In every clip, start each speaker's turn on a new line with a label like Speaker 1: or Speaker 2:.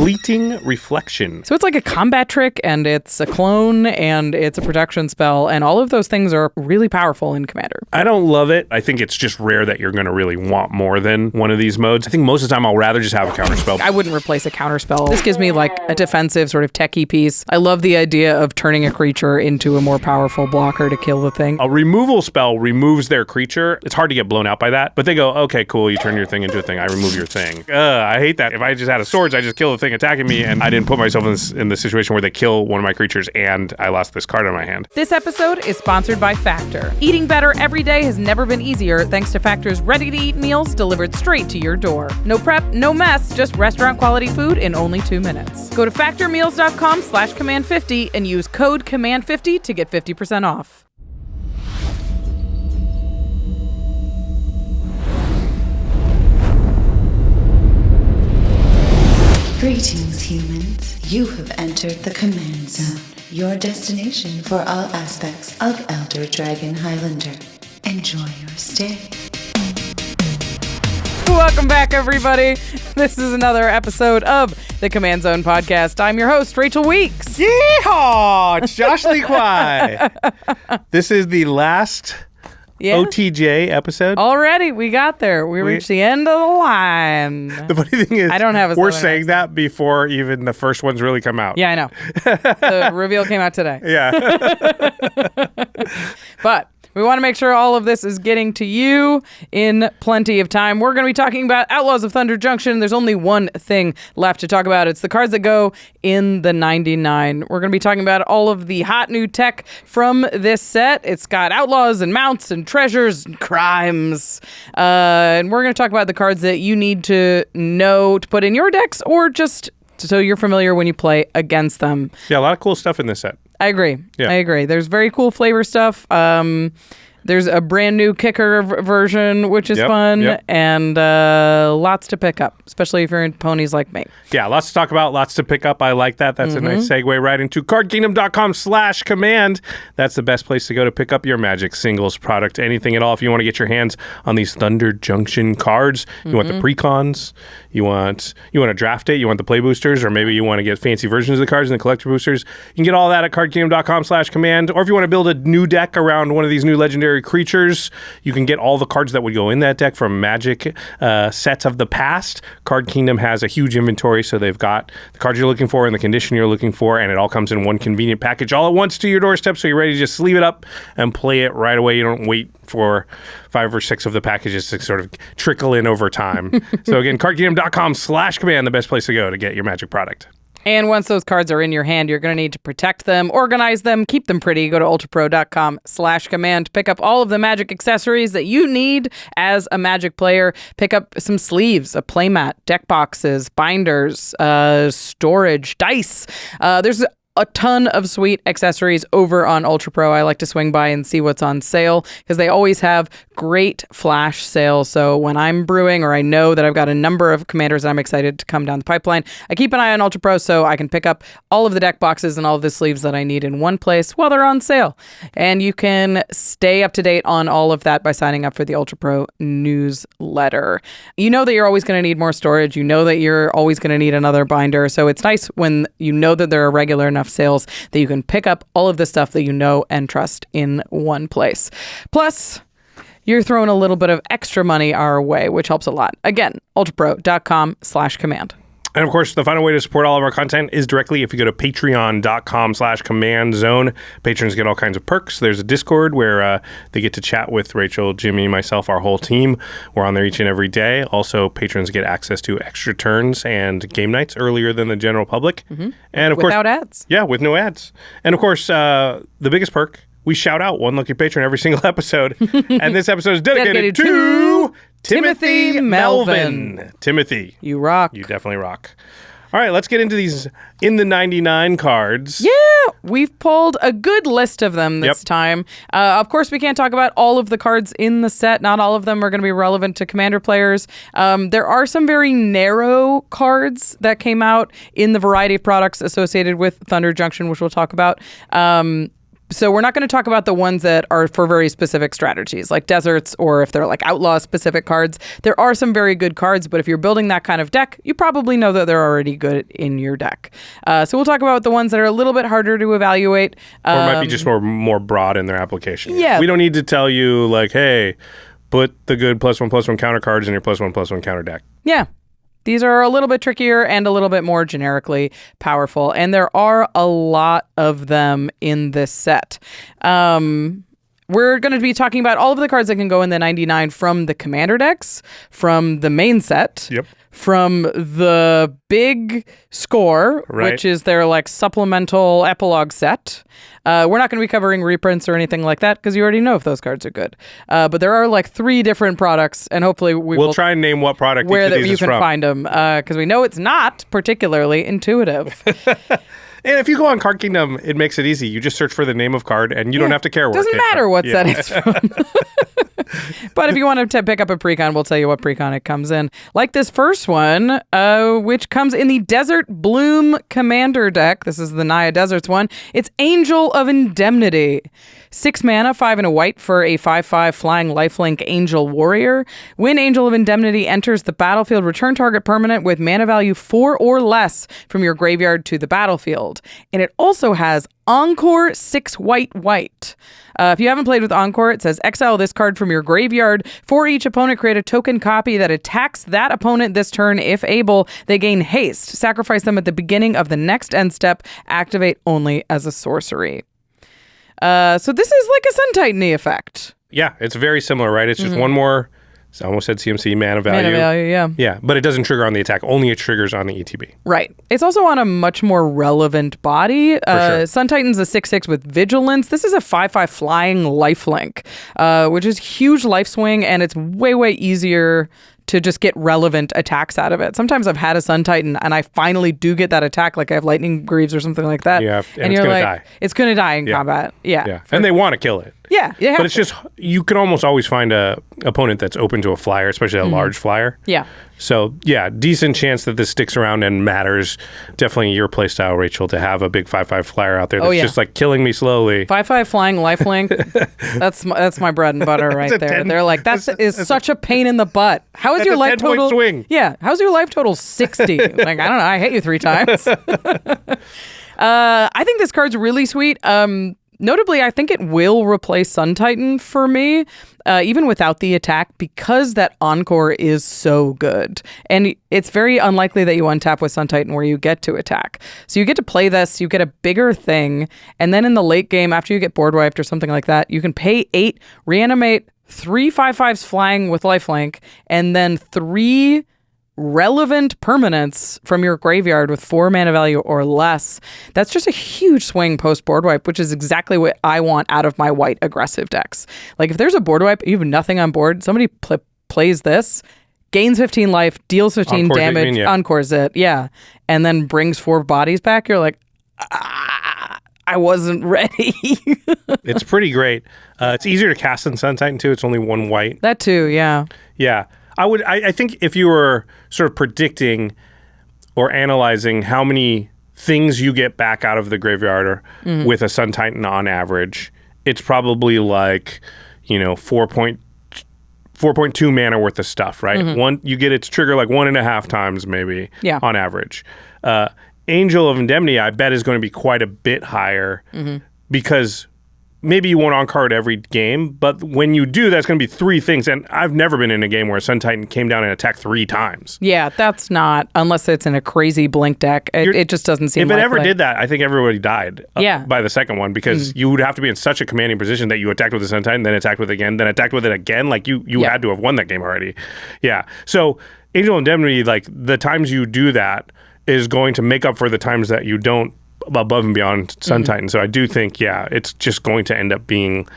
Speaker 1: Fleeting Reflection.
Speaker 2: So it's like a combat trick, and it's a clone, and it's a protection spell, and all of those things are really powerful in Commander.
Speaker 1: I don't love it. I think it's just rare that you're going to really want more than one of these modes. I think most of the time I'll rather just have a counterspell.
Speaker 2: I wouldn't replace a counterspell. This gives me like a defensive sort of techie piece. I love the idea of turning a creature into a more powerful blocker to kill the thing.
Speaker 1: A removal spell removes their creature. It's hard to get blown out by that, but they go, okay, cool, you turn your thing into a thing, I remove your thing. I hate that. If I just had a swords, I just kill the thing attacking me, and I didn't put myself in the situation where they kill one of my creatures and I lost this card in my hand.
Speaker 2: This episode is sponsored by Factor. Eating better every day has never been easier thanks to Factor's ready-to-eat meals delivered straight to your door. No prep, no mess, just restaurant-quality food in only 2 minutes. Go to factormeals.com/command50 and use code command50 to get 50% off.
Speaker 3: Greetings, humans. You have entered the Command Zone, your destination for all aspects of Elder Dragon Highlander. Enjoy your stay.
Speaker 2: Welcome back, everybody. This is another episode of the Command Zone podcast. I'm your host, Rachel Weeks.
Speaker 1: Yeehaw! It's Josh Lee Kwai. This is the last OTJ episode.
Speaker 2: Already, we got there. We reached the end of the line.
Speaker 1: The funny thing is,
Speaker 2: I don't have
Speaker 1: we're saying that before even the first ones really come out.
Speaker 2: Yeah, I know. The reveal came out today.
Speaker 1: Yeah.
Speaker 2: But we want to make sure all of this is getting to you in plenty of time. We're going to be talking about Outlaws of Thunder Junction. There's only one thing left to talk about. It's the cards that go in the 99. We're going to be talking about all of the hot new tech from this set. It's got outlaws and mounts and treasures and crimes. And we're going to talk about the cards that you need to know to put in your decks or just so you're familiar when you play against them.
Speaker 1: Yeah, a lot of cool stuff in this set.
Speaker 2: I agree.
Speaker 1: Yeah.
Speaker 2: I agree. There's very cool flavor stuff. There's a brand new kicker version, which is fun, and lots to pick up, especially if you're into ponies like me.
Speaker 1: Yeah, lots to talk about, lots to pick up. I like that. That's a nice segue right into cardkingdom.com/command. That's the best place to go to pick up your Magic singles product, anything at all. If you want to get your hands on these Thunder Junction cards, you want the precons, you want to draft it, you want the play boosters, or maybe you want to get fancy versions of the cards and the collector boosters. You can get all that at cardkingdom.com/command, or if you want to build a new deck around one of these new legendary creatures, you can get all the cards that would go in that deck from Magic sets of the past. Card Kingdom has a huge inventory, so they've got the cards you're looking for and the condition you're looking for, and it all comes in one convenient package all at once to your doorstep, so you're ready to just sleeve it up and play it right away. You don't wait for 5 or 6 of the packages to sort of trickle in over time. So again, cardkingdom.com/command, the best place to go to get your Magic product.
Speaker 2: And once those cards are in your hand, you're going to need to protect them, organize them, keep them pretty. Go to ultrapro.com/command. Pick up all of the Magic accessories that you need as a Magic player. Pick up some sleeves, a playmat, deck boxes, binders, storage, dice. There's a ton of sweet accessories over on Ultra Pro. I like to swing by and see what's on sale because they always have great flash sales. So when I'm brewing or I know that I've got a number of commanders that I'm excited to come down the pipeline, I keep an eye on Ultra Pro so I can pick up all of the deck boxes and all of the sleeves that I need in one place while they're on sale. And you can stay up to date on all of that by signing up for the Ultra Pro newsletter. You know that you're always going to need more storage. You know that you're always going to need another binder. So it's nice when you know that there are regular enough sales that you can pick up all of the stuff that you know and trust in one place. Plus, you're throwing a little bit of extra money our way, which helps a lot. Again, ultrapro.com/command.
Speaker 1: And of course, the final way to support all of our content is directly if you go to patreon.com/command-zone. Patrons get all kinds of perks. There's a Discord where they get to chat with Rachel, Jimmy, myself, our whole team. We're on there each and every day. Also, patrons get access to extra turns and game nights earlier than the general public.
Speaker 2: Mm-hmm.
Speaker 1: And of
Speaker 2: without
Speaker 1: course,
Speaker 2: ads.
Speaker 1: Yeah, with no ads. And of course, the biggest perk, we shout out one lucky patron every single episode. And this episode is dedicated to Timothy Melvin. Timothy.
Speaker 2: You rock.
Speaker 1: You definitely rock. All right, let's get into these in the 99 cards.
Speaker 2: Yeah, we've pulled a good list of them this time. Of course, we can't talk about all of the cards in the set. Not all of them are going to be relevant to Commander players. There are some very narrow cards that came out in the variety of products associated with Thunder Junction, which we'll talk about. So we're not going to talk about the ones that are for very specific strategies, like deserts, or if they're like outlaw specific cards. There are some very good cards, but if you're building that kind of deck, you probably know that they're already good in your deck. So we'll talk about the ones that are a little bit harder to evaluate.
Speaker 1: Or might be just more broad in their application.
Speaker 2: Yeah.
Speaker 1: We don't need to tell you, like, hey, put the good +1/+1 counter cards in your +1/+1 counter deck.
Speaker 2: Yeah. These are a little bit trickier and a little bit more generically powerful. And there are a lot of them in this set. We're going to be talking about all of the cards that can go in the 99 from the commander decks, from the main set, from the big score, which is their like supplemental epilogue set. We're not going to be covering reprints or anything like that because you already know if those cards are good. But there are like 3 different products, and hopefully we'll
Speaker 1: try and name what product
Speaker 2: where
Speaker 1: each of
Speaker 2: that
Speaker 1: these
Speaker 2: you
Speaker 1: is
Speaker 2: can
Speaker 1: from.
Speaker 2: find them because we know it's not particularly intuitive.
Speaker 1: And if you go on Card Kingdom, it makes it easy. You just search for the name of card, and you don't have to care where it
Speaker 2: Doesn't
Speaker 1: came
Speaker 2: matter
Speaker 1: from.
Speaker 2: what set it's from. But if you want to pick up a precon, we'll tell you what precon it comes in. Like this first one, which comes in the Desert Bloom Commander deck. This is the Naya Deserts one. It's Angel of Indemnity. 6 mana, 5 and a white for a 5/5 flying lifelink Angel Warrior. When Angel of Indemnity enters the battlefield, return target permanent with mana value 4 or less from your graveyard to the battlefield. And it also has Encore 6 white. If you haven't played with Encore, it says exile this card from your graveyard. For each opponent, create a token copy that attacks that opponent this turn. If able, they gain haste. Sacrifice them at the beginning of the next end step. Activate only as a sorcery. So this is like a Sun Titan-y effect.
Speaker 1: Yeah, it's very similar, right? It's just one more, I almost said CMC, mana value.
Speaker 2: Mana value, yeah.
Speaker 1: Yeah, but it doesn't trigger on the attack. Only it triggers on the ETB.
Speaker 2: Right. It's also on a much more relevant body.
Speaker 1: Sure.
Speaker 2: Sun Titan's a 6/6 with Vigilance. This is a 5/5 flying lifelink, which is huge life swing, and it's way easier to just get relevant attacks out of it. Sometimes I've had a Sun Titan and I finally do get that attack, like I have Lightning Greaves or something like that.
Speaker 1: Yeah, and
Speaker 2: you're
Speaker 1: it's gonna
Speaker 2: like,
Speaker 1: die.
Speaker 2: it's going to die in combat. Yeah.
Speaker 1: And they want to kill it.
Speaker 2: Yeah.
Speaker 1: But it's just, you can almost always find a opponent that's open to a flyer, especially a large flyer.
Speaker 2: Yeah.
Speaker 1: So, yeah, decent chance that this sticks around and matters. Definitely your playstyle, Rachel, to have a big 5/5 flyer out there that's just like killing me slowly.
Speaker 2: 5/5 flying lifelink. That's my bread and butter right there. They're like, that is such a pain in the butt. How is your life total?
Speaker 1: Swing.
Speaker 2: Yeah. How's your life total 60? Like, I don't know. I hit you 3 times. I think this card's really sweet. Notably, I think it will replace Sun Titan for me, even without the attack, because that Encore is so good. And it's very unlikely that you untap with Sun Titan where you get to attack. So you get to play this, you get a bigger thing, and then in the late game, after you get board wiped or something like that, you can pay 8, reanimate 3 5/5s flying with lifelink, and then 3 relevant permanents from your graveyard with 4 mana value or less. That's just a huge swing post board wipe, which is exactly what I want out of my white aggressive decks. Like if there's a board wipe, you have nothing on board, somebody plays this, gains 15 life, deals 15 damage, encores it, and then brings 4 bodies back, you're like, I wasn't ready.
Speaker 1: It's pretty great. It's easier to cast than Sun Titan too. It's only 1 white.
Speaker 2: That too, yeah.
Speaker 1: Yeah. I think if you were sort of predicting or analyzing how many things you get back out of the graveyard with a Sun Titan on average, it's probably like, 4.2 mana worth of stuff, right? One, you get its trigger like 1.5 times maybe on average. Angel of Indemnity, I bet, is going to be quite a bit higher because maybe you won't on-card every game, but when you do, that's going to be 3 things. And I've never been in a game where a Sun Titan came down and attacked 3 times.
Speaker 2: Yeah, that's not, unless it's in a crazy blink deck. It just doesn't seem
Speaker 1: likely. If it
Speaker 2: likely.
Speaker 1: ever did that, I think everybody died by the second one because you would have to be in such a commanding position that you attacked with the Sun Titan, then attacked with it again, then attacked with it again. Like you had to have won that game already. Yeah. So Angel of Indemnity, like the times you do that is going to make up for the times that you don't above and beyond Sun Titan. So I do think, it's just going to end up being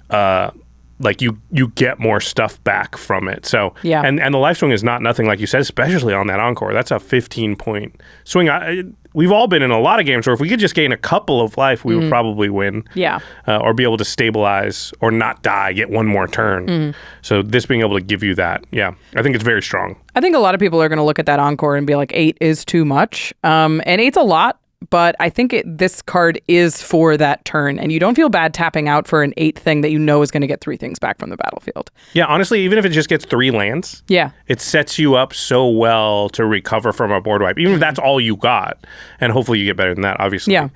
Speaker 1: like you get more stuff back from it. So and the life swing is not nothing, like you said, especially on that Encore. That's a 15-point swing. We've all been in a lot of games where if we could just gain a couple of life, we would probably win. Yeah. Or be able to stabilize or not die, get 1 more turn. So this being able to give you that, I think it's very strong.
Speaker 2: I think a lot of people are going to look at that Encore and be like, 8 is too much. And 8's a lot. but I think this card is for that turn, and you don't feel bad tapping out for an 8 thing that you know is going to get 3 things back from the battlefield.
Speaker 1: Yeah, honestly, even if it just gets 3 lands, it sets you up so well to recover from a board wipe, even if that's all you got, and hopefully you get better than that, obviously.
Speaker 2: Yeah.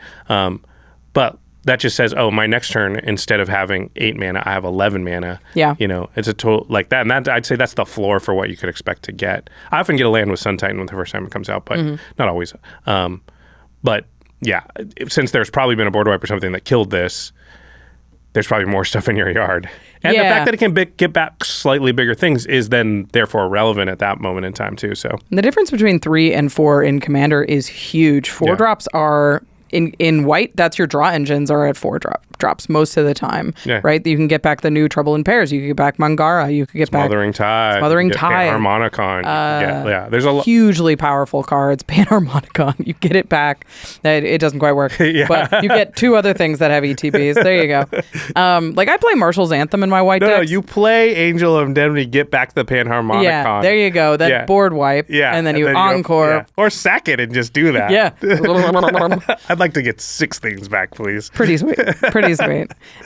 Speaker 1: But that just says, oh, my next turn, instead of having 8 mana, I have 11 mana.
Speaker 2: Yeah.
Speaker 1: You know, it's a total like that. And that, I'd say that's the floor for what you could expect to get. I often get a land with Sun Titan when the first time it comes out, but not always. But yeah, since there's probably been a board wipe or something that killed this, there's probably more stuff in your yard. And the fact that it can get back slightly bigger things is then therefore relevant at that moment in time too. So
Speaker 2: the difference between 3 and 4 in Commander is huge. 4 drops are... In white, that's your draw engines are at 4 drops most of the time, right? You can get back the new Trouble in Pairs. You can get back Mangara. You could get
Speaker 1: Smothering
Speaker 2: back...
Speaker 1: Smothering Tide. Panharmonicon. There's a
Speaker 2: hugely powerful cards. Panharmonicon. You get it back. It doesn't quite work. But you get 2 other things that have ETBs. There you go. Like I play Marshall's Anthem in my white decks.
Speaker 1: No, you play Angel of Indemnity, get back the Panharmonicon.
Speaker 2: Yeah, there you go. That board wipe. Yeah. And then you encore.
Speaker 1: Or sack it and just do that.
Speaker 2: Yeah.
Speaker 1: I'd like to get 6 things back, please.
Speaker 2: Pretty sweet.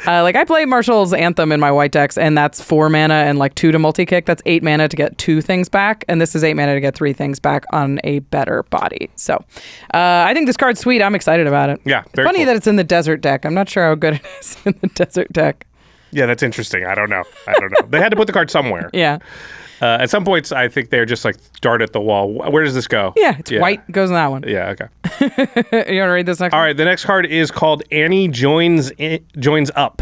Speaker 2: Like I play Marshall's Anthem in my white decks, and that's 4 mana and like 2 to multi-kick. That's 8 mana to get 2 things back, and this is 8 mana to get 3 things back on a better body. So I think this card's sweet. I'm excited about it.
Speaker 1: Yeah,
Speaker 2: very funny cool that it's in the desert deck. I'm not sure how good it is in the desert deck.
Speaker 1: Yeah, that's interesting. I don't know. They had to put the card somewhere.
Speaker 2: Yeah.
Speaker 1: At some points, I think they're just like dart at the wall. Where does this go?
Speaker 2: Yeah, it's white. Goes in that one.
Speaker 1: Yeah, okay.
Speaker 2: You want to read this next one?
Speaker 1: All right, the next card is called Annie Joins Up.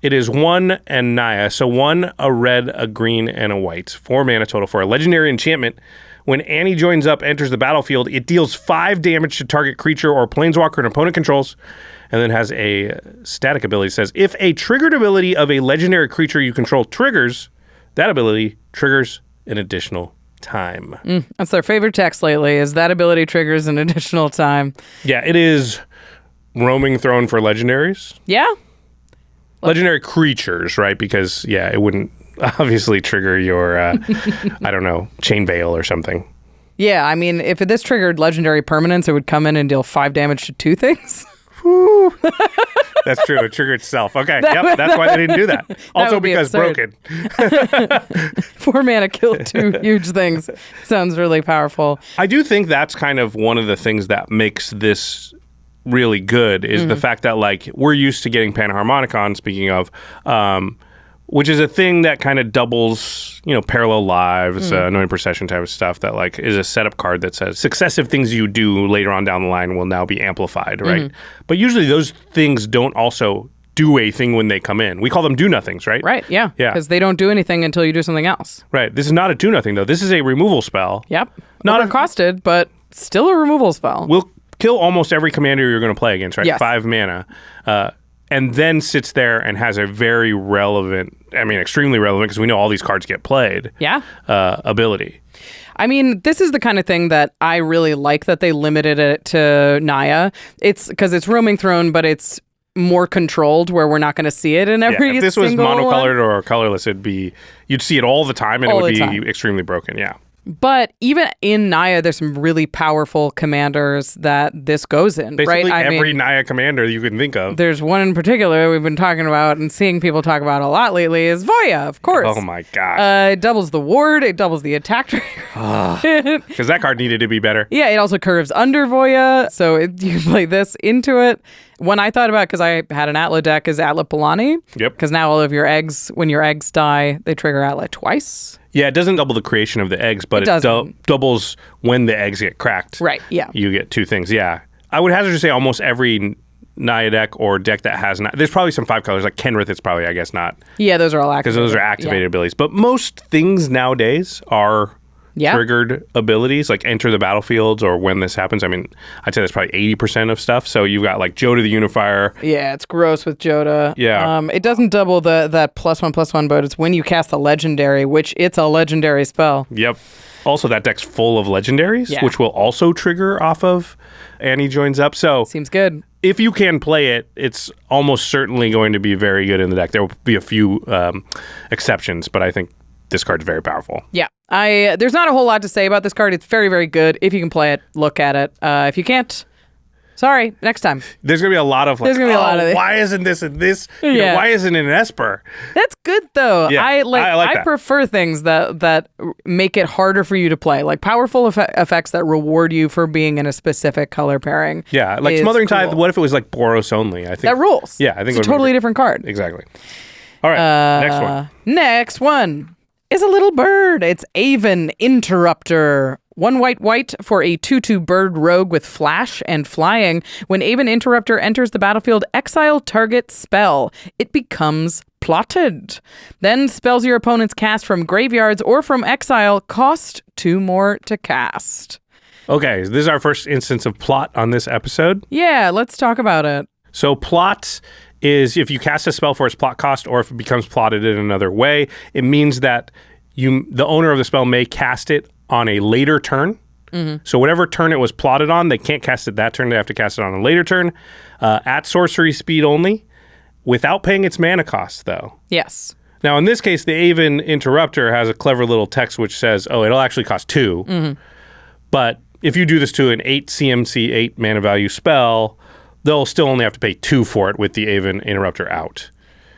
Speaker 1: It is 1 and Naya. So 1, a red, a green, and a white. 4 mana total for a legendary enchantment. When Annie Joins Up enters the battlefield, it deals 5 damage to target creature or planeswalker an opponent controls, and then has a static ability. It says, if a triggered ability of a legendary creature you control triggers, that ability triggers an additional time.
Speaker 2: That's their favorite text lately, is that ability triggers an additional time.
Speaker 1: Yeah, it is roaming throne for legendaries.
Speaker 2: Yeah.
Speaker 1: Legendary creatures, right? Because, it wouldn't obviously trigger your, I don't know, Chain Veil or something.
Speaker 2: Yeah, I mean, if this triggered legendary permanence, it would come in and deal 5 damage to 2 things.
Speaker 1: That's true. It triggered itself. Okay. That's why they didn't do that. Also because broken.
Speaker 2: 4 mana killed 2 huge things. Sounds really powerful.
Speaker 1: I do think that's kind of one of the things that makes this really good is the fact that like we're used to getting Panharmonicon, speaking of, which is a thing that kind of doubles, parallel lives, annoying procession type of stuff that like is a setup card that says successive things you do later on down the line will now be amplified, right? But usually those things don't also do a thing when they come in. We call them do-nothings, right?
Speaker 2: Right, yeah. Because they don't do anything until you do something else.
Speaker 1: Right. This is not a do-nothing, though. This is a removal spell.
Speaker 2: Yep. Not costed, but still a removal spell.
Speaker 1: Will kill almost every commander you're going to play against, right?
Speaker 2: Yes.
Speaker 1: 5 mana. And then sits there and has a very relevant, extremely relevant, because we know all these cards get played, ability.
Speaker 2: I mean, this is the kind of thing that I really like that they limited it to Naya. It's because it's roaming throne, but it's more controlled where we're not going to see it in every
Speaker 1: if this was
Speaker 2: single
Speaker 1: monocolored
Speaker 2: one.
Speaker 1: or colorless, you'd see it all the time and it would be extremely broken,
Speaker 2: But even in Naya, there's some really powerful commanders that this goes in,
Speaker 1: basically
Speaker 2: right?
Speaker 1: Every Naya commander you can think of.
Speaker 2: There's one in particular we've been talking about and seeing people talk about a lot lately is Voya, of course.
Speaker 1: Oh my gosh.
Speaker 2: It doubles the ward, it doubles the attack trigger.
Speaker 1: Because that card needed to be better.
Speaker 2: Yeah, it also curves under Voya, so you can play this into it. One I thought about, because I had an Atla deck, is Atla Polani.
Speaker 1: Yep.
Speaker 2: Because now all of your eggs, when your eggs die, they trigger Atla twice.
Speaker 1: Yeah, it doesn't double the creation of the eggs, but it doubles when the eggs get cracked.
Speaker 2: Right, yeah.
Speaker 1: You get 2 things, yeah. I would hazard to say almost every Naya deck or deck that has... There's probably some 5 colors, like Kenrith, it's probably, I guess, not.
Speaker 2: Yeah, those are all activated.
Speaker 1: Because those are activated abilities. But most things nowadays are triggered abilities, like enter the battlefields or when this happens. I mean, I'd say that's probably 80% of stuff. So you've got like Joda the Unifier.
Speaker 2: Yeah, it's gross with Joda.
Speaker 1: Yeah.
Speaker 2: It doesn't double that +1/+1, but it's when you cast a legendary, which it's a legendary spell.
Speaker 1: Yep. Also, that deck's full of legendaries, which will also trigger off of Annie Joins Up. So
Speaker 2: seems good.
Speaker 1: If you can play it, it's almost certainly going to be very good in the deck. There will be a few exceptions, but I think this card's very powerful.
Speaker 2: Yeah. There's not a whole lot to say about this card. It's very, very good. If you can play it, look at it. If you can't, Sorry, next time.
Speaker 1: There's going to be a lot of like, why isn't this in this? You know, why isn't it in Esper?
Speaker 2: That's good, though.
Speaker 1: Yeah, I like
Speaker 2: I
Speaker 1: that.
Speaker 2: prefer things that make it harder for you to play, like powerful effects that reward you for being in a specific color pairing.
Speaker 1: Yeah, like Smothering Tithe, what if it was like Boros only? I think
Speaker 2: that rules.
Speaker 1: Yeah, I think
Speaker 2: it's a totally different card.
Speaker 1: Exactly. All right, next one.
Speaker 2: Next one is a little bird. It's Aven Interrupter. 1 white for a 2/2 bird rogue with flash and flying. When Aven Interrupter enters the battlefield, exile target spell. It becomes plotted. Then spells your opponents cast from graveyards or from exile cost 2 more to cast.
Speaker 1: Okay, this is our first instance of plot on this episode.
Speaker 2: Yeah, let's talk about it.
Speaker 1: So plot is if you cast a spell for its plot cost or if it becomes plotted in another way, it means that the owner of the spell may cast it on a later turn. So whatever turn it was plotted on, they can't cast it that turn. They have to cast it on a later turn at sorcery speed only without paying its mana cost, though.
Speaker 2: Yes.
Speaker 1: Now, in this case, the Aven Interrupter has a clever little text which says, it'll actually cost 2. But if you do this to an 8 CMC, 8 mana value spell, they'll still only have to pay 2 for it with the Aven Interrupter out.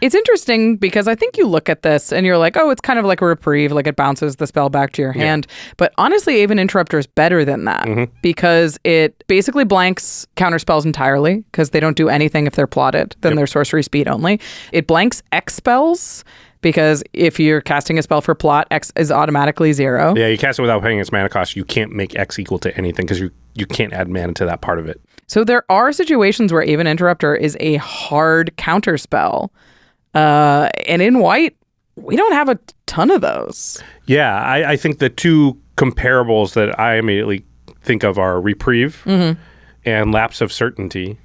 Speaker 2: It's interesting because I think you look at this and you're like, oh, it's kind of like a reprieve, like it bounces the spell back to your hand. But honestly, Aven Interrupter is better than that because it basically blanks counter spells entirely because they don't do anything if they're plotted, then they're sorcery speed only. It blanks X spells because if you're casting a spell for plot, X is automatically 0.
Speaker 1: Yeah, you cast it without paying its mana cost. You can't make X equal to anything because you can't add mana to that part of it.
Speaker 2: So there are situations where Aven Interrupter is a hard counter spell. And in white, we don't have a ton of those.
Speaker 1: Yeah, I think the two comparables that I immediately think of are Reprieve and Lapse of Certainty.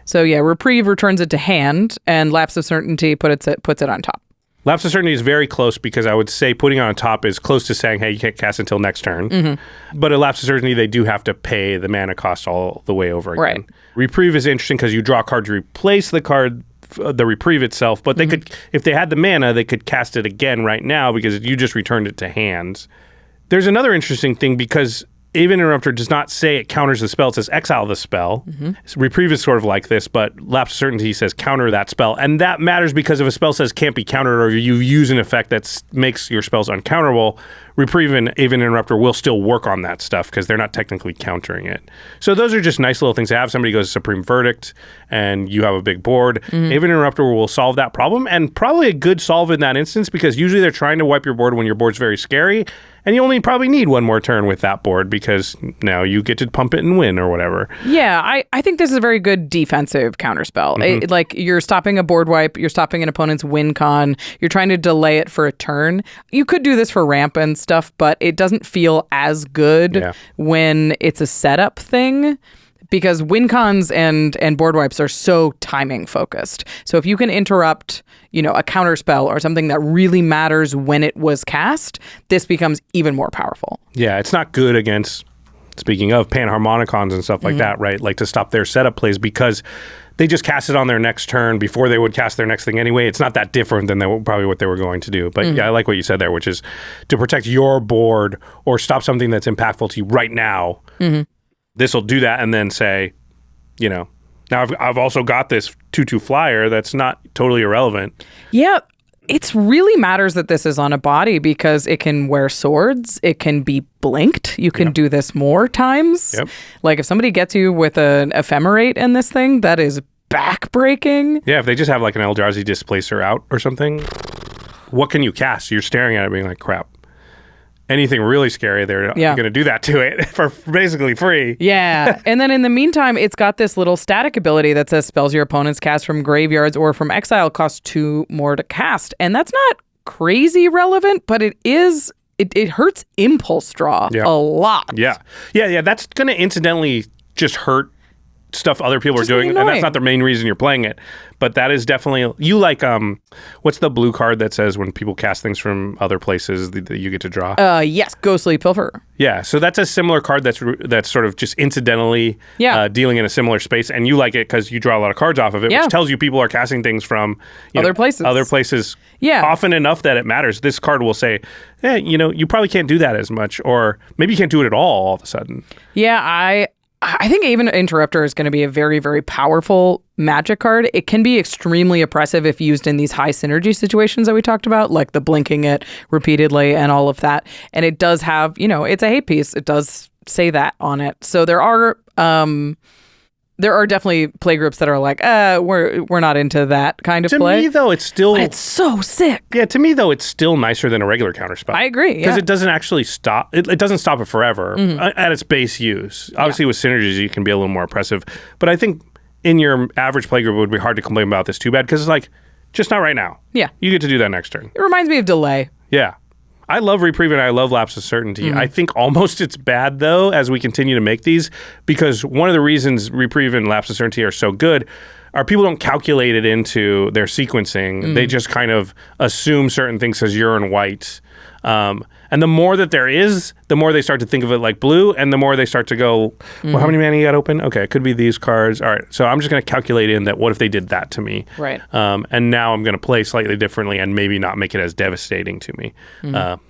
Speaker 2: So yeah, Reprieve returns it to hand, and Lapse of Certainty puts it on top.
Speaker 1: Lapse of Certainty is very close because I would say putting it on top is close to saying, hey, you can't cast until next turn. But at Lapse of Certainty, they do have to pay the mana cost all the way over again.
Speaker 2: Right.
Speaker 1: Reprieve is interesting because you draw a card to replace the card, the Reprieve itself, but they could, if they had the mana, they could cast it again right now because you just returned it to hand. There's another interesting thing because Aven Interrupter does not say it counters the spell. It says exile the spell. So Reprieve is sort of like this, but Lapse of Certainty says counter that spell. And that matters because if a spell says can't be countered or you use an effect that makes your spells uncounterable, Reprieve and Aven Interrupter will still work on that stuff because they're not technically countering it. So those are just nice little things to have. Somebody goes Supreme Verdict and you have a big board. Aven Interrupter will solve that problem and probably a good solve in that instance because usually they're trying to wipe your board when your board's very scary. And you only probably need one more turn with that board because now you get to pump it and win or whatever.
Speaker 2: Yeah, I think this is a very good defensive counterspell. Like you're stopping a board wipe, you're stopping an opponent's win con, you're trying to delay it for a turn. You could do this for ramp and stuff, but it doesn't feel as good when it's a setup thing. Because win cons and board wipes are so timing focused. So if you can interrupt, a counter spell or something that really matters when it was cast, this becomes even more powerful.
Speaker 1: Yeah, it's not good against, speaking of panharmonicons and stuff like that, right? Like to stop their setup plays because they just cast it on their next turn before they would cast their next thing anyway. It's not that different than probably what they were going to do. But yeah, I like what you said there, which is to protect your board or stop something that's impactful to you right now. This will do that and then say, now I've also got this 2/2 flyer that's not totally irrelevant.
Speaker 2: Yeah, it really matters that this is on a body because it can wear swords. It can be blinked. You can do this more times. Like if somebody gets you with an ephemerate in this thing, that is backbreaking.
Speaker 1: Yeah, if they just have like an Eldrazi Displacer out or something, what can you cast? You're staring at it being like, crap. Anything really scary, they're going to do that to it for basically free.
Speaker 2: Yeah. And then in the meantime, it's got this little static ability that says spells your opponents cast from graveyards or from exile cost 2 more to cast. And that's not crazy relevant, but it is. It hurts Impulse Draw a lot.
Speaker 1: Yeah. That's going to incidentally just hurt stuff other people are doing, and that's not the main reason you're playing it. But that is definitely you like. What's the blue card that says when people cast things from other places that you get to draw?
Speaker 2: Yes, Ghostly Pilfer.
Speaker 1: Yeah, so that's a similar card that's sort of just incidentally dealing in a similar space, and you like it because you draw a lot of cards off of it, which tells you people are casting things from
Speaker 2: other places. Yeah,
Speaker 1: often enough that it matters. This card will say, you probably can't do that as much, or maybe you can't do it at all of a sudden.
Speaker 2: Yeah, I think Aven Interrupter is going to be a very, very powerful magic card. It can be extremely oppressive if used in these high synergy situations that we talked about, like the blinking it repeatedly and all of that. And it does have, it's a hate piece. It does say that on it. So there are definitely play groups that are like, we're not into that kind of play.
Speaker 1: To me, though, it's still...
Speaker 2: But it's so sick.
Speaker 1: Yeah, to me, though, it's still nicer than a regular counterspell.
Speaker 2: I agree,
Speaker 1: Because it doesn't actually stop... It doesn't stop it forever at its base use. Obviously, with synergies, you can be a little more oppressive. But I think in your average play group, it would be hard to complain about this too bad, because it's like, just not right now.
Speaker 2: Yeah.
Speaker 1: You get to do that next turn.
Speaker 2: It reminds me of Delay.
Speaker 1: Yeah. I love Reprieve and I love Lapse of Certainty. I think almost it's bad, though, as we continue to make these, because one of the reasons Reprieve and Lapse of Certainty are so good are people don't calculate it into their sequencing. They just kind of assume certain things because you're in white. And the more that there is, the more they start to think of it like blue, and the more they start to go, well, how many mana you got open? Okay, it could be these cards. All right, so I'm just going to calculate in that what if they did that to me?
Speaker 2: Right.
Speaker 1: And now I'm going to play slightly differently and maybe not make it as devastating to me.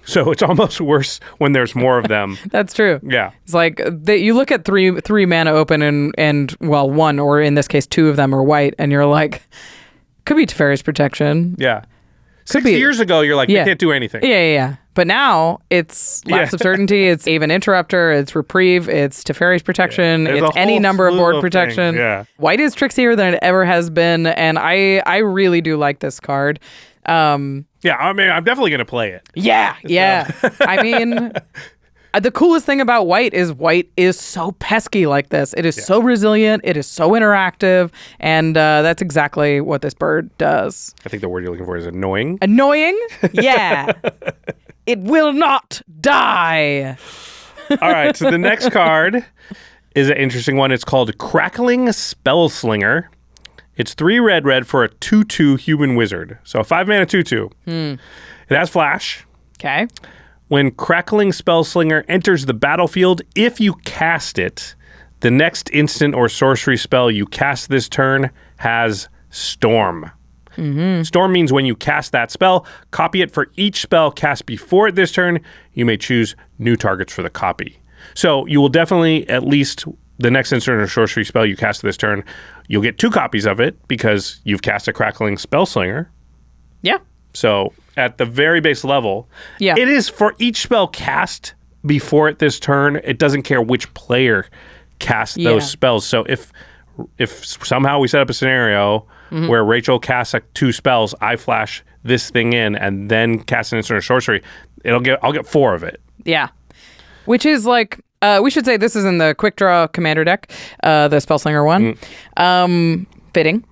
Speaker 1: So it's almost worse when there's more of them.
Speaker 2: That's true.
Speaker 1: Yeah.
Speaker 2: It's like you look at three mana open and well, one, or in this case, two of them are white, and you're like, could be Teferi's Protection.
Speaker 1: Yeah. 6 years ago, you're like, you can't do anything.
Speaker 2: Yeah. But now it's Lapse of Certainty, it's Aven Interrupter, it's Reprieve, it's Teferi's Protection,
Speaker 1: There's
Speaker 2: it's any number of board protection.
Speaker 1: Yeah.
Speaker 2: White is trixier than it ever has been, and I really do like this card.
Speaker 1: Yeah, I mean, I'm definitely going to play it.
Speaker 2: Yeah. I mean... The coolest thing about white is so pesky like this. It is so resilient. It is so interactive. And that's exactly what this bird does.
Speaker 1: I think the word you're looking for is annoying.
Speaker 2: Annoying? Yeah. It will not die.
Speaker 1: All right. So the next card is an interesting one. It's called Crackling Spellslinger. It's 3 red for a 2/2 human wizard. So a 5-mana 2/2. It has flash.
Speaker 2: Okay.
Speaker 1: When Crackling Spellslinger enters the battlefield, if you cast it, the next instant or sorcery spell you cast this turn has Storm. Storm means when you cast that spell, copy it for each spell cast before it this turn. You may choose new targets for the copy. So you will definitely, at least the next instant or sorcery spell you cast this turn, you'll get 2 copies of it because you've cast a Crackling Spellslinger.
Speaker 2: Yeah.
Speaker 1: So at the very base level, it is for each spell cast before it this turn. It doesn't care which player casts those spells. So if somehow we set up a scenario where Rachel casts 2 spells, I flash this thing in and then cast an instant or sorcery, I'll get 4 of it.
Speaker 2: Yeah. Which is like, we should say this is in the Quick Draw Commander deck, the Spellslinger one. Fitting.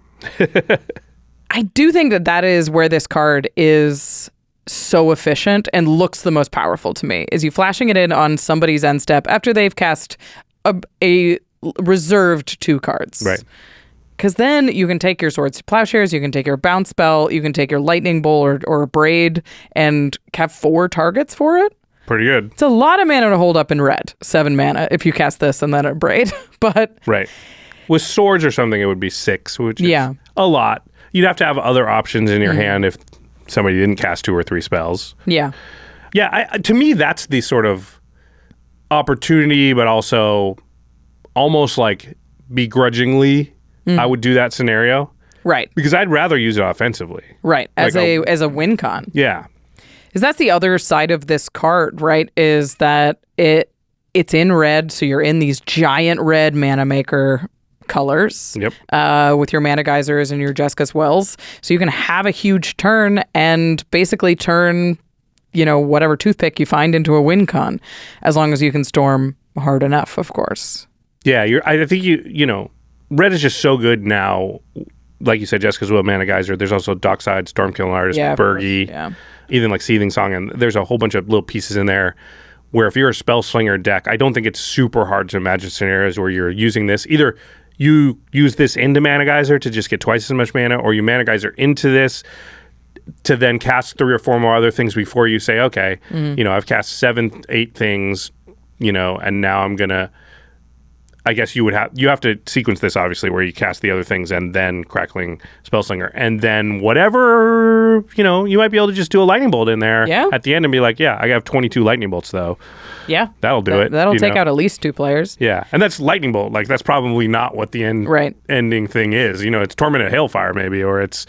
Speaker 2: I do think that is where this card is so efficient and looks the most powerful to me, is you flashing it in on somebody's end step after they've cast a reserved 2 cards.
Speaker 1: Right.
Speaker 2: Because then you can take your Swords to Plowshares, you can take your Bounce spell, you can take your Lightning Bolt or Braid and have 4 targets for it.
Speaker 1: Pretty good.
Speaker 2: It's a lot of mana to hold up in red. 7 mana if you cast this and then a Braid. But
Speaker 1: right. With swords or something, it would be 6, which is a lot. You'd have to have other options in your hand if somebody didn't cast 2 or 3 spells.
Speaker 2: Yeah.
Speaker 1: Yeah, to me, that's the sort of opportunity, but also almost like begrudgingly, I would do that scenario.
Speaker 2: Right.
Speaker 1: Because I'd rather use it offensively.
Speaker 2: Right. As a win con.
Speaker 1: Yeah.
Speaker 2: Because that's the other side of this card, right? Is that it's in red, so you're in these giant red mana maker colors.
Speaker 1: Yep.
Speaker 2: With your Mana Geysers and your Jessica's Wells. So you can have a huge turn and basically turn, whatever toothpick you find into a win con, as long as you can storm hard enough, of course.
Speaker 1: Yeah, I think red is just so good now. Like you said, Jessica's Will, Mana Geyser. There's also Dockside, Stormkilling Artist, Bergie, even like Seething Song, and there's a whole bunch of little pieces in there where if you're a Spellslinger deck, I don't think it's super hard to imagine scenarios where you're using this. Either you use this into Mana Geyser to just get twice as much mana, or you Mana Geyser into this to then cast 3 or 4 more other things before you say, okay, I've cast 7, 8 things, and now I'm going to I guess you have to sequence this, obviously, where you cast the other things and then Crackling Spellslinger. And then whatever, you might be able to just do a lightning bolt in there at the end and be like, I have 22 lightning bolts, though.
Speaker 2: Yeah.
Speaker 1: That'll do it.
Speaker 2: That'll take out at least 2 players.
Speaker 1: Yeah. And that's lightning bolt. Like, that's probably not what the ending thing is. It's Tormented Hailfire, maybe, or it's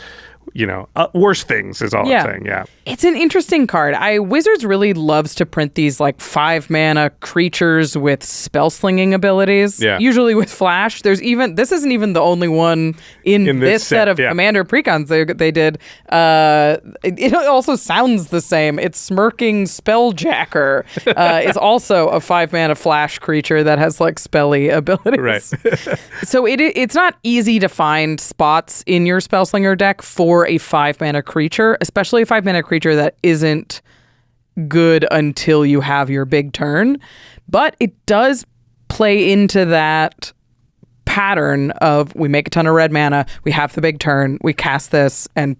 Speaker 1: worse things is all I'm saying. Yeah.
Speaker 2: It's an interesting card. Wizards really loves to print these like 5-mana creatures with spell slinging abilities. Yeah. Usually with flash. This isn't even the only one in this set of Commander precons they did. It also sounds the same. It's Smirking Spelljacker. It's also a 5-mana flash creature that has like spelly abilities.
Speaker 1: Right.
Speaker 2: So it's not easy to find spots in your Spellslinger deck for a 5-mana creature, especially a 5-mana creature that isn't good until you have your big turn. But it does play into that pattern of we make a ton of red mana, we have the big turn, we cast this, and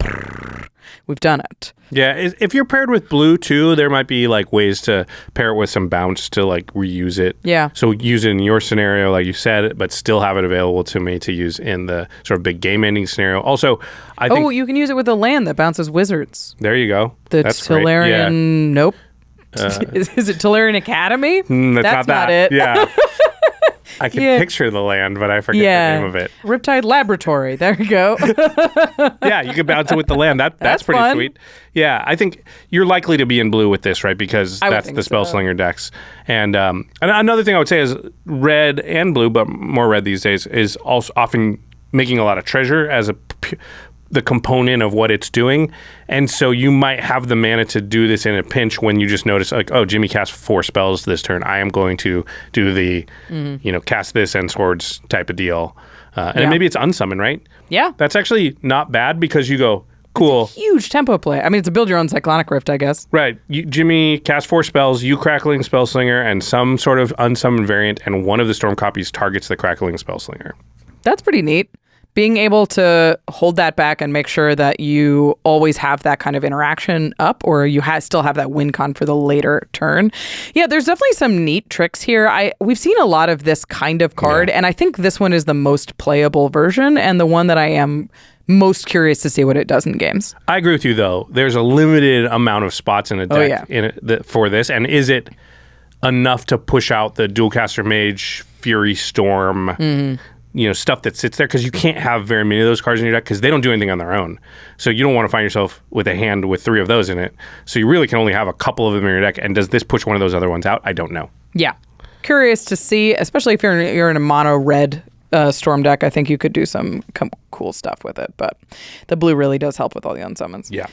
Speaker 2: we've done it.
Speaker 1: Yeah, if you're paired with blue too, there might be like ways to pair it with some bounce to like reuse it.
Speaker 2: Yeah.
Speaker 1: So use it in your scenario, like you said, but still have it available to me to use in the sort of big game ending scenario. Also, I think
Speaker 2: you can use it with a land that bounces wizards.
Speaker 1: There you go.
Speaker 2: That's Tolarian. Yeah. Nope. Is it Tolarian Academy?
Speaker 1: That's
Speaker 2: not it.
Speaker 1: Yeah. I can picture the land, but I forget the name of it.
Speaker 2: Riptide Laboratory. There you go.
Speaker 1: Yeah, you can bounce it with the land. That's pretty
Speaker 2: fun.
Speaker 1: Sweet. Yeah, I think you're likely to be in blue with this, right? Because that's the Spellslinger decks. And another thing I would say is red and blue, but more red these days, is also often making a lot of treasure as the component of what it's doing. And so you might have the mana to do this in a pinch when you just notice like, oh, Jimmy cast 4 spells this turn. I am going to do the, cast this and swords type of deal. And maybe it's unsummon, right?
Speaker 2: Yeah.
Speaker 1: That's actually not bad because you go, cool.
Speaker 2: It's a huge tempo play. I mean, it's a build your own Cyclonic Rift, I guess.
Speaker 1: Right. Jimmy cast 4 spells, you Crackling Spellslinger, and some sort of unsummoned variant, and one of the storm copies targets the Crackling Spellslinger.
Speaker 2: That's pretty neat. Being able to hold that back and make sure that you always have that kind of interaction up, or you still have that win con for the later turn. Yeah, there's definitely some neat tricks here. We've seen a lot of this kind of card, and I think this one is the most playable version and the one that I am most curious to see what it does in games.
Speaker 1: I agree with you, though. There's a limited amount of spots in a deck for this, and is it enough to push out the Dualcaster Mage, Fury Storm, stuff that sits there, because you can't have very many of those cards in your deck because they don't do anything on their own. So you don't want to find yourself with a hand with 3 of those in it. So you really can only have a couple of them in your deck. And does this push one of those other ones out? I don't know.
Speaker 2: Yeah. Curious to see, especially if you're in a mono red Storm deck. I think you could do some cool stuff with it. But the blue really does help with all the unsummons.
Speaker 1: Yeah.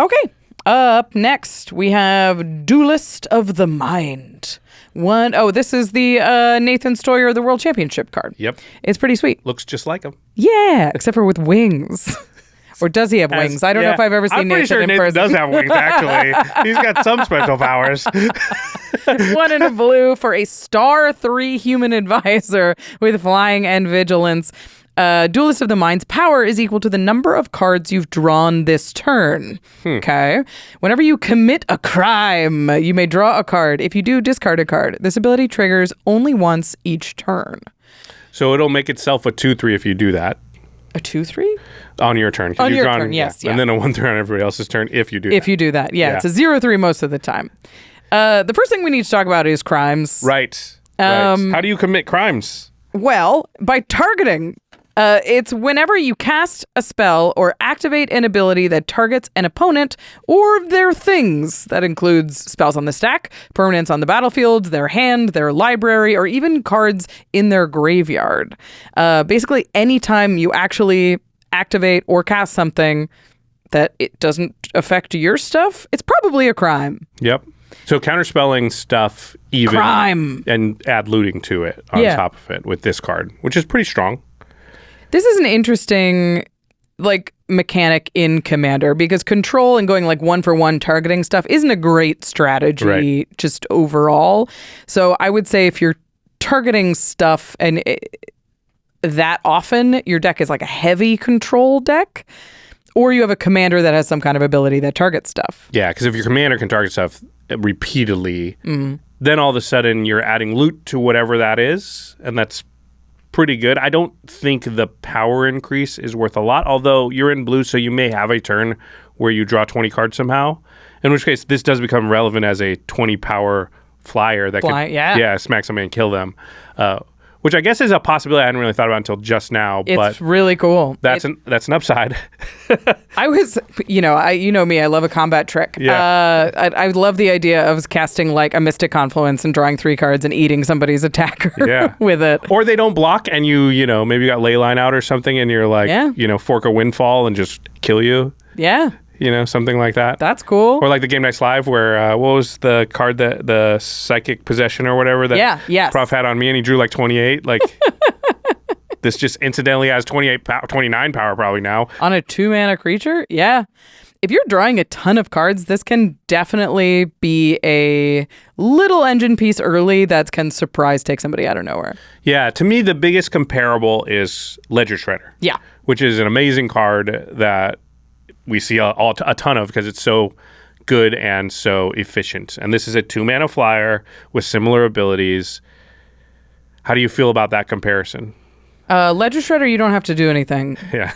Speaker 2: Okay. Up next, we have Duelist of the Mind. This is the Nathan Steuer, the World Championship card.
Speaker 1: Yep.
Speaker 2: It's pretty sweet.
Speaker 1: Looks just like him.
Speaker 2: Yeah, except for with wings. Or does he have wings? I don't know if I've ever seen Nathan in person.
Speaker 1: I'm pretty sure Nathan does have wings, actually. He's got some special powers.
Speaker 2: 1 in a blue for a star 3 human advisor with flying and vigilance. Duelist of the Mind's power is equal to the number of cards you've drawn this turn. Okay. Whenever you commit a crime, you may draw a card. If you do, discard a card. This ability triggers only once each turn.
Speaker 1: So it'll make itself a 2/3 if you do that.
Speaker 2: A 2/3?
Speaker 1: On your turn.
Speaker 2: On your turn, yes.
Speaker 1: Yeah. And then a 1/3 on everybody else's turn if you do
Speaker 2: If you do that. Yeah. It's a 0/3 most of the time. The first thing we need to talk about is crimes.
Speaker 1: Right. How do you commit crimes?
Speaker 2: Well, by targeting. It's whenever you cast a spell or activate an ability that targets an opponent or their things. That includes spells on the stack, permanents on the battlefield, their hand, their library, or even cards in their graveyard. Basically, anytime you actually activate or cast something that it doesn't affect your stuff, it's probably a crime.
Speaker 1: Yep. So counterspelling stuff even.
Speaker 2: Crime.
Speaker 1: And add looting to it on top of it with this card, which is pretty strong.
Speaker 2: This is an interesting mechanic in Commander because control and going 1-for-1 targeting stuff isn't a great strategy just overall. So I would say if you're targeting stuff and that often, your deck is like a heavy control deck, or you have a commander that has some kind of ability that targets stuff.
Speaker 1: Yeah, because if your commander can target stuff repeatedly, then all of a sudden you're adding loot to whatever that is, and that's pretty good. I don't think the power increase is worth a lot, although you're in blue, so you may have a turn where you draw 20 cards somehow, in which case this does become relevant as a 20 power flyer that could smack somebody and kill them, which I guess is a possibility I hadn't really thought about until just now.
Speaker 2: It's really cool.
Speaker 1: That's an upside.
Speaker 2: I was, you know me, I love a combat trick.
Speaker 1: Yeah.
Speaker 2: I love the idea of casting like a Mystic Confluence and drawing 3 cards and eating somebody's attacker with it.
Speaker 1: Or they don't block and you know, maybe you got Leyline out or something and you're like, fork a Windfall and just kill you.
Speaker 2: Yeah.
Speaker 1: You know, something like that.
Speaker 2: That's cool.
Speaker 1: Or like the Game Nights Live where, what was the card that the Psychic Possession or whatever that Prof had on me and he drew like 28? Like, this just incidentally has 29 power probably now.
Speaker 2: On a 2-mana creature? Yeah. If you're drawing a ton of cards, this can definitely be a little engine piece early that can surprise take somebody out of nowhere.
Speaker 1: Yeah, to me, the biggest comparable is Ledger Shredder.
Speaker 2: Yeah.
Speaker 1: Which is an amazing card that we see a ton of because it's so good and so efficient. And this is a 2-mana flyer with similar abilities. How do you feel about that comparison?
Speaker 2: Ledger Shredder, you don't have to do anything.
Speaker 1: Yeah.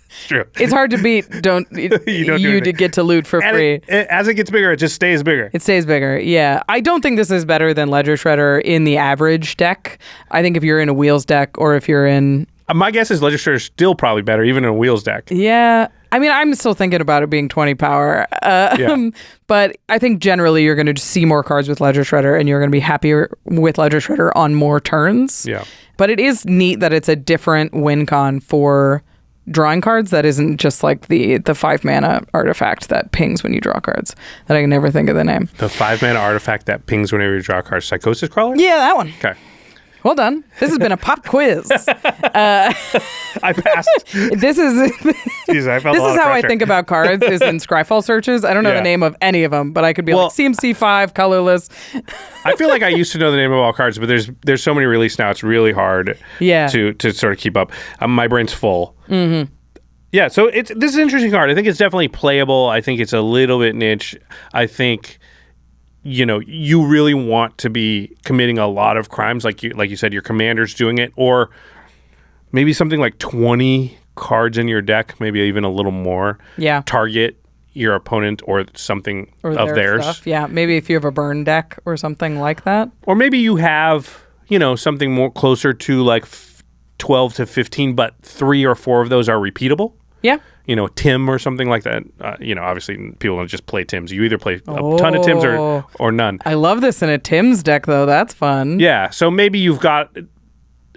Speaker 1: It's true.
Speaker 2: It's hard to beat. You to get to loot for free.
Speaker 1: As it gets bigger, it just stays bigger.
Speaker 2: It stays bigger, yeah. I don't think this is better than Ledger Shredder in the average deck. I think if you're in a Wheels deck or if you're in...
Speaker 1: My guess is Ledger Shredder is still probably better, even in a Wheels deck.
Speaker 2: Yeah. I mean, I'm still thinking about it being 20 power. But I think generally you're going to see more cards with Ledger Shredder and you're going to be happier with Ledger Shredder on more turns.
Speaker 1: Yeah.
Speaker 2: But it is neat that it's a different win con for drawing cards that isn't just like the 5-mana artifact that pings when you draw cards that I can never think of the name.
Speaker 1: The 5-mana artifact that pings whenever you draw cards. Psychosis Crawler?
Speaker 2: Yeah, that one.
Speaker 1: Okay.
Speaker 2: Well done. This has been a pop quiz.
Speaker 1: I passed.
Speaker 2: This is
Speaker 1: Jeez, I felt
Speaker 2: this is how I think about cards is in Scryfall searches. I don't know the name of any of them, but I could be like CMC5, colorless.
Speaker 1: I feel like I used to know the name of all cards, but there's so many released now. It's really hard to sort of keep up. My brain's full. Mm-hmm. Yeah, so this is an interesting card. I think it's definitely playable. I think it's a little bit niche. I think... you really want to be committing a lot of crimes, like you said, your commander's doing it, or maybe something like 20 cards in your deck, maybe even a little more.
Speaker 2: Yeah.
Speaker 1: Target your opponent or something of theirs.
Speaker 2: Stuff. Yeah, maybe if you have a burn deck or something like that.
Speaker 1: Or maybe you have, something more closer to like 12 to 15, but 3 or 4 of those are repeatable.
Speaker 2: Yeah.
Speaker 1: Tim or something like that. Obviously people don't just play Tims. You either play a ton of Tims or none.
Speaker 2: I love this in a Tims deck, though. That's fun.
Speaker 1: Yeah. So maybe you've got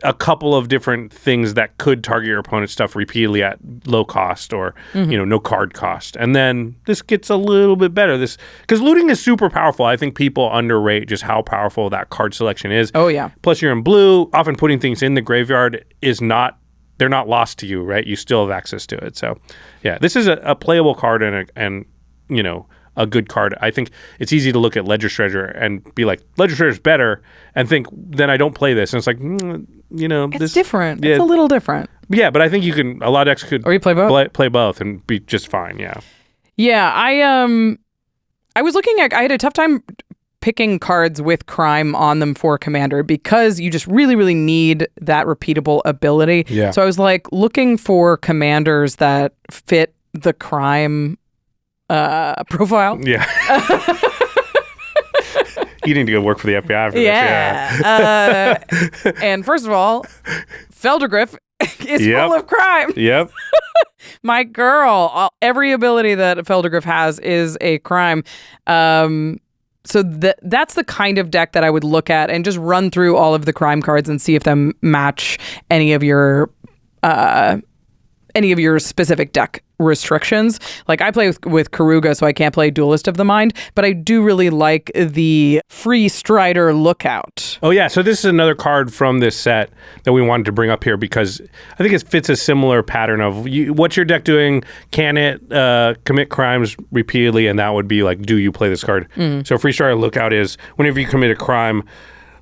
Speaker 1: a couple of different things that could target your opponent's stuff repeatedly at low cost or, no card cost. And then this gets a little bit better. Because looting is super powerful. I think people underrate just how powerful that card selection is.
Speaker 2: Oh, yeah.
Speaker 1: Plus, you're in blue. Often putting things in the graveyard they're not lost to you, right? You still have access to it. So, yeah, this is a playable card and a good card. I think it's easy to look at Ledger Shredder and be like, Ledger Shredder's better, and think, then I don't play this. And it's like,
Speaker 2: it's
Speaker 1: this
Speaker 2: different. Yeah, it's a little different.
Speaker 1: Yeah, but I think a lot of decks could...
Speaker 2: Or you play both?
Speaker 1: Play both and be just fine, yeah.
Speaker 2: Yeah, I was looking at... I had a tough time picking cards with crime on them for Commander because you just really, really need that repeatable ability.
Speaker 1: Yeah.
Speaker 2: So I was like looking for commanders that fit the crime profile.
Speaker 1: Yeah. You need to go work for the FBI for this.
Speaker 2: Yeah. And first of all, Fblthp is full of crime.
Speaker 1: Yep.
Speaker 2: My girl, every ability that Fblthp has is a crime. So that's the kind of deck that I would look at and just run through all of the crime cards and see if them match any of your specific deck restrictions. Like I play with Karuga, so I can't play Duelist of the Mind, but I do really like the Free Strider Lookout.
Speaker 1: Oh yeah, so this is another card from this set that we wanted to bring up here because I think it fits a similar pattern of what's your deck doing? Can it commit crimes repeatedly? And that would be like, do you play this card? So Free Strider Lookout is whenever you commit a crime,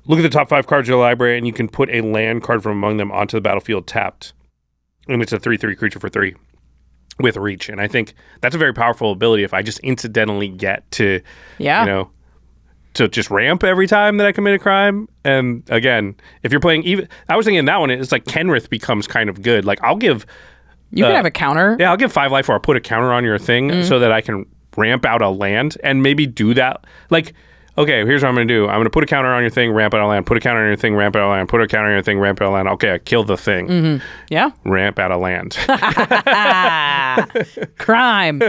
Speaker 1: look at the top 5 cards of your library and you can put a land card from among them onto the battlefield tapped. And it's a 3/3 creature for 3 with reach. And I think that's a very powerful ability if I just incidentally get to, to to just ramp every time that I commit a crime. And again, if you're playing even, I was thinking that one, it's like Kenrith becomes kind of good. Like I'll give...
Speaker 2: You can have a counter.
Speaker 1: Yeah, I'll give 5 life or I'll put a counter on your thing so that I can ramp out a land and maybe do that. Like, okay, here's what I'm going to do. I'm going to put a counter on your thing, ramp out a land, put a counter on your thing, ramp out a land, put a counter on your thing, ramp out a land. Okay, I killed the thing.
Speaker 2: Yeah.
Speaker 1: Ramp out a land.
Speaker 2: Crime.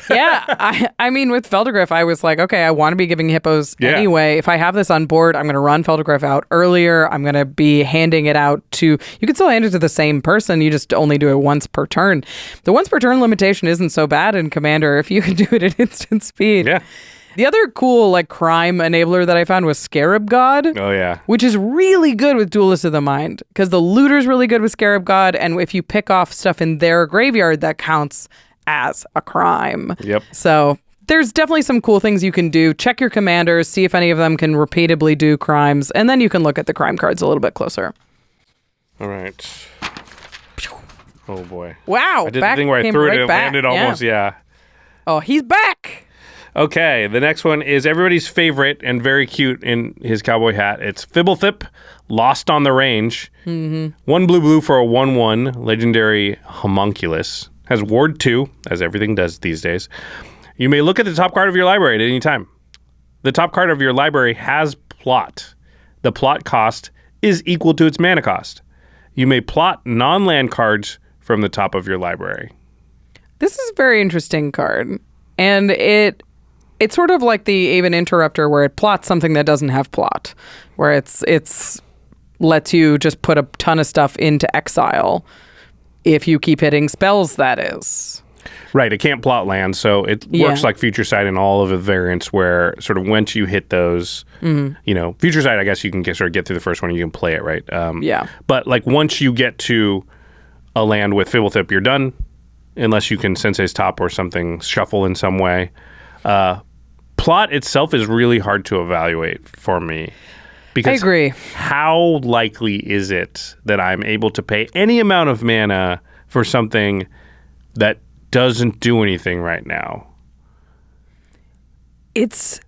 Speaker 2: Yeah. I mean, with Fblthp, I was like, okay, I want to be giving hippos anyway. If I have this on board, I'm going to run Fblthp out earlier. I'm going to be handing it out to, you can still hand it to the same person. You just only do it once per turn. The once per turn limitation isn't so bad in Commander if you can do it at instant speed.
Speaker 1: Yeah.
Speaker 2: The other cool like crime enabler that I found was Scarab God.
Speaker 1: Oh, yeah.
Speaker 2: Which is really good with Duelist of the Mind because the looter's really good with Scarab God, and if you pick off stuff in their graveyard, that counts as a crime.
Speaker 1: Yep.
Speaker 2: So there's definitely some cool things you can do. Check your commanders, see if any of them can repeatably do crimes, and then you can look at the crime cards a little bit closer.
Speaker 1: All right. Oh, boy.
Speaker 2: Wow.
Speaker 1: I did the thing where I threw it and it landed almost,
Speaker 2: Oh, he's back.
Speaker 1: Okay, the next one is everybody's favorite and very cute in his cowboy hat. It's Fblthp, Lost on the Range. 1 blue for a 1/1 legendary homunculus. Has Ward 2, as everything does these days. You may look at the top card of your library at any time. The top card of your library has plot. The plot cost is equal to its mana cost. You may plot non-land cards from the top of your library.
Speaker 2: This is a very interesting card. And it's sort of like the Aven Interrupter where it plots something that doesn't have plot, where it's lets you just put a ton of stuff into exile if you keep hitting spells, that is.
Speaker 1: Right, it can't plot land, so it works like Future Sight in all of the variants where sort of once you hit those, you know, Future Sight, I guess you can get through the first one and you can play it, right? But like once you get to a land with Fblthp, you're done, unless you can Sensei's Top or something shuffle in some way. Plot itself is really hard to evaluate for me. Because
Speaker 2: I agree.
Speaker 1: How likely is it that I'm able to pay any amount of mana for something that doesn't do anything right now?
Speaker 2: It's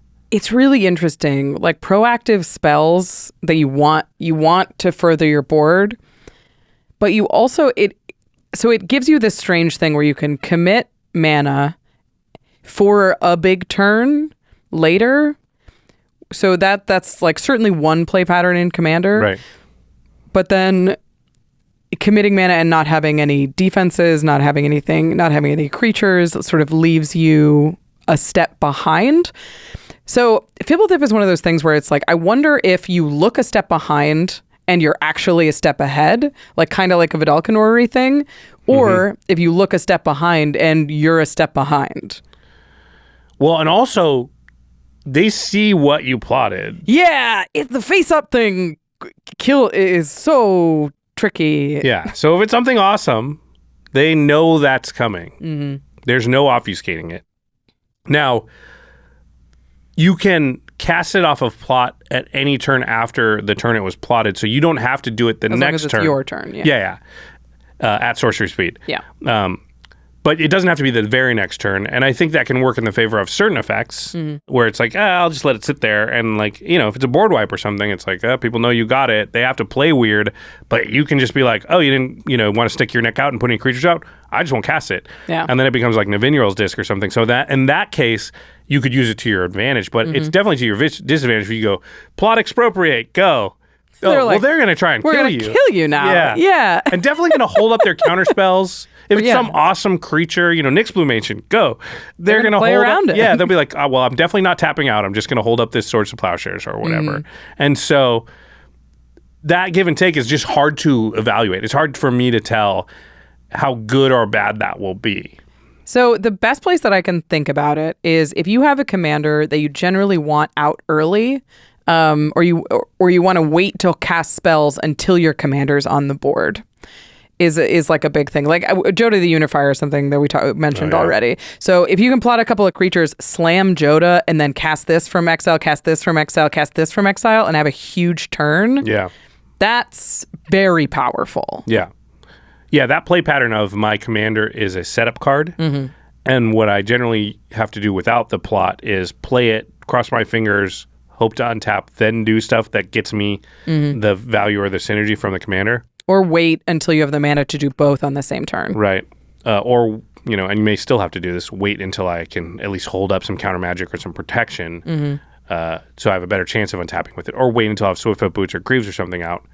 Speaker 2: really interesting. Like proactive spells that you want to further your board, but you also it gives you this strange thing where you can commit mana for a big turn later. So that's like certainly one play pattern in Commander.
Speaker 1: Right.
Speaker 2: But then committing mana and not having any defenses, not having anything, not having any creatures sort of leaves you a step behind. So Fblthp is one of those things where it's like, I wonder if you look a step behind and you're actually a step ahead, like kind of like a Vidalcanori thing, or if you look a step behind and you're a step behind.
Speaker 1: Well, and also they see what you plotted.
Speaker 2: Yeah, the face-up thing is so tricky.
Speaker 1: Yeah, so if it's something awesome, they know that's coming. There's no obfuscating it. Now, you can cast it off of plot at any turn after the turn it was plotted, so you don't have to do it the
Speaker 2: next
Speaker 1: next turn.
Speaker 2: It's your turn,
Speaker 1: Yeah. At sorcery speed.
Speaker 2: Yeah.
Speaker 1: But it doesn't have to be the very next turn. And I think that can work in the favor of certain effects where it's like, I'll just let it sit there. And like, you know, if it's a board wipe or something, it's like, people know you got it. They have to play weird, but you can just be like, you didn't, want to stick your neck out and put any creatures out. I just won't cast it.
Speaker 2: Yeah.
Speaker 1: And then it becomes like Navinural's Disc or something. So that in that case, you could use it to your advantage, but it's definitely to your disadvantage if you go, plot expropriate, go.
Speaker 2: They're like,
Speaker 1: they're going to try and kill you.
Speaker 2: We're going to kill you now. Yeah.
Speaker 1: And definitely going to hold up their counter spells. If it's some awesome creature, Nyx Blue Ancient, go. They're going to
Speaker 2: play
Speaker 1: hold
Speaker 2: around
Speaker 1: up,
Speaker 2: it.
Speaker 1: Yeah, they'll be like, well, I'm definitely not tapping out. I'm just going to hold up this Swords to Plowshares or whatever. And so that give and take is just hard to evaluate. It's hard for me to tell how good or bad that will be.
Speaker 2: So the best place that I can think about it is if you have a commander that you generally want out early, or you want to wait to cast spells until your commander's on the board, is like a big thing. Like Joda the Unifier is something that we mentioned already. So if you can plot a couple of creatures, slam Joda, and then cast this from exile, cast this from exile, cast this from exile, and have a huge turn.
Speaker 1: Yeah.
Speaker 2: That's very powerful.
Speaker 1: Yeah. Yeah, that play pattern of my commander is a setup card. And what I generally have to do without the plot is play it, cross my fingers, hope to untap, then do stuff that gets me the value or the synergy from the commander.
Speaker 2: Or wait until you have the mana to do both on the same turn.
Speaker 1: Right. Or, you know, and you may still have to do this, wait until I can at least hold up some counter magic or some protection so I have a better chance of untapping with it. Or wait until I have Swiftfoot Boots or Greaves or something out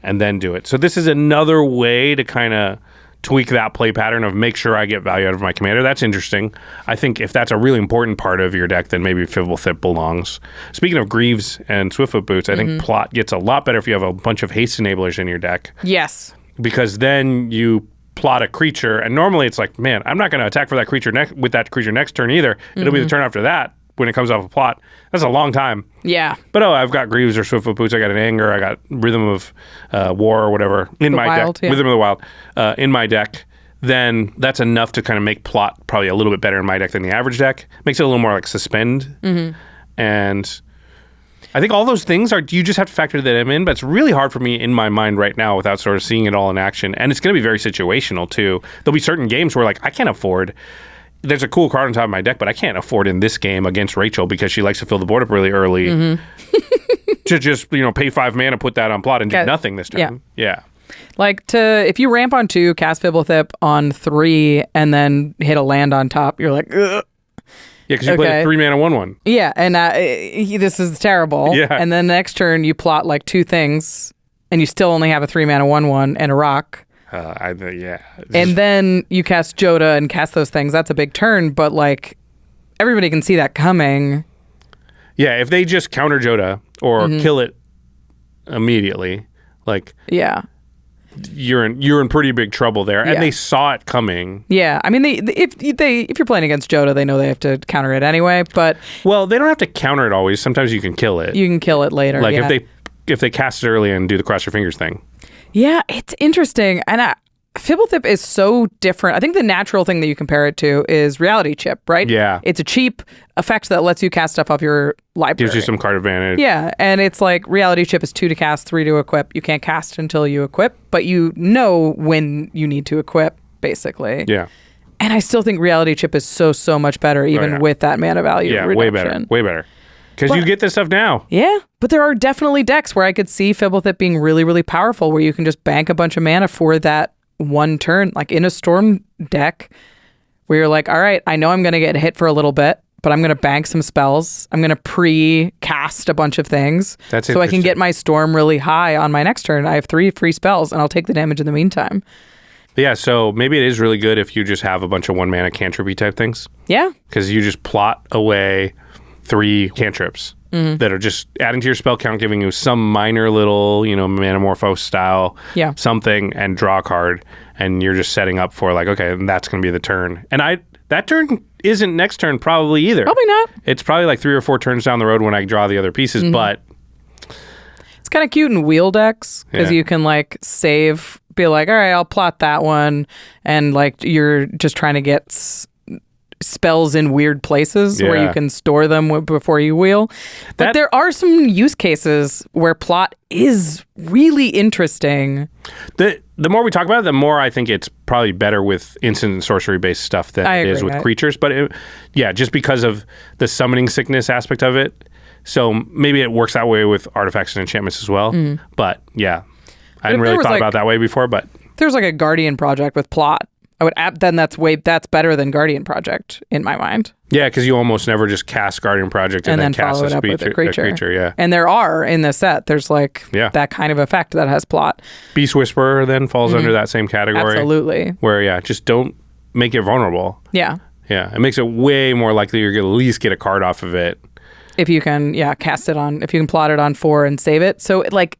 Speaker 1: and then do it. So this is another way to kind of tweak that play pattern of make sure I get value out of my commander. That's interesting. I think if that's a really important part of your deck, then maybe Fblthp belongs. Speaking of Greaves and Swiftfoot Boots, I think plot gets a lot better if you have a bunch of haste enablers in your deck.
Speaker 2: Yes.
Speaker 1: Because then you plot a creature, and normally it's like, man, I'm not going to attack for that creature with that creature next turn either. It'll be the turn after that when it comes off a plot. That's a long time.
Speaker 2: Yeah.
Speaker 1: But I've got Greaves or Swiftfoot Boots. I got an Anger. I got Rhythm of War or whatever in my
Speaker 2: Wild,
Speaker 1: deck.
Speaker 2: yeah.
Speaker 1: Rhythm of the Wild in my deck. Then that's enough to kind of make plot probably a little bit better in my deck than the average deck. Makes it a little more like suspend. And I think all those things you just have to factor them in, but it's really hard for me in my mind right now without sort of seeing it all in action. And it's going to be very situational too. There'll be certain games where like I can't afford. There's a cool card on top of my deck, but I can't afford in this game against Rachel because she likes to fill the board up really early to just, you know, pay 5 mana, put that on plot and do nothing this turn. Yeah.
Speaker 2: Like if you ramp on 2, cast Fblthp on 3, and then hit a land on top, you're like, ugh.
Speaker 1: Yeah, because you played a 3 mana 1/1.
Speaker 2: Yeah, and this is terrible.
Speaker 1: Yeah.
Speaker 2: And then next turn you plot like 2 things, and you still only have a 3 mana 1/1 and a rock.
Speaker 1: Yeah.
Speaker 2: And then you cast Joda and cast those things. That's a big turn, but like everybody can see that coming.
Speaker 1: Yeah, if they just counter Joda or kill it immediately, like you're in pretty big trouble there. And they saw it coming.
Speaker 2: Yeah, I mean, if you're playing against Joda, they know they have to counter it anyway. But
Speaker 1: well, they don't have to counter it always. Sometimes you can kill it.
Speaker 2: You can kill it later.
Speaker 1: Like if they cast it early and do the cross your fingers thing.
Speaker 2: Yeah, it's interesting. And Fblthp is so different. I think the natural thing that you compare it to is Reality Chip, right?
Speaker 1: Yeah.
Speaker 2: It's a cheap effect that lets you cast stuff off your library.
Speaker 1: Gives you some card advantage.
Speaker 2: Yeah, and it's like Reality Chip is 2 to cast, 3 to equip. You can't cast until you equip, but you know when you need to equip, basically.
Speaker 1: Yeah.
Speaker 2: And I still think Reality Chip is so much better, even with that mana value reduction.
Speaker 1: Way better. Because you get this stuff now.
Speaker 2: Yeah, but there are definitely decks where I could see Fblthp being really, really powerful, where you can just bank a bunch of mana for that one turn, like in a Storm deck, where you're like, all right, I know I'm going to get hit for a little bit, but I'm going to bank some spells. I'm going to pre-cast a bunch of things so I can get my Storm really high on my next turn. I have 3 free spells, and I'll take the damage in the meantime.
Speaker 1: Yeah, so maybe it is really good if you just have a bunch of 1 mana cantrip type things.
Speaker 2: Yeah.
Speaker 1: Because you just plot away 3 cantrips that are just adding to your spell count, giving you some minor little, you know, Manamorphose style something, and draw a card, and you're just setting up for like, okay, and that's going to be the turn. And that turn isn't next turn probably either.
Speaker 2: Probably not.
Speaker 1: It's probably like 3 or 4 turns down the road when I draw the other pieces, but
Speaker 2: it's kind of cute in wheel decks because you can like save, be like, all right, I'll plot that one, and like you're just trying to get spells in weird places where you can store them before you wheel. But there are some use cases where plot is really interesting.
Speaker 1: The more we talk about it, the more I think it's probably better with instant and sorcery based stuff than it is with creatures. But just because of the summoning sickness aspect of it. So maybe it works that way with artifacts and enchantments as well. But yeah, I hadn't really thought about it that way before. But
Speaker 2: there's like a Guardian project with plot. I would then that's better than Guardian Project in my mind.
Speaker 1: Yeah, because you almost never just cast Guardian Project and then cast
Speaker 2: follow it up with a creature.
Speaker 1: Yeah,
Speaker 2: and there are in the set. There's like that kind of effect that has plot.
Speaker 1: Beast Whisperer then falls under that same category.
Speaker 2: Absolutely.
Speaker 1: Where just don't make it vulnerable.
Speaker 2: Yeah.
Speaker 1: Yeah, it makes it way more likely you're going to at least get a card off of it.
Speaker 2: If you can, cast it on. If you can plot it on 4 and save it. So like.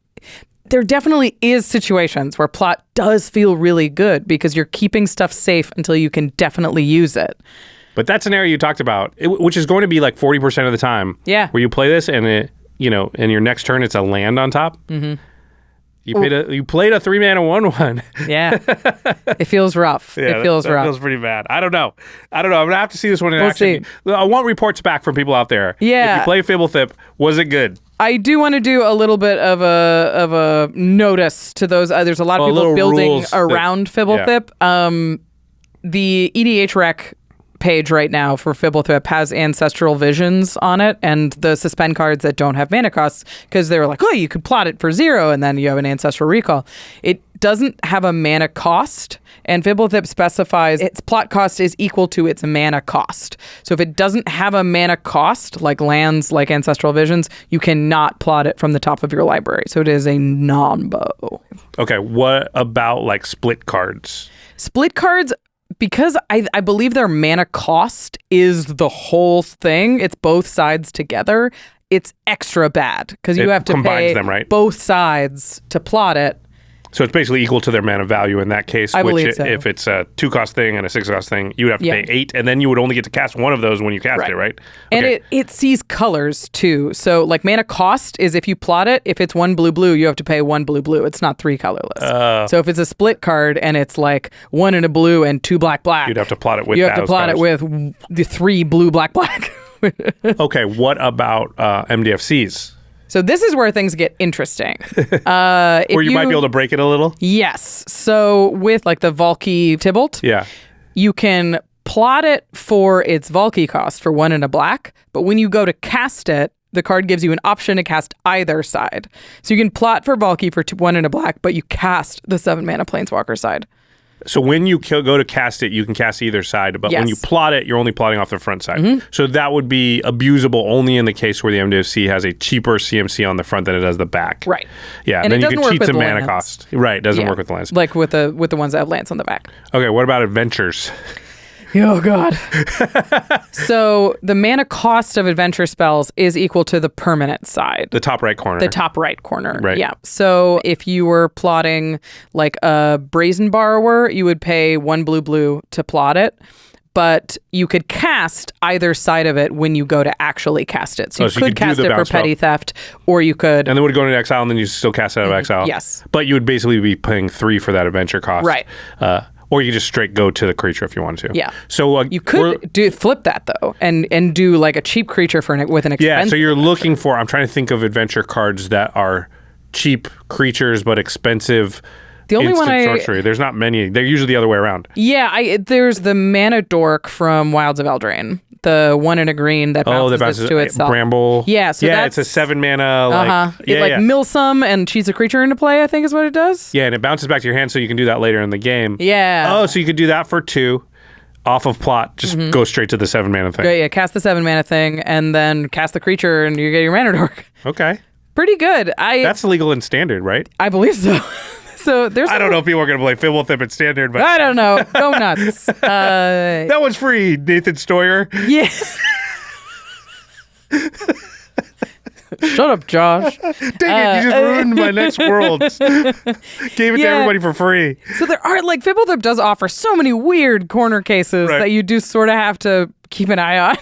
Speaker 2: There definitely is situations where plot does feel really good because you're keeping stuff safe until you can definitely use it.
Speaker 1: But that scenario you talked about, which is going to be like 40% of the time, where you play this and and your next turn it's a land on top. Mm-hmm. You played a 3 mana 1/1.
Speaker 2: Yeah, it feels rough. It feels rough.
Speaker 1: It feels pretty bad. I don't know. I'm gonna have to see this one in action. See. I want reports back from people out there.
Speaker 2: Yeah,
Speaker 1: if you play Fblthp, was it good?
Speaker 2: I do want to do a little bit of a notice to those. There's a lot of people building around Fblthp. The EDH rec page right now for Fblthp has Ancestral Visions on it, and the suspend cards that don't have mana costs, because they were like, oh, you could plot it for 0, and then you have an Ancestral Recall. It doesn't have a mana cost, and Fblthp specifies its plot cost is equal to its mana cost. So if it doesn't have a mana cost, like lands, like Ancestral Visions, you cannot plot it from the top of your library. So it is a non-bow.
Speaker 1: Okay, what about like split cards?
Speaker 2: Split cards, because I believe their mana cost is the whole thing. It's both sides together. It's extra bad because you have to pay
Speaker 1: them, right?
Speaker 2: both sides to plot it.
Speaker 1: So it's basically equal to their mana value in that case.
Speaker 2: I believe
Speaker 1: which
Speaker 2: so.
Speaker 1: If it's a 2-cost thing and a 6-cost thing, you would have to pay 8, and then you would only get to cast one of those when you cast it, right?
Speaker 2: And it sees colors too. So like mana cost is if you plot it, if it's 1 blue, you have to pay 1 blue. It's not 3 colorless. So if it's a split card and it's like 1 in a blue and 2 black,
Speaker 1: you'd have to plot it with
Speaker 2: you have to plot it with the 3 blue, black.
Speaker 1: Okay, what about MDFCs?
Speaker 2: So this is where things get interesting.
Speaker 1: Where you might be able to break it a little?
Speaker 2: Yes. So with like the Valky Tybalt, you can plot it for its Valky cost for 1 and a black, but when you go to cast it, the card gives you an option to cast either side. So you can plot for Valky for 1 and a black, but you cast the 7 mana Planeswalker side.
Speaker 1: So when you go to cast it, you can cast either side, but when you plot it, you're only plotting off the front side. So that would be abusable only in the case where the MDFC has a cheaper CMC on the front than it does the back.
Speaker 2: Right.
Speaker 1: Yeah,
Speaker 2: and
Speaker 1: then you can cheat
Speaker 2: the
Speaker 1: some mana cost. Right, it doesn't work with the lands.
Speaker 2: Like with the ones that have lands on the back.
Speaker 1: Okay, what about adventures?
Speaker 2: Oh, God. So the mana cost of adventure spells is equal to the permanent side.
Speaker 1: The top right corner.
Speaker 2: The top right corner.
Speaker 1: Right.
Speaker 2: Yeah. So if you were plotting like a Brazen Borrower, you would pay 1 blue to plot it. But you could cast either side of it when you go to actually cast it. So you could cast it for petty theft, or you could...
Speaker 1: And then would go into exile, and then you still cast it out of exile.
Speaker 2: Yes.
Speaker 1: But you would basically be paying 3 for that adventure cost.
Speaker 2: Right.
Speaker 1: Or you just straight go to the creature if you wanted to.
Speaker 2: Yeah.
Speaker 1: So
Speaker 2: you could flip that though, and do like a cheap creature with an expensive.
Speaker 1: Yeah. So you're looking for. I'm trying to think of adventure cards that are cheap creatures but expensive.
Speaker 2: The only one
Speaker 1: sorcery. There's not many. They're usually the other way around.
Speaker 2: Yeah. There's the Mana Dork from Wilds of Eldraine. The 1 in a green that bounces to itself.
Speaker 1: Bramble.
Speaker 2: Yeah, so
Speaker 1: it's a 7 mana.
Speaker 2: It mills some and cheats a creature into play, I think is what it does.
Speaker 1: Yeah, and it bounces back to your hand so you can do that later in the game.
Speaker 2: Yeah.
Speaker 1: Oh, so you could do that for 2 off of plot. Just go straight to the 7 mana thing.
Speaker 2: Yeah, cast the 7 mana thing and then cast the creature and you get your Mana Dork.
Speaker 1: Okay.
Speaker 2: Pretty good.
Speaker 1: That's legal in Standard, right?
Speaker 2: I believe so. So
Speaker 1: I don't know if people are going to play Fblthp at Standard, but
Speaker 2: I don't know. Go nuts.
Speaker 1: That one's free, Nathan Steuer.
Speaker 2: Yeah. Shut up, Josh.
Speaker 1: Dang it, you just ruined my next world. Gave it to everybody for free.
Speaker 2: So there are, like, Fblthp does offer so many weird corner cases that you do sort of have to keep an eye on.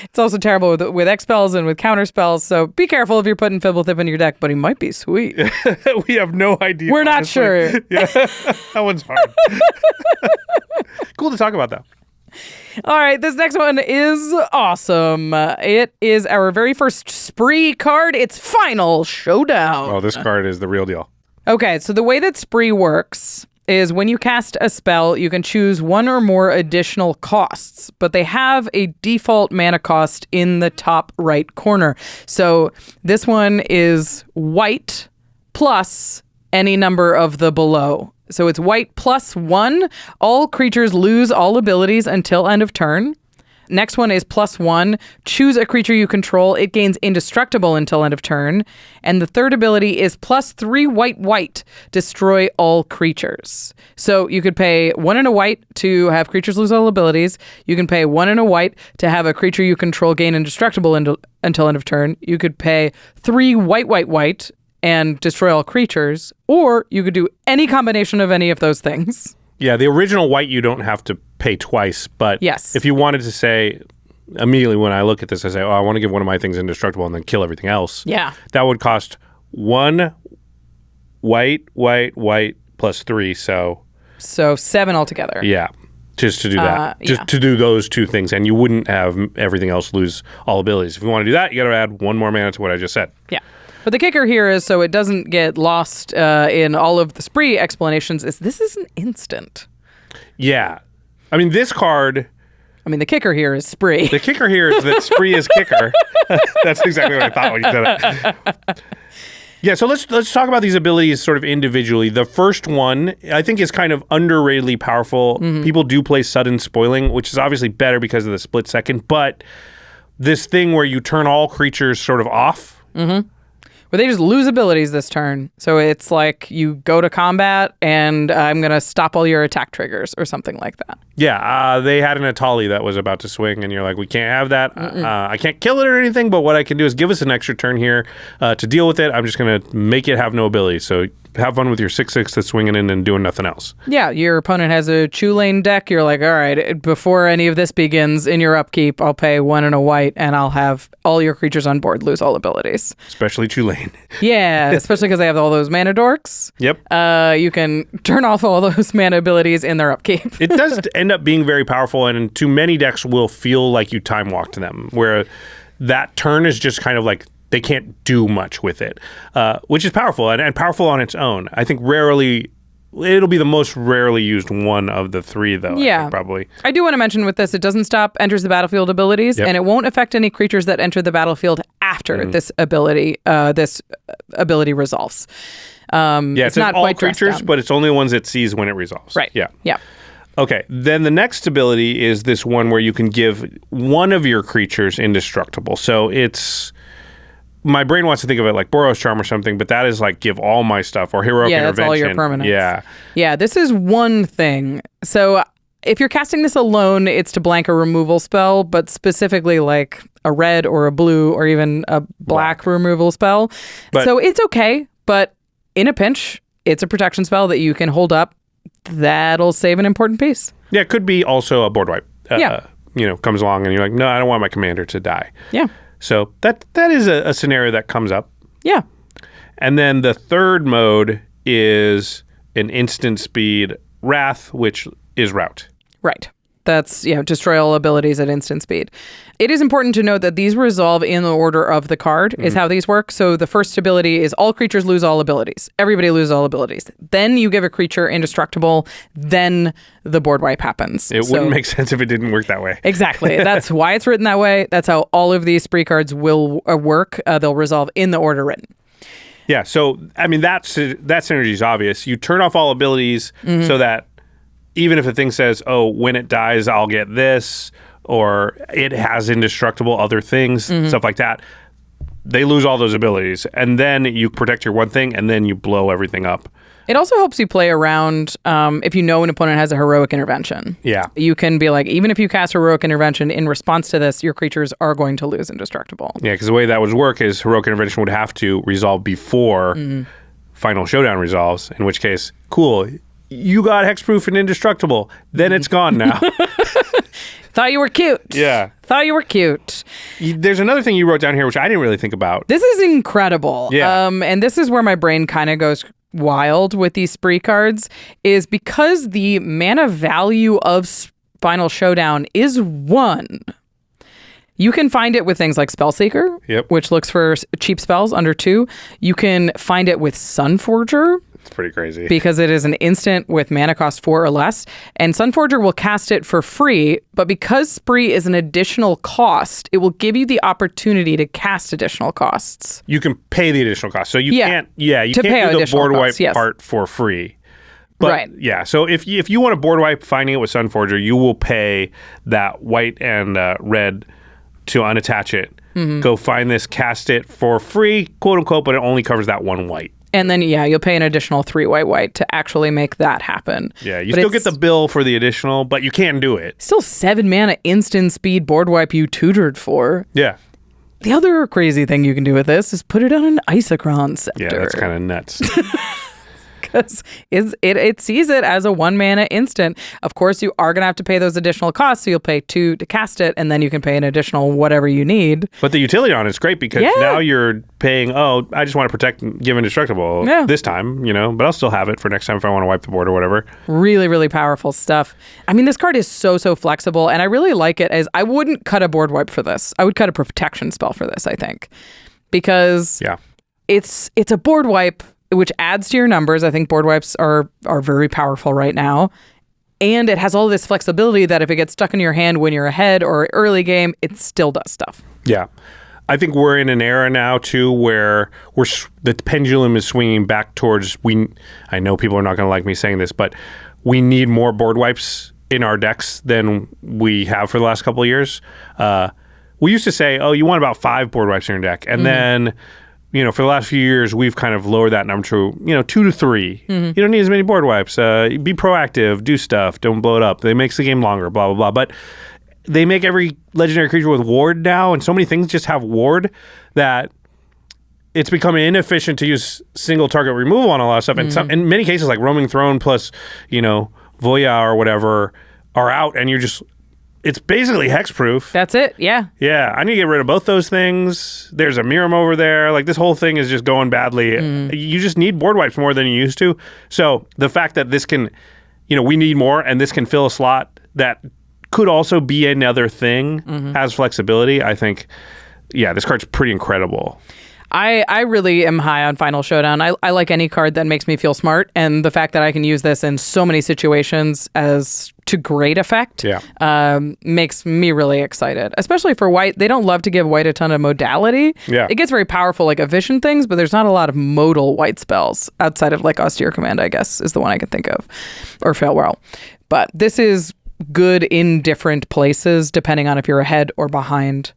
Speaker 2: It's also terrible with X spells and with counter spells, so be careful if you're putting Fblthp in your deck, but he might be sweet.
Speaker 1: We have no idea.
Speaker 2: We're not sure.
Speaker 1: Yeah, that one's hard. Cool to talk about, though.
Speaker 2: All right, this next one is awesome. It is our very first Spree card. It's Final Showdown.
Speaker 1: Oh, this card is the real deal.
Speaker 2: Okay, so the way that Spree works is when you cast a spell, you can choose 1 or more additional costs, but they have a default mana cost in the top right corner. So this one is white plus any number of the below. So it's white plus 1. All creatures lose all abilities until end of turn. Next one is +1. Choose a creature you control. It gains indestructible until end of turn. And the third ability is +3 white. Destroy all creatures. So you could pay 1 and a white to have creatures lose all abilities. You can pay 1 and a white to have a creature you control gain indestructible until end of turn. You could pay 3 white and destroy all creatures. Or you could do any combination of any of those things.
Speaker 1: Yeah, the original white you don't have to pay twice, but if you wanted to say, immediately when I look at this, I say, I want to give one of my things indestructible and then kill everything else.
Speaker 2: Yeah.
Speaker 1: That would cost 1 white plus 3, so
Speaker 2: 7 altogether.
Speaker 1: Yeah, just to do that. To do those 2 things, and you wouldn't have everything else lose all abilities. If you want to do that, you got to add 1 more mana to what I just said.
Speaker 2: Yeah. But the kicker here is, so it doesn't get lost in all of the Spree explanations, is this is an instant.
Speaker 1: Yeah. I mean, this card...
Speaker 2: I mean, the kicker here is Spree.
Speaker 1: The kicker here is that Spree is kicker. That's exactly what I thought when you said it. Yeah, so let's talk about these abilities sort of individually. The first one, I think, is kind of underratedly powerful. People do play Sudden Spoiling, which is obviously better because of the split second, but this thing where you turn all creatures sort of off.
Speaker 2: Where they just lose abilities this turn. So it's like you go to combat and I'm going to stop all your attack triggers or something like that.
Speaker 1: Yeah, they had an Atali that was about to swing and you're like, we can't have that. I can't kill it or anything, but what I can do is give us an extra turn here to deal with it. I'm just going to make it have no ability. So have fun with your 6/6 that's swinging in and doing nothing else.
Speaker 2: Yeah, your opponent has a Chu Lane deck. You're like, all right, before any of this begins in your upkeep, I'll pay 1 and a white and I'll have all your creatures on board lose all abilities.
Speaker 1: Especially Chu Lane.
Speaker 2: Yeah, especially because they have all those mana dorks.
Speaker 1: Yep.
Speaker 2: You can turn off all those mana abilities in their upkeep.
Speaker 1: It does end up being very powerful, and too many decks will feel like you time walked them, where that turn is just kind of like they can't do much with it, which is powerful and powerful on its own. I think rarely, it'll be the most rarely used one of the three, though.
Speaker 2: Yeah,
Speaker 1: I think, probably.
Speaker 2: I do want to mention with this, it doesn't stop enters the battlefield abilities, and it won't affect any creatures that enter the battlefield after this ability resolves.
Speaker 1: It's not all creatures, but it's only ones it sees when it resolves.
Speaker 2: Right.
Speaker 1: Yeah. Okay, then the next ability is this one where you can give one of your creatures indestructible. So it's... My brain wants to think of it like Boros Charm or something, but that is like give all my stuff or Heroic Intervention.
Speaker 2: Yeah, that's all your permanents.
Speaker 1: Yeah,
Speaker 2: this is one thing. So if you're casting this alone, it's to blank a removal spell, but specifically like a red or a blue or even a black removal spell. So it's okay, but in a pinch, it's a protection spell that you can hold up. That'll save an important piece.
Speaker 1: Yeah, it could be also a board wipe. Comes along and you're like, no, I don't want my commander to die.
Speaker 2: Yeah.
Speaker 1: So that is a scenario that comes up.
Speaker 2: Yeah.
Speaker 1: And then the third mode is an instant speed Wrath, which is Rout.
Speaker 2: Right. That's, destroy all abilities at instant speed. It is important to note that these resolve in the order of the card is how these work. So the first ability is all creatures lose all abilities. Everybody loses all abilities. Then you give a creature indestructible. Then the board wipe happens.
Speaker 1: It wouldn't make sense if it didn't work that way.
Speaker 2: Exactly. That's why it's written that way. That's how all of these spree cards will work. They'll resolve in the order written.
Speaker 1: Yeah. So, I mean, that synergy is obvious. You turn off all abilities so that even if a thing says, oh, when it dies, I'll get this, or it has indestructible other things, stuff like that, they lose all those abilities. And then you protect your one thing, and then you blow everything up.
Speaker 2: It also helps you play around if you know an opponent has a Heroic Intervention.
Speaker 1: Yeah.
Speaker 2: You can be like, even if you cast Heroic Intervention, in response to this, your creatures are going to lose indestructible.
Speaker 1: Yeah, because the way that would work is Heroic Intervention would have to resolve before Final Showdown resolves, in which case, cool, you got hexproof and indestructible. Then it's gone now.
Speaker 2: Thought you were cute.
Speaker 1: Yeah.
Speaker 2: Thought you were cute.
Speaker 1: There's another thing you wrote down here, which I didn't really think about.
Speaker 2: This is incredible.
Speaker 1: Yeah.
Speaker 2: And this is where my brain kind of goes wild with these spree cards, is because the mana value of Final Showdown is 1. You can find it with things like Spellseeker, which looks for cheap spells under 2. You can find it with Sunforger.
Speaker 1: It's pretty crazy.
Speaker 2: Because it is an instant with mana cost 4 or less. And Sunforger will cast it for free, but because Spree is an additional cost, it will give you the opportunity to cast additional costs.
Speaker 1: You can pay the additional cost. So you can't do the board wipe part for free. But so if you want to board wipe finding it with Sunforger, you will pay that white and red to unattach it. Go find this, cast it for free, quote unquote, but it only covers that one white.
Speaker 2: And then, you'll pay an additional 3 white to actually make that happen.
Speaker 1: Yeah, you still get the bill for the additional, but you can do it.
Speaker 2: Still 7 mana instant speed board wipe you tutored for.
Speaker 1: Yeah.
Speaker 2: The other crazy thing you can do with this is put it on an Isochron Scepter.
Speaker 1: Yeah, that's kind of nuts.
Speaker 2: Because it sees it as a 1 mana instant. Of course, you are going to have to pay those additional costs, so you'll pay 2 to cast it, and then you can pay an additional whatever you need.
Speaker 1: But the utility on it's great because now you're paying, I just want to protect and give indestructible this time, but I'll still have it for next time if I want to wipe the board or whatever.
Speaker 2: Really, really powerful stuff. I mean, this card is so flexible, and I really like it as I wouldn't cut a board wipe for this. I would cut a protection spell for this, I think. Because it's a board wipe which adds to your numbers. I think board wipes are very powerful right now. And it has all this flexibility that if it gets stuck in your hand when you're ahead or early game, it still does stuff.
Speaker 1: Yeah. I think we're in an era now, too, where the pendulum is swinging back towards... I know people are not going to like me saying this, but we need more board wipes in our decks than we have for the last couple of years. We used to say, oh, you want about 5 board wipes in your deck. And then... for the last few years, we've kind of lowered that number to, 2 to 3. You don't need as many board wipes. Be proactive, do stuff, don't blow it up. It makes the game longer, blah, blah, blah. But they make every legendary creature with ward now, and so many things just have ward that it's becoming inefficient to use single target removal on a lot of stuff. And in many cases, like Roaming Throne plus, Voya or whatever are out, and you're just... It's basically hexproof.
Speaker 2: That's it, yeah.
Speaker 1: Yeah, I need to get rid of both those things. There's a Miram over there. Like, this whole thing is just going badly. You just need board wipes more than you used to. So the fact that this can, we need more, and this can fill a slot that could also be another thing, has flexibility, I think, this card's pretty incredible.
Speaker 2: I really am high on Final Showdown. I like any card that makes me feel smart, and the fact that I can use this in so many situations as to great effect makes me really excited, especially for white. They don't love to give white a ton of modality. It gets very powerful, like efficient things, but there's not a lot of modal white spells outside of like Austere Command, I guess, is the one I can think of, or Failwhirl. But this is good in different places, depending on if you're ahead or behind.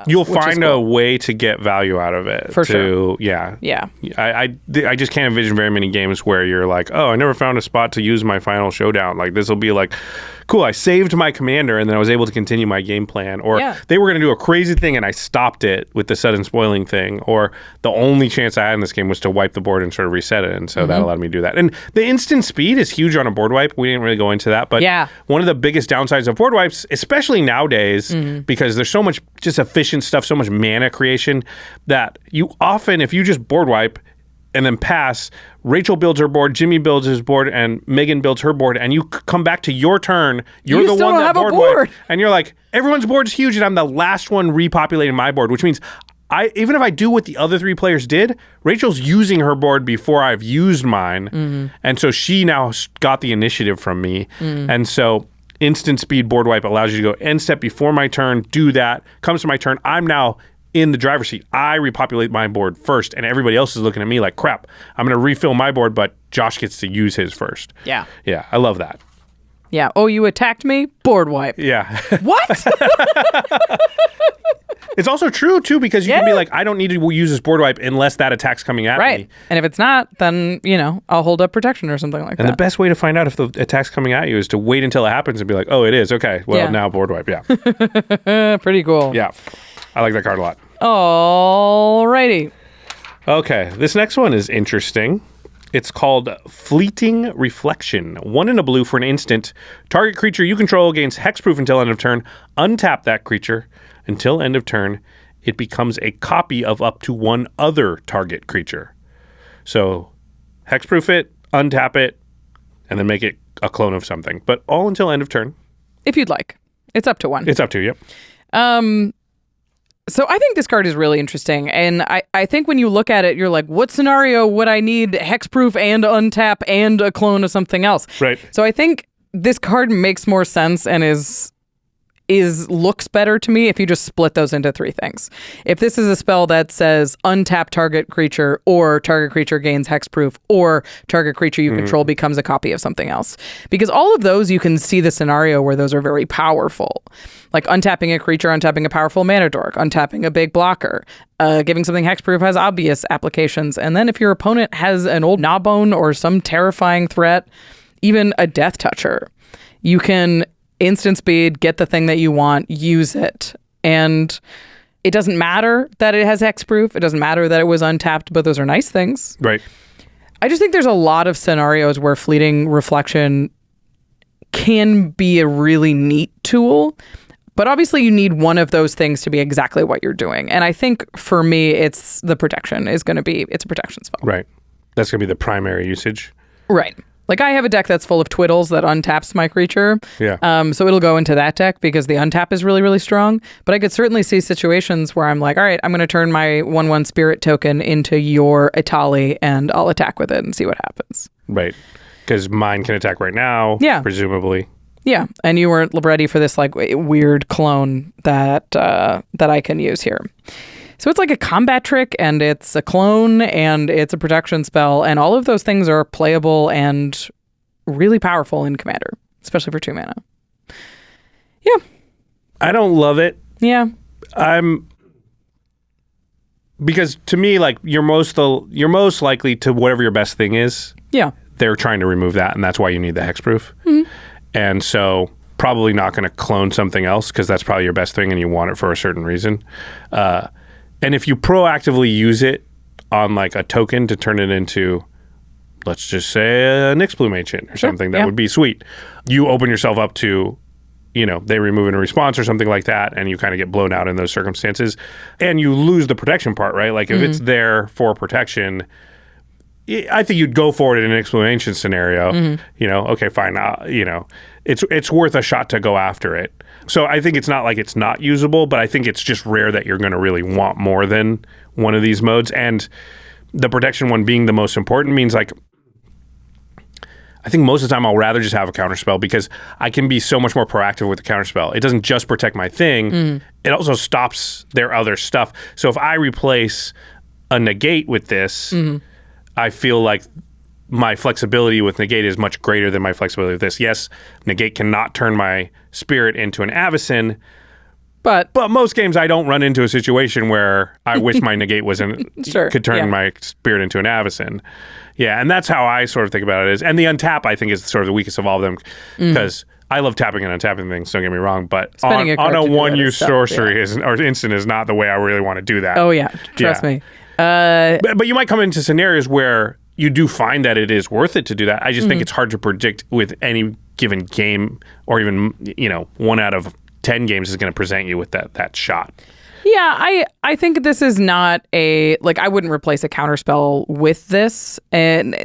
Speaker 1: You'll find a way to get value out of it.
Speaker 2: For sure.
Speaker 1: Yeah. I just can't envision very many games where you're like, oh, I never found a spot to use my Final Showdown. Like, this will be like, cool, I saved my commander and then I was able to continue my game plan. Or they were going to do a crazy thing and I stopped it with the sudden spoiling thing. Or the only chance I had in this game was to wipe the board and sort of reset it. And so that allowed me to do that. And the instant speed is huge on a board wipe. We didn't really go into that. But one of the biggest downsides of board wipes, especially nowadays, because there's so much just efficient stuff, so much mana creation, that you often, if you just board wipe and then pass, Rachel builds her board, Jimmy builds his board, and Megan builds her board, and you come back to your turn, you're the one that board wiped, and you're like, everyone's board's huge, and I'm the last one repopulating my board, which means even if I do what the other 3 players did, Rachel's using her board before I've used mine, and so she now got the initiative from me, and so instant speed board wipe allows you to go end step before my turn, do that, comes to my turn, I'm now in the driver's seat. I repopulate my board first, and everybody else is looking at me like, crap, I'm going to refill my board, but Josh gets to use his first. Yeah, I love that.
Speaker 2: Yeah. Oh, you attacked me? Board wipe.
Speaker 1: Yeah.
Speaker 2: What?
Speaker 1: It's also true, too, because you can be like, I don't need to use this board wipe unless that attack's coming at me.
Speaker 2: And if it's not, then, I'll hold up protection or something like that.
Speaker 1: And the best way to find out if the attack's coming at you is to wait until it happens and be like, oh, it is. Okay. Well, now board wipe. Yeah.
Speaker 2: Pretty cool.
Speaker 1: Yeah. I like that card a lot.
Speaker 2: Alrighty.
Speaker 1: Okay. This next one is interesting. It's called Fleeting Reflection. 1 in a blue for an instant. Target creature you control gains hexproof until end of turn. Untap that creature. Until end of turn, it becomes a copy of up to one other target creature. So, hexproof it, untap it, and then make it a clone of something. But all until end of turn.
Speaker 2: If you'd like. It's up to 1.
Speaker 1: It's up to, yep.
Speaker 2: So I think this card is really interesting. And I think when you look at it, you're like, what scenario would I need hexproof and untap and a clone of something else?
Speaker 1: Right.
Speaker 2: So I think this card makes more sense and looks better to me if you just split those into 3 things. If this is a spell that says untap target creature, or target creature gains hexproof, or target creature you control becomes a copy of something else. Because all of those, you can see the scenario where those are very powerful. Like untapping a creature, untapping a powerful mana dork, untapping a big blocker. Giving something hexproof has obvious applications. And then if your opponent has an old gnawbone or some terrifying threat, even a death toucher, you can instant speed, get the thing that you want, use it. And it doesn't matter that it has hexproof. It doesn't matter that it was untapped, but those are nice things.
Speaker 1: Right.
Speaker 2: I just think there's a lot of scenarios where Fleeting Reflection can be a really neat tool. But obviously you need one of those things to be exactly what you're doing. And I think for me, it's the protection it's a protection spell.
Speaker 1: Right. That's going to be the primary usage.
Speaker 2: Right. Like I have a deck that's full of twiddles that untaps my creature.
Speaker 1: Yeah.
Speaker 2: So it'll go into that deck because the untap is really, really strong. But I could certainly see situations where I'm like, all right, I'm going to turn my 1/1 spirit token into your Itali and I'll attack with it and see what happens.
Speaker 1: Right. Because mine can attack right now, presumably.
Speaker 2: Yeah, and you weren't ready for this like weird clone that I can use here. So it's like a combat trick, and it's a clone, and it's a protection spell, and all of those things are playable and really powerful in Commander, especially for 2 mana. Yeah.
Speaker 1: I don't love it.
Speaker 2: Yeah.
Speaker 1: Because to me, like you're most likely to whatever your best thing is.
Speaker 2: Yeah.
Speaker 1: They're trying to remove that, and that's why you need the hexproof. Mm-hmm. And so probably not going to clone something else because that's probably your best thing and you want it for a certain reason. And if you proactively use it on like a token to turn it into, let's just say, an Nyxbloom Ancient or something, that would be sweet. You open yourself up to, they remove in a response or something like that, and you kind of get blown out in those circumstances. And you lose the protection part, right? Like if it's there for protection, I think you'd go for it in an Nyxbloom Ancient scenario. Okay, fine. It's worth a shot to go after it. So I think it's not like it's not usable, but I think it's just rare that you're going to really want more than one of these modes. And the protection one being the most important means like, I think most of the time I'll rather just have a counterspell because I can be so much more proactive with the counterspell. It doesn't just protect my thing. It also stops their other stuff. So if I replace a negate with this, I feel like my flexibility with negate is much greater than my flexibility with this. Yes, negate cannot turn my spirit into an Avacyn, but most games I don't run into a situation where I wish my negate could turn my spirit into an Avacyn. Yeah, and that's how I sort of think about it. And the untap, I think, is sort of the weakest of all of them because I love tapping and untapping things, don't get me wrong, but on a one-use sorcery or instant is not the way I really want to do that.
Speaker 2: Oh, yeah. Trust me.
Speaker 1: But you might come into scenarios where you do find that it is worth it to do that. I just think it's hard to predict with any given game, or even 1 out of 10 games is going to present you with that shot.
Speaker 2: Yeah, I think this is not I wouldn't replace a counterspell with this. And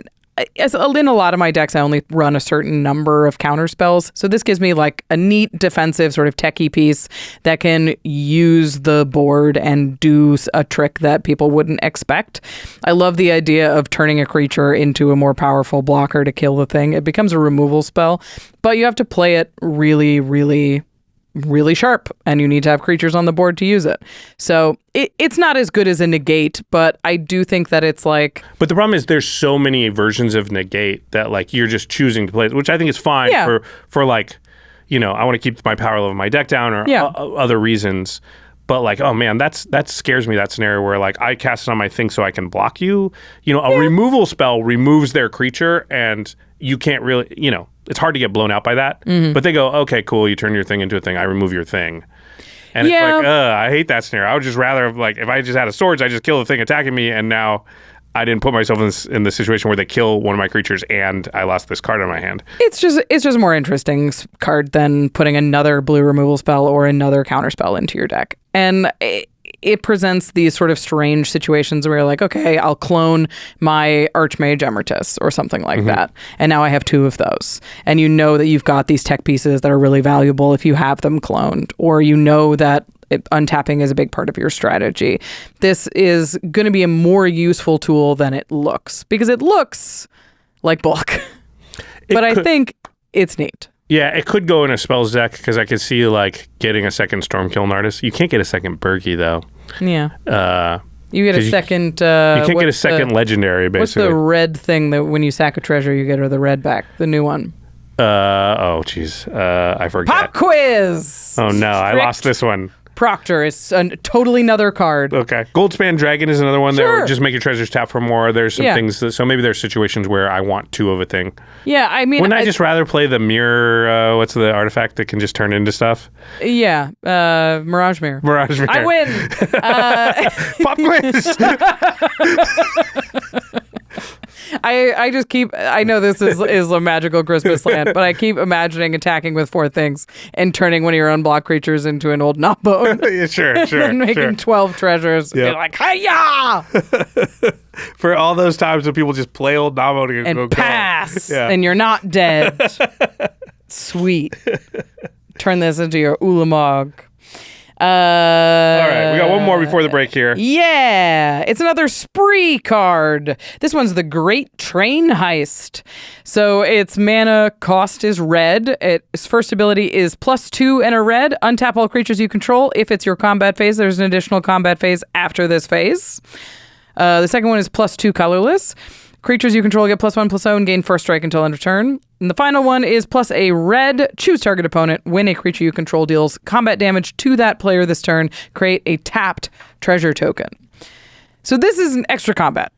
Speaker 2: in a lot of my decks, I only run a certain number of counterspells. So this gives me like a neat defensive sort of techie piece that can use the board and do a trick that people wouldn't expect. I love the idea of turning a creature into a more powerful blocker to kill the thing. It becomes a removal spell, but you have to play it really, really, really sharp, and you need to have creatures on the board to use it. So it's not as good as a negate, but I do think that it's like... But
Speaker 1: the problem is there's so many versions of negate that like you're just choosing to play, which I think is fine for like, I want to keep my power level of my deck down or other reasons. But like, oh man, that scares me, that scenario where like I cast it on my thing so I can block you. A removal spell removes their creature and you can't really, it's hard to get blown out by that. But they go, okay, cool, you turn your thing into a thing, I remove your thing. And it's like, I hate that scenario. I would just rather, like, if I just had a swords, I just kill the thing attacking me, and now I didn't put myself in the situation where they kill one of my creatures and I lost this card in my hand.
Speaker 2: It's just a more interesting card than putting another blue removal spell or another counter spell into your deck. And it presents these sort of strange situations where you're like, okay, I'll clone my Archmage Emeritus or something like that. And now I have 2 of those. And you know that you've got these tech pieces that are really valuable if you have them cloned, or you know that untapping is a big part of your strategy. This is going to be a more useful tool than it looks, because it looks like bulk. I think it's neat.
Speaker 1: Yeah, it could go in a spells deck because I could see like getting a second Stormkiln Artist. You can't get a second Berkey though.
Speaker 2: Yeah. You get a second...
Speaker 1: you can't get a second legendary, basically.
Speaker 2: What's the red thing that when you sack a treasure, you get her the red back? The new one.
Speaker 1: Oh, jeez. I forget.
Speaker 2: Pop quiz!
Speaker 1: Oh, no. I lost this one.
Speaker 2: Proctor is a totally another card.
Speaker 1: Okay. Goldspan Dragon is another one that would just make your treasures tap for more. There's some things, so maybe there's situations where I want 2 of a thing.
Speaker 2: Yeah, I mean...
Speaker 1: Wouldn't I just rather play the mirror, what's the artifact that can just turn into stuff?
Speaker 2: Yeah, Mirage Mirror.
Speaker 1: Mirage Mirror.
Speaker 2: I win!
Speaker 1: Pop quiz!
Speaker 2: I just keep... I know this is a magical Christmas land, but I keep imagining attacking with 4 things and turning one of your unblocked creatures into an old knobbone.
Speaker 1: Yeah, sure.
Speaker 2: And making 12 treasures. Yep. You're like, hi-ya!
Speaker 1: For all those times when people just play old knobbone
Speaker 2: and pass, and you're not dead. Sweet. Turn this into your Ulamog.
Speaker 1: All right, we got one more before the break here.
Speaker 2: Yeah, it's another spree card. This one's the Great Train Heist. So its mana cost is red. Its first ability is +2 and a red. Untap all creatures you control. If it's your combat phase, there's an additional combat phase after this phase. The second one is +2 colorless. Creatures you control get +1/+0 and gain first strike until end of turn. And the final one is +a red. Choose target opponent. When a creature you control deals combat damage to that player this turn, create a tapped treasure token. So this is an extra combat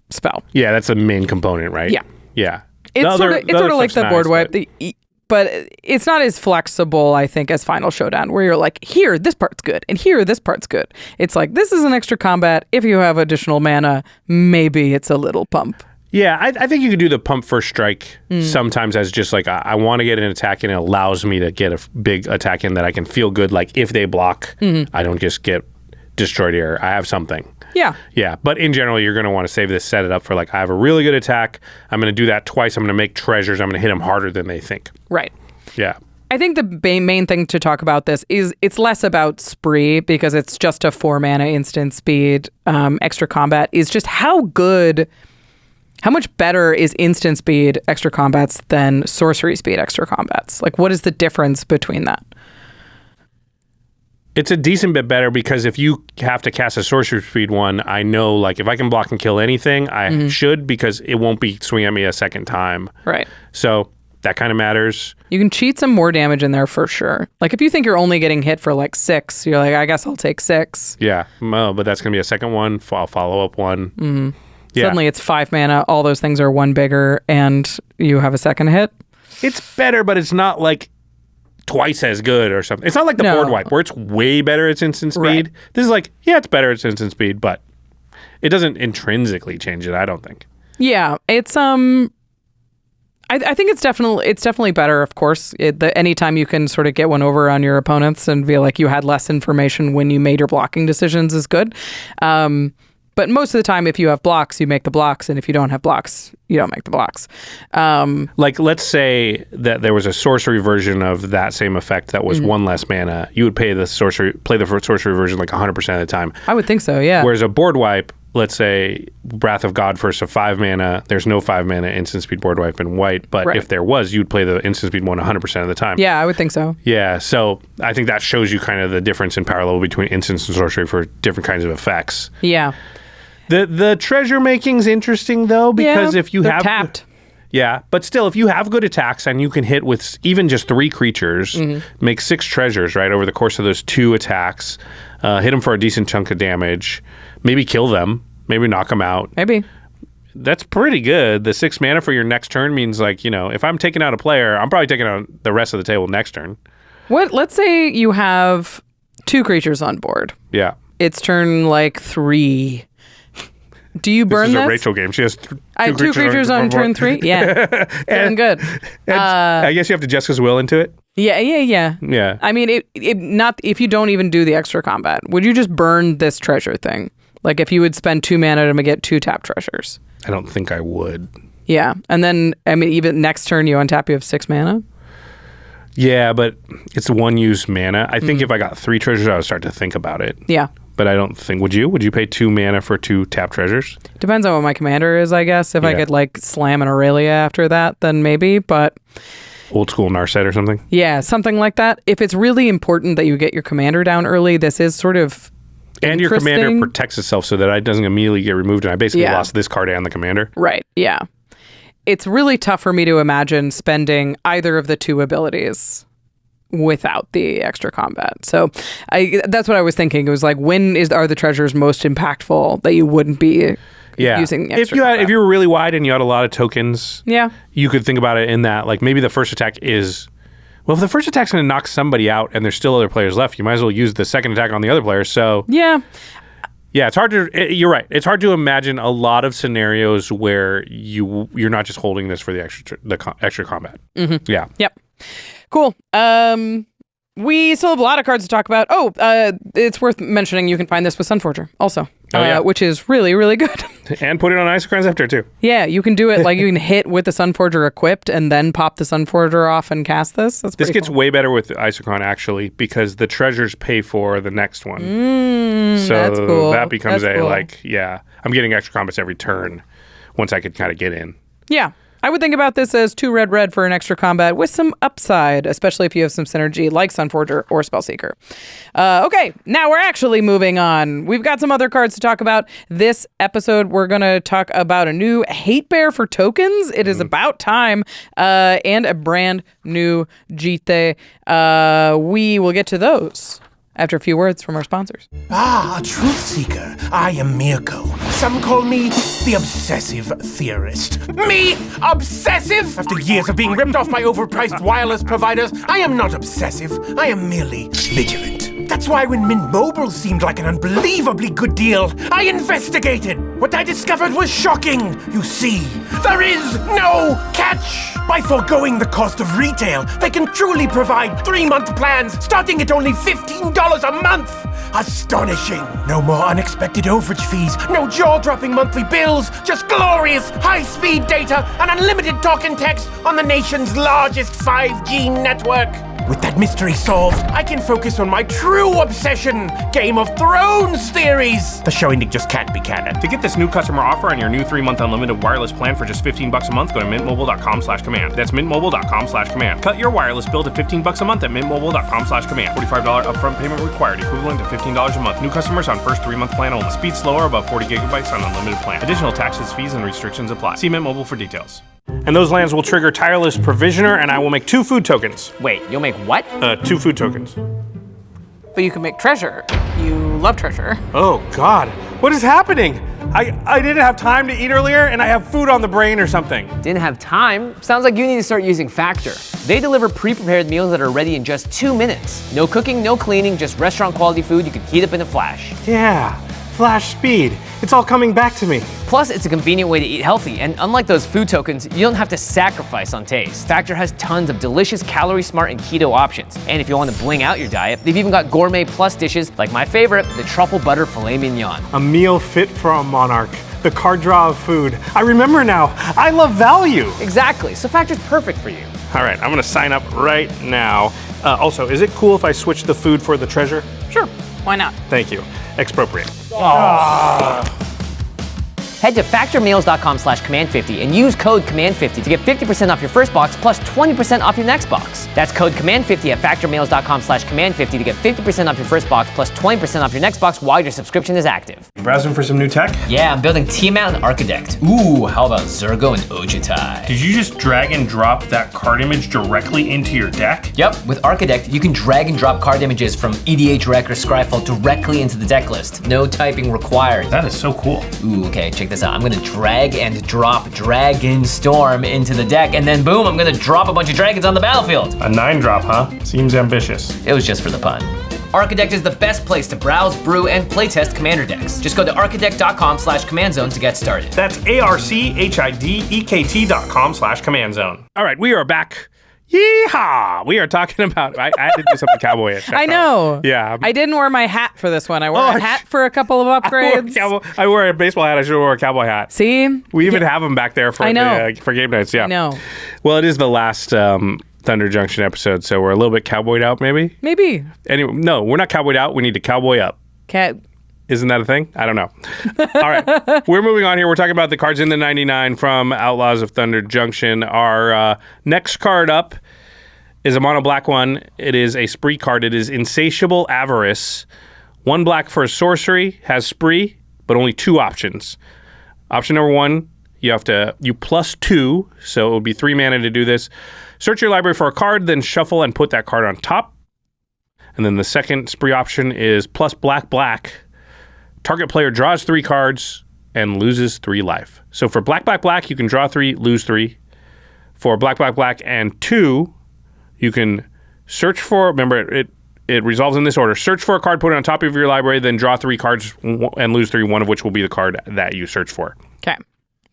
Speaker 2: spell.
Speaker 1: Yeah, that's the main component, right?
Speaker 2: Yeah. It's sort of like the board wipe. But it's not as flexible, I think, as Final Showdown, where you're like, here, this part's good, and here, this part's good. It's like, this is an extra combat. If you have additional mana, maybe it's a little pump.
Speaker 1: Yeah, I think you could do the pump first strike sometimes as just like, I want to get an attack and it allows me to get a big attack in that I can feel good. Like if they block, I don't just get destroyed here. I have something.
Speaker 2: Yeah.
Speaker 1: Yeah, but in general, you're going to want to save this, set it up for like, I have a really good attack. I'm going to do that twice. I'm going to make treasures. I'm going to hit them harder than they think.
Speaker 2: Right.
Speaker 1: Yeah.
Speaker 2: I think the main thing to talk about this is it's less about spree because it's just a 4 mana instant speed extra combat is just how much better is instant speed extra combats than sorcery speed extra combats? Like, what is the difference between that?
Speaker 1: It's a decent bit better because if you have to cast a sorcery speed one, I know like if I can block and kill anything, I should because it won't be swinging at me a second time.
Speaker 2: Right.
Speaker 1: So that kind of matters.
Speaker 2: You can cheat some more damage in there for sure. Like if you think you're only getting hit for like 6, you're like, I guess I'll take 6.
Speaker 1: Yeah, but that's going to be a second one, follow-up one.
Speaker 2: Mm-hmm.
Speaker 1: Yeah.
Speaker 2: Suddenly it's 5 mana, all those things are 1 bigger, and you have a second hit.
Speaker 1: It's better, but it's not like twice as good or something. It's not like the board wipe where it's way better at instant speed.
Speaker 2: Right.
Speaker 1: This is like, yeah, it's better at instant speed, but it doesn't intrinsically change it, I don't think.
Speaker 2: Yeah, it's I think it's definitely better, of course. Anytime you can sort of get one over on your opponents and feel like you had less information when you made your blocking decisions is good. But most of the time, if you have blocks, you make the blocks. And if you don't have blocks, you don't make the blocks.
Speaker 1: Like, let's say that there was a sorcery version of that same effect that was 1 less mana. You would play the sorcery version like 100% of the time.
Speaker 2: I would think so, yeah.
Speaker 1: Whereas a board wipe, let's say Wrath of God first of 5 mana, there's no 5 mana instant speed board wipe in white. But if there was, you'd play the instant speed one 100% of the time.
Speaker 2: Yeah, I would think so.
Speaker 1: Yeah, so I think that shows you kind of the difference in power level between instant and sorcery for different kinds of effects.
Speaker 2: Yeah.
Speaker 1: The treasure making's interesting though because if you have
Speaker 2: tapped.
Speaker 1: Yeah, but still if you have good attacks and you can hit with even just 3 creatures, make 6 treasures right over the course of those 2 attacks, hit them for a decent chunk of damage, maybe kill them, maybe knock them out.
Speaker 2: Maybe.
Speaker 1: That's pretty good. The 6 mana for your next turn means like, if I'm taking out a player, I'm probably taking out the rest of the table next turn.
Speaker 2: Let's say you have 2 creatures on board.
Speaker 1: Yeah.
Speaker 2: It's turn like 3. Do you burn this?
Speaker 1: This is a Rachel game. She has
Speaker 2: two creatures on turn 3? Yeah. Doing good.
Speaker 1: I guess you have to Jessica's Will into it?
Speaker 2: Yeah.
Speaker 1: Yeah.
Speaker 2: I mean, not if you don't even do the extra combat, would you just burn this treasure thing? Like if you would spend 2 mana to get 2 tap treasures?
Speaker 1: I don't think I would.
Speaker 2: Yeah. And then, I mean, even next turn you untap, you have 6 mana?
Speaker 1: Yeah, but it's 1 use mana. I think if I got 3 treasures, I would start to think about it.
Speaker 2: Yeah.
Speaker 1: But I don't think, would you? Would you pay 2 mana for 2 tap treasures?
Speaker 2: Depends on what my commander is, I guess. If I could like slam an Aurelia after that, then maybe, but...
Speaker 1: Old school Narset or something?
Speaker 2: Yeah, something like that. If it's really important that you get your commander down early, this is sort of
Speaker 1: and your commander protects itself so that it doesn't immediately get removed, and I basically lost this card and the commander.
Speaker 2: Right, yeah. It's really tough for me to imagine spending either of the 2 abilities without the extra combat. So that's what I was thinking. It was like, when are the treasures most impactful that you wouldn't be using the extra combat? If
Speaker 1: you were really wide and you had a lot of tokens, you could think about it in that, like maybe the first attack is, well, if the first attack's going to knock somebody out and there's still other players left, you might as well use the second attack on the other player. So yeah, it's hard to, you're right. It's hard to imagine a lot of scenarios where you're not just holding this for the extra combat.
Speaker 2: Mm-hmm.
Speaker 1: Yeah.
Speaker 2: Yep. Cool. We still have a lot of cards to talk about. It's worth mentioning you can find this with Sunforger also, which is really, really good.
Speaker 1: And put it on Isochron Scepter, too.
Speaker 2: Yeah, you can do it like you can hit with the Sunforger equipped and then pop the Sunforger off and cast this.
Speaker 1: This gets way better with Isochron, actually, because the treasures pay for the next one. So
Speaker 2: that's cool.
Speaker 1: that becomes
Speaker 2: cool.
Speaker 1: I'm getting extra combats every turn once I could kind of get in.
Speaker 2: Yeah. I would think about this as 2 red for an extra combat with some upside, especially if you have some synergy like Sunforger or Spellseeker. Okay, now we're actually moving on. We've got some other cards to talk about. This episode, we're going to talk about a new Hate Bear for tokens. It is about time, and a brand new Jitte. We will get to those after a few words from our sponsors.
Speaker 4: A truth seeker. I am Mirko. Some call me the obsessive theorist. Me? Obsessive? After years of being ripped off by overpriced wireless providers, I am not obsessive. I am merely vigilant. That's why when Mint Mobile seemed like an unbelievably good deal, I investigated. What I discovered was shocking. You see, there is no catch. By foregoing the cost of retail, they can truly provide 3-month plans starting at only $15 a month. Astonishing. No more unexpected overage fees, no jaw-dropping monthly bills, just glorious high-speed data and unlimited talk and text on the nation's largest 5G network. With that mystery solved, I can focus on my true obsession, Game of Thrones theories. The show ending just can't be canon.
Speaker 5: To get this new customer offer on your new 3-month unlimited wireless plan for just $15 a month, go to mintmobile.com/command. That's mintmobile.com/command. Cut your wireless bill to $15 a month at mintmobile.com/command. $45 upfront payment required, equivalent to $15 a month. New customers on first 3-month plan only. Speed slower, above 40 gigabytes on unlimited plan. Additional taxes, fees, and restrictions apply. See Mint Mobile for details.
Speaker 1: And those lands will trigger Tireless Provisioner, and I will make 2 food tokens.
Speaker 6: Wait, you'll make what?
Speaker 1: 2 food tokens.
Speaker 2: But you can make treasure. You love treasure.
Speaker 1: Oh, God. What is happening? I didn't have time to eat earlier, and I have food on the brain or something.
Speaker 6: Didn't have time? Sounds like you need to start using Factor. They deliver pre-prepared meals that are ready in just 2 minutes. No cooking, no cleaning, just restaurant quality food you can heat up in a flash.
Speaker 1: Yeah, flash speed. It's all coming back to me.
Speaker 6: Plus, it's a convenient way to eat healthy, and unlike those food tokens, you don't have to sacrifice on taste. Factor has tons of delicious calorie-smart and keto options. And if you want to bling out your diet, they've even got gourmet plus dishes like my favorite, the truffle butter filet mignon.
Speaker 1: A meal fit for a monarch. The card draw of food. I remember now. I love value.
Speaker 6: Exactly, so Factor's perfect for you.
Speaker 1: All right, I'm gonna sign up right now. Also, is it cool if I switch the food for the treasure?
Speaker 2: Sure, why not?
Speaker 1: Thank you. Expropriate.
Speaker 6: Head to factormeals.com/command50 and use code command50 to get 50% off your first box plus 20% off your next box. That's code command50 at factormeals.com/command50 to get 50% off your first box plus 20% off your next box while your subscription is active.
Speaker 1: You browsing for some new tech?
Speaker 6: Yeah, I'm building Tiamat and ARCHIDEKT. Ooh, how about Zergo and Ojutai?
Speaker 5: Did you just drag and drop that card image directly into your deck?
Speaker 6: Yep, with ARCHIDEKT, you can drag and drop card images from EDH Rec or Scryfall directly into the deck list. No typing required.
Speaker 5: That is so cool.
Speaker 6: Ooh, okay, check this out. I'm gonna drag and drop Dragon Storm into the deck, and then boom, I'm gonna drop a bunch of dragons on the battlefield.
Speaker 5: A 9-drop, huh? Seems ambitious.
Speaker 6: It was just for the pun. ARCHIDEKT is the best place to browse, brew, and playtest commander decks. Just go to archidekt.com/commandzone to get started.
Speaker 5: That's ARCHIDEKT.com/commandzone.
Speaker 1: All right, we are back. Yeehaw! We are talking about. I had to do something cowboy-ish.
Speaker 2: I know.
Speaker 1: Yeah.
Speaker 2: I didn't wear my hat for this one. I wore a hat for a couple of upgrades.
Speaker 1: I wore a baseball hat. I should have wore a cowboy hat.
Speaker 2: See?
Speaker 1: We even have them back there for for game nights. Yeah.
Speaker 2: I know.
Speaker 1: Well, it is the last Thunder Junction episode, so we're a little bit cowboyed out, maybe.
Speaker 2: Maybe.
Speaker 1: Anyway, no, we're not cowboyed out. We need to cowboy up. Isn't that a thing? I don't know. All right. We're moving on here. We're talking about the cards in the 99 from Outlaws of Thunder Junction. Our next card up is a mono black one. It is a spree card. It is Insatiable Avarice. 1 black for a sorcery. Has spree, but only 2 options. Option number 1, you +2, so it would be 3 mana to do this. Search your library for a card, then shuffle and put that card on top. And then the second spree option is plus black. Target player draws 3 cards and loses 3 life. So for black, you can draw 3, lose 3. For black, and 2, you can search for, remember, it resolves in this order. Search for a card, put it on top of your library, then draw 3 cards and lose 3, one of which will be the card that you search for.
Speaker 2: Okay.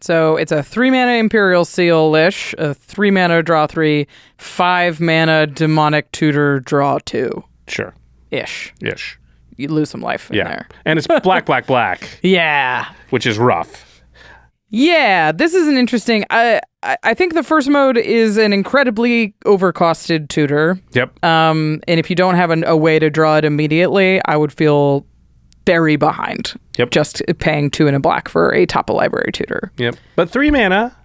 Speaker 2: So it's a 3-mana Imperial Seal-ish, a 3-mana draw 3, 5-mana Demonic Tutor draw 2.
Speaker 1: Sure.
Speaker 2: Ish. You lose some life in there.
Speaker 1: And it's black.
Speaker 2: Yeah.
Speaker 1: Which is rough.
Speaker 2: Yeah, this is an interesting... I think the first mode is an incredibly overcosted tutor.
Speaker 1: Yep.
Speaker 2: And if you don't have a way to draw it immediately, I would feel very behind.
Speaker 1: Yep.
Speaker 2: Just paying 2 and a black for a top-of-library tutor.
Speaker 1: Yep. But 3 mana,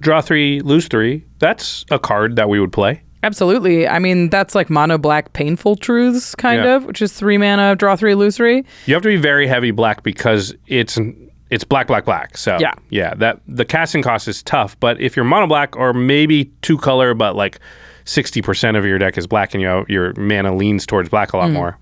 Speaker 1: draw 3, lose 3, that's a card that we would play.
Speaker 2: Absolutely. I mean, that's like mono black Painful Truths, kind of, which is 3 mana, draw 3, lose 3.
Speaker 1: You have to be very heavy black because it's black. So that the casting cost is tough. But if you're mono black or maybe 2 color, but like 60% of your deck is black and your mana leans towards black a lot more.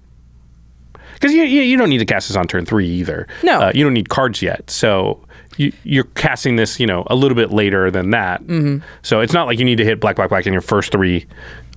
Speaker 1: Because you don't need to cast this on turn 3 either.
Speaker 2: No.
Speaker 1: You don't need cards yet. So you're casting this, a little bit later than that. Mm-hmm. So it's not like you need to hit black in your first 3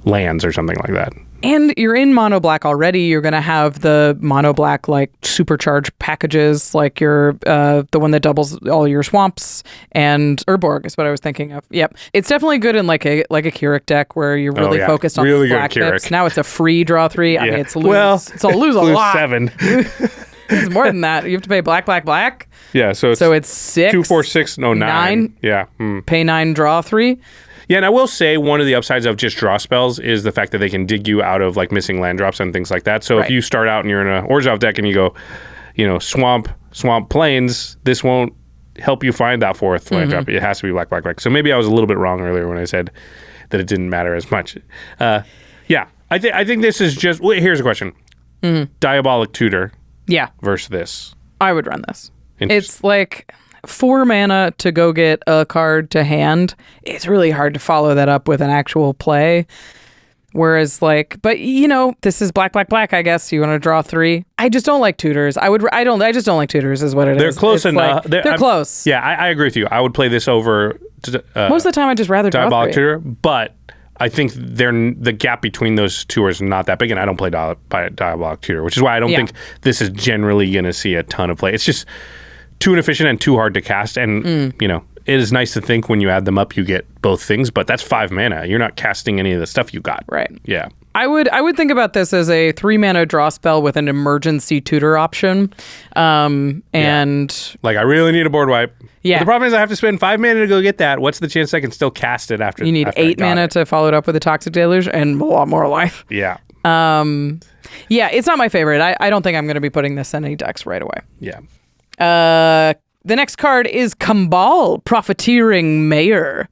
Speaker 1: lands or something like that.
Speaker 2: And you're in mono black already. You're going to have the mono black like supercharged packages, like your the one that doubles all your swamps, and Urborg is what I was thinking of. Yep, it's definitely good in like a Keurig deck where you're really focused on
Speaker 1: really
Speaker 2: those black pips. Now it's a free draw 3. Yeah. I mean, it's lose.
Speaker 1: Well,
Speaker 2: it's a lose a lot.
Speaker 1: 7.
Speaker 2: It's more than that. You have to pay black.
Speaker 1: Yeah, so it's
Speaker 2: 6.
Speaker 1: 2, 4, 6, no 9. Yeah.
Speaker 2: Pay 9, draw 3.
Speaker 1: Yeah, and I will say one of the upsides of just draw spells is the fact that they can dig you out of like missing land drops and things like that. So if you start out and you're in a Orzhov deck and you go, swamp plains, this won't help you find that 4th land drop. It has to be black. So maybe I was a little bit wrong earlier when I said that it didn't matter as much. I think this is just... Well, here's a question. Diabolic Tutor versus this.
Speaker 2: I would run this. It's like... 4 mana to go get a card to hand. It's really hard to follow that up with an actual play. Whereas but this is black, I guess. You want to draw 3. I just don't like tutors. I just don't like tutors is what it is.
Speaker 1: They're close enough.
Speaker 2: They're close.
Speaker 1: Yeah, I agree with you. I would play this over
Speaker 2: most of the time I'd just rather draw 3.
Speaker 1: Diabolic Tutor, but I think the gap between those two is not that big, and I don't play Diabolic Tutor, which is why I don't think this is generally going to see a ton of play. It's just too inefficient and too hard to cast, and it is nice to think when you add them up you get both things, but that's 5 mana. You're not casting any of the stuff you got.
Speaker 2: Right.
Speaker 1: Yeah.
Speaker 2: I would think about this as a 3 mana draw spell with an emergency tutor option. And
Speaker 1: like I really need a board wipe.
Speaker 2: Yeah.
Speaker 1: But the problem is I have to spend 5 mana to go get that. What's the chance I can still cast it after?
Speaker 2: You need 8 mana to follow it up with a Toxic Deluge and a lot more life.
Speaker 1: Yeah.
Speaker 2: It's not my favorite. I don't think I'm going to be putting this in any decks right away.
Speaker 1: Yeah.
Speaker 2: The next card is Kambal, Profiteering Mayor.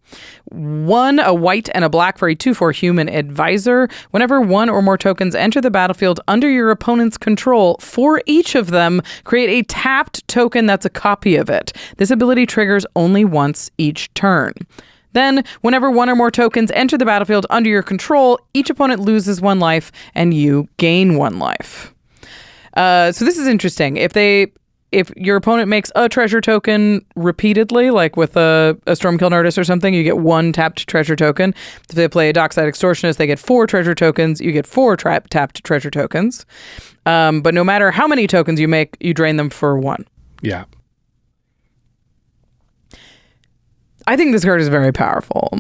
Speaker 2: 1, a white and a black for a 2/4 human advisor. Whenever 1 or more tokens enter the battlefield under your opponent's control, for each of them, create a tapped token that's a copy of it. This ability triggers only once each turn. Then, whenever 1 or more tokens enter the battlefield under your control, each opponent loses 1 life and you gain 1 life. So this is interesting. If your opponent makes a treasure token repeatedly, like with a Stormkill Nerdist or something, you get 1 tapped treasure token. If they play a Dockside Extortionist, they get 4 treasure tokens. You get 4 tapped treasure tokens. But no matter how many tokens you make, you drain them for 1.
Speaker 1: Yeah.
Speaker 2: I think this card is very powerful.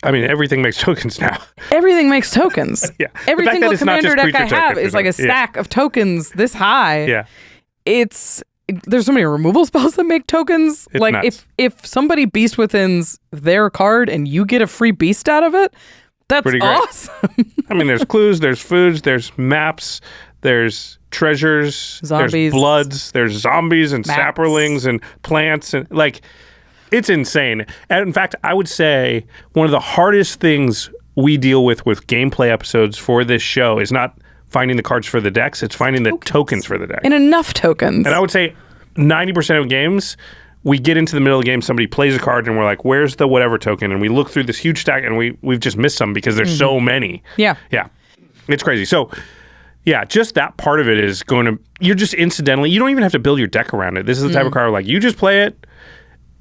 Speaker 1: I mean, everything makes tokens now.
Speaker 2: Everything makes tokens.
Speaker 1: Yeah.
Speaker 2: Every single commander deck I have is like a
Speaker 1: tokens.
Speaker 2: stack of tokens this high.
Speaker 1: Yeah.
Speaker 2: There's so many removal spells that make tokens.
Speaker 1: It's
Speaker 2: like
Speaker 1: nuts.
Speaker 2: if somebody Beast Withins their card and you get a free beast out of it, that's
Speaker 1: pretty great.
Speaker 2: awesome.
Speaker 1: I mean, there's clues, there's foods, there's maps, there's treasures,
Speaker 2: Zombies.
Speaker 1: there's bloods, there's zombies and
Speaker 2: Maps.
Speaker 1: sapperlings and plants and it's insane. And in fact, I would say one of the hardest things we deal with gameplay episodes for this show is not finding the cards for the decks, it's finding the tokens for the deck.
Speaker 2: And enough tokens.
Speaker 1: And I would say 90% of games, we get into the middle of the game, somebody plays a card and we're like, where's the whatever token? And we look through this huge stack and we've just missed some because there's so many.
Speaker 2: Yeah.
Speaker 1: Yeah. It's crazy. So yeah, just that part of it is you're just incidentally, you don't even have to build your deck around it. This is the type of card where you just play it.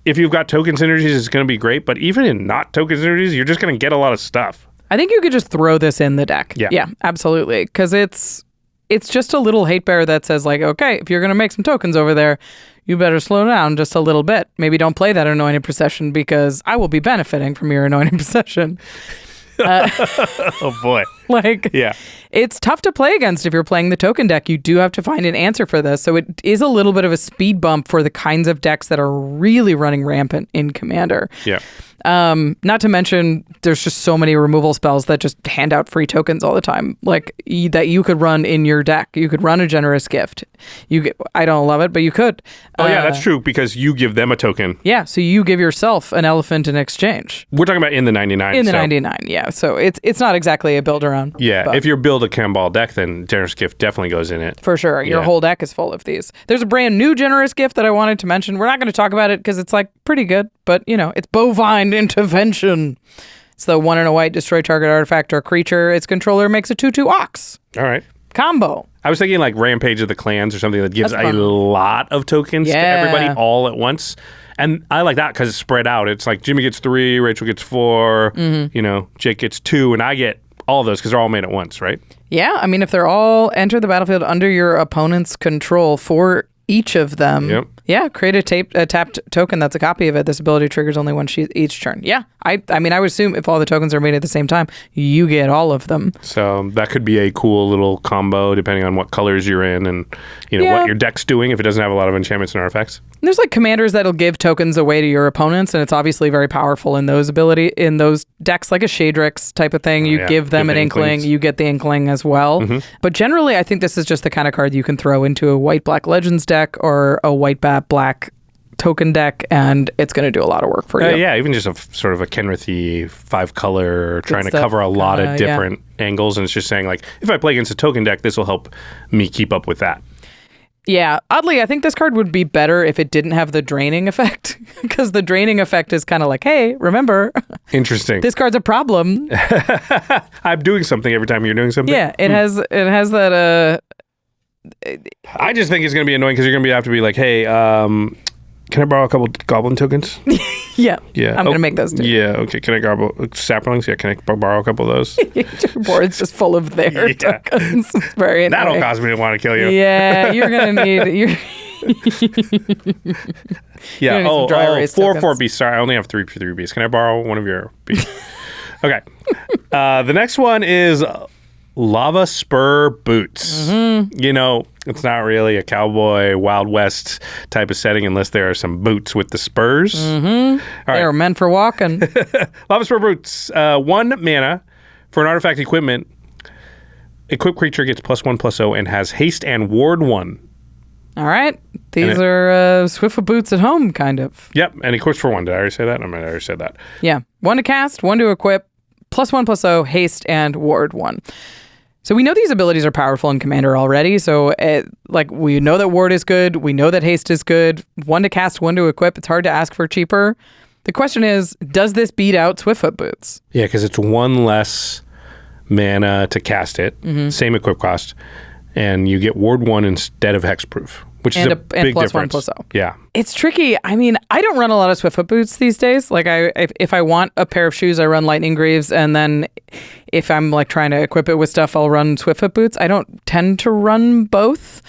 Speaker 1: If you've got token synergies, it's going to be great. But even in not token synergies, you're just going to get a lot of stuff.
Speaker 2: I think you could just throw this in the deck.
Speaker 1: Yeah.
Speaker 2: Yeah, absolutely. Because it's it's just a little hate bear that says like, okay, if you're going to make some tokens over there, you better slow down just a little bit. Maybe don't play that anointed procession because I will be benefiting from your anointed procession.
Speaker 1: Oh boy.
Speaker 2: Yeah. It's tough to play against if you're playing the token deck. You do have to find an answer for this. So it is a little bit of a speed bump for the kinds of decks that are really running rampant in Commander.
Speaker 1: Yeah.
Speaker 2: Not to mention, there's just so many removal spells that just hand out free tokens all the time, like that you could run in your deck. You could run a generous gift. I don't love it, but you could.
Speaker 1: Oh yeah, that's true because you give them a token.
Speaker 2: Yeah, so you give yourself an elephant in exchange.
Speaker 1: We're talking about in the 99.
Speaker 2: In the 99, yeah. So it's not exactly a build around.
Speaker 1: Yeah,
Speaker 2: but
Speaker 1: if you build a Kambal deck, then generous gift definitely goes in it.
Speaker 2: For sure, your whole deck is full of these. There's a brand new generous gift that I wanted to mention. We're not going to talk about it because it's like pretty good, but it's Bovine Intervention. It's the 1 and a white, destroy target artifact or creature. Its controller makes a 2/2 Ox.
Speaker 1: All right.
Speaker 2: Combo.
Speaker 1: I was thinking like Rampage of the Clans or something that gives a lot of tokens to everybody all at once. And I like that because it's spread out. It's like Jimmy gets 3, Rachel gets 4, Jake gets 2, and I get all of those because they're all made at once, right?
Speaker 2: Yeah, I mean, if they're all enter the battlefield under your opponent's control for each of them, create a tapped token that's a copy of it. This ability triggers only one each turn. Yeah, I mean, I would assume if all the tokens are made at the same time, you get all of them.
Speaker 1: So that could be a cool little combo depending on what colors you're in and what your deck's doing if it doesn't have a lot of enchantments and artifacts.
Speaker 2: There's like commanders that'll give tokens away to your opponents, and it's obviously very powerful in those decks, like a Shadrix type of thing. You give them an inkling, you get the inkling as well. Mm-hmm. But generally, I think this is just the kind of card you can throw into a white-black Legends deck or a white-black token deck, and it's going to do a lot of work for you.
Speaker 1: Yeah, even just a sort of a Kenrith-y 5-color trying to cover a lot of different angles, and it's just saying like, if I play against a token deck, this will help me keep up with that.
Speaker 2: Yeah, oddly, I think this card would be better if it didn't have the draining effect, because the draining effect is kind of like, hey, remember,
Speaker 1: interesting.
Speaker 2: This card's a problem.
Speaker 1: I'm doing something every time you're doing something.
Speaker 2: Yeah, it has that.
Speaker 1: I just think it's going to be annoying because you're going to have to be like, hey, can I borrow a couple goblin tokens?
Speaker 2: Yeah. I'm going to make those too.
Speaker 1: Yeah, okay. Can I borrow saplings? Yeah, can I borrow a couple of those?
Speaker 2: Your board's just full of their tokens. It's very annoying.
Speaker 1: That'll cause me to want to kill you.
Speaker 2: Yeah, you're going to need...
Speaker 1: Yeah, 4 beasts. Sorry, I only have 3 beasts. Can I borrow one of your beasts? Okay. The next one is Lavaspur Boots. Mm-hmm. It's not really a cowboy Wild West type of setting unless there are some boots with the spurs.
Speaker 2: Mm-hmm. They are meant for walking.
Speaker 1: Lavaspur Boots. 1 mana for an artifact equipment. Equipped creature gets +1/+0 and has haste and ward 1.
Speaker 2: All right. These are Swift Boots at home, kind of.
Speaker 1: Yep, and equips for 1. Did I already say that? I might have already said that.
Speaker 2: Yeah. 1 to cast, 1 to equip, +1/+0, haste, and ward 1. So we know these abilities are powerful in Commander already. So we know that ward is good. We know that haste is good. 1 to cast, 1 to equip. It's hard to ask for cheaper. The question is, does this beat out Swiftfoot Boots?
Speaker 1: Yeah, because it's 1 less mana to cast it. Mm-hmm. Same equip cost. And you get ward 1 instead of hexproof, which is a big difference.
Speaker 2: +1/+0.
Speaker 1: Yeah.
Speaker 2: It's tricky. I mean, I don't run a lot of Swiftfoot Boots these days. Like, if I want a pair of shoes, I run Lightning Greaves, and then if I'm like trying to equip it with stuff, I'll run Swiftfoot Boots. I don't tend to run both,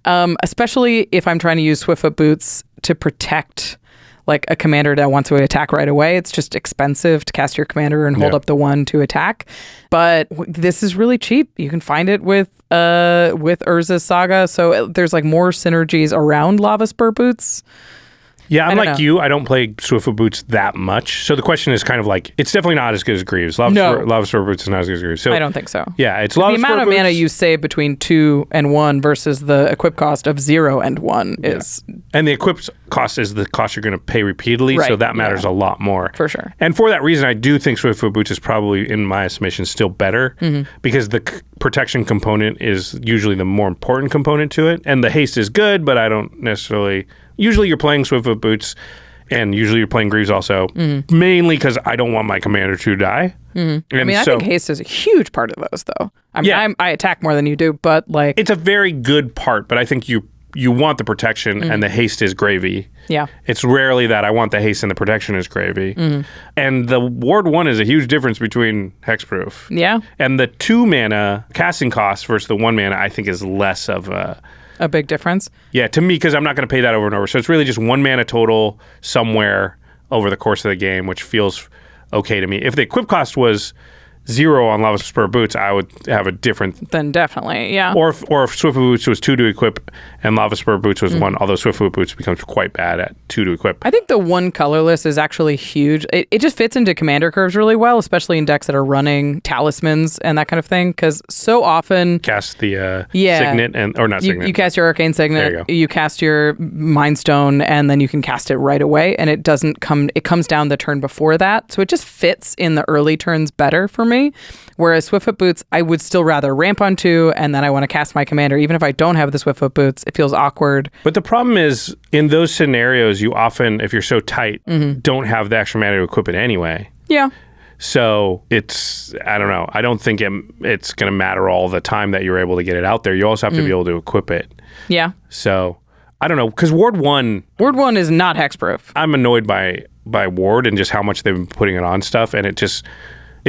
Speaker 2: especially if I'm trying to use Swiftfoot Boots to protect like a commander that wants to attack right away. It's just expensive to cast your commander and hold up the 1 to attack. But this is really cheap. You can find it with Urza's Saga. So there's like more synergies around Lavaspur Boots.
Speaker 1: Yeah, I'm like you. I don't play Swiftfoot Boots that much. So the question is kind of like, it's definitely not as good as Greaves. Lavaspur Boots is not as good as Greaves. So
Speaker 2: I don't think so.
Speaker 1: Yeah, it's Lavaspur Boots.
Speaker 2: The amount of mana you save between 2 and 1 versus the equip cost of 0 and 1 is...
Speaker 1: And the equip cost is the cost you're going to pay repeatedly, so that matters a lot more.
Speaker 2: For sure.
Speaker 1: And for that reason, I do think Swiftfoot Boots is probably, in my estimation, still better because the protection component is usually the more important component to it. And the haste is good, but I don't necessarily... Usually you're playing Swiftfoot Boots, and usually you're playing Greaves also, mainly because I don't want my commander to die. Mm-hmm.
Speaker 2: I think haste is a huge part of those, though. I attack more than you do, but like...
Speaker 1: It's a very good part, but I think you you want the protection and the haste is gravy.
Speaker 2: Yeah.
Speaker 1: It's rarely that I want the haste and the protection is gravy. And the Ward 1 is a huge difference between hexproof.
Speaker 2: Yeah.
Speaker 1: And the 2 mana casting cost versus the 1 mana I think is less of a
Speaker 2: big difference.
Speaker 1: Yeah, to me, because I'm not going to pay that over and over. So it's really just 1 mana total somewhere over the course of the game, which feels okay to me. If the equip cost was 0 on Lavaspur Boots, I would have a different...
Speaker 2: Then definitely, yeah.
Speaker 1: Or if Swiftfoot Boots was 2 to equip and Lavaspur Boots was 1, although Swiftfoot Boots becomes quite bad at 2 to equip.
Speaker 2: I think the 1 colorless is actually huge. It just fits into commander curves really well, especially in decks that are running talismans and that kind of thing, because so often...
Speaker 1: Cast the Signet, or not Signet.
Speaker 2: You cast your Arcane Signet,
Speaker 1: There you go.
Speaker 2: you cast your Mind Stone, and then you can cast it right away, and it comes down the turn before that, so it just fits in the early turns better for me. Whereas Swiftfoot Boots, I would still rather ramp on 2, and then I want to cast my commander. Even if I don't have the Swiftfoot Boots, it feels awkward.
Speaker 1: But the problem is, in those scenarios, you often, if you're so tight, don't have the extra mana to equip it anyway.
Speaker 2: Yeah.
Speaker 1: So it's, I don't know. I don't think it's going to matter all the time that you're able to get it out there. You also have to be able to equip it.
Speaker 2: Yeah.
Speaker 1: So I don't know, because Ward 1...
Speaker 2: Ward 1 is not hexproof.
Speaker 1: I'm annoyed by Ward and just how much they've been putting it on stuff, and it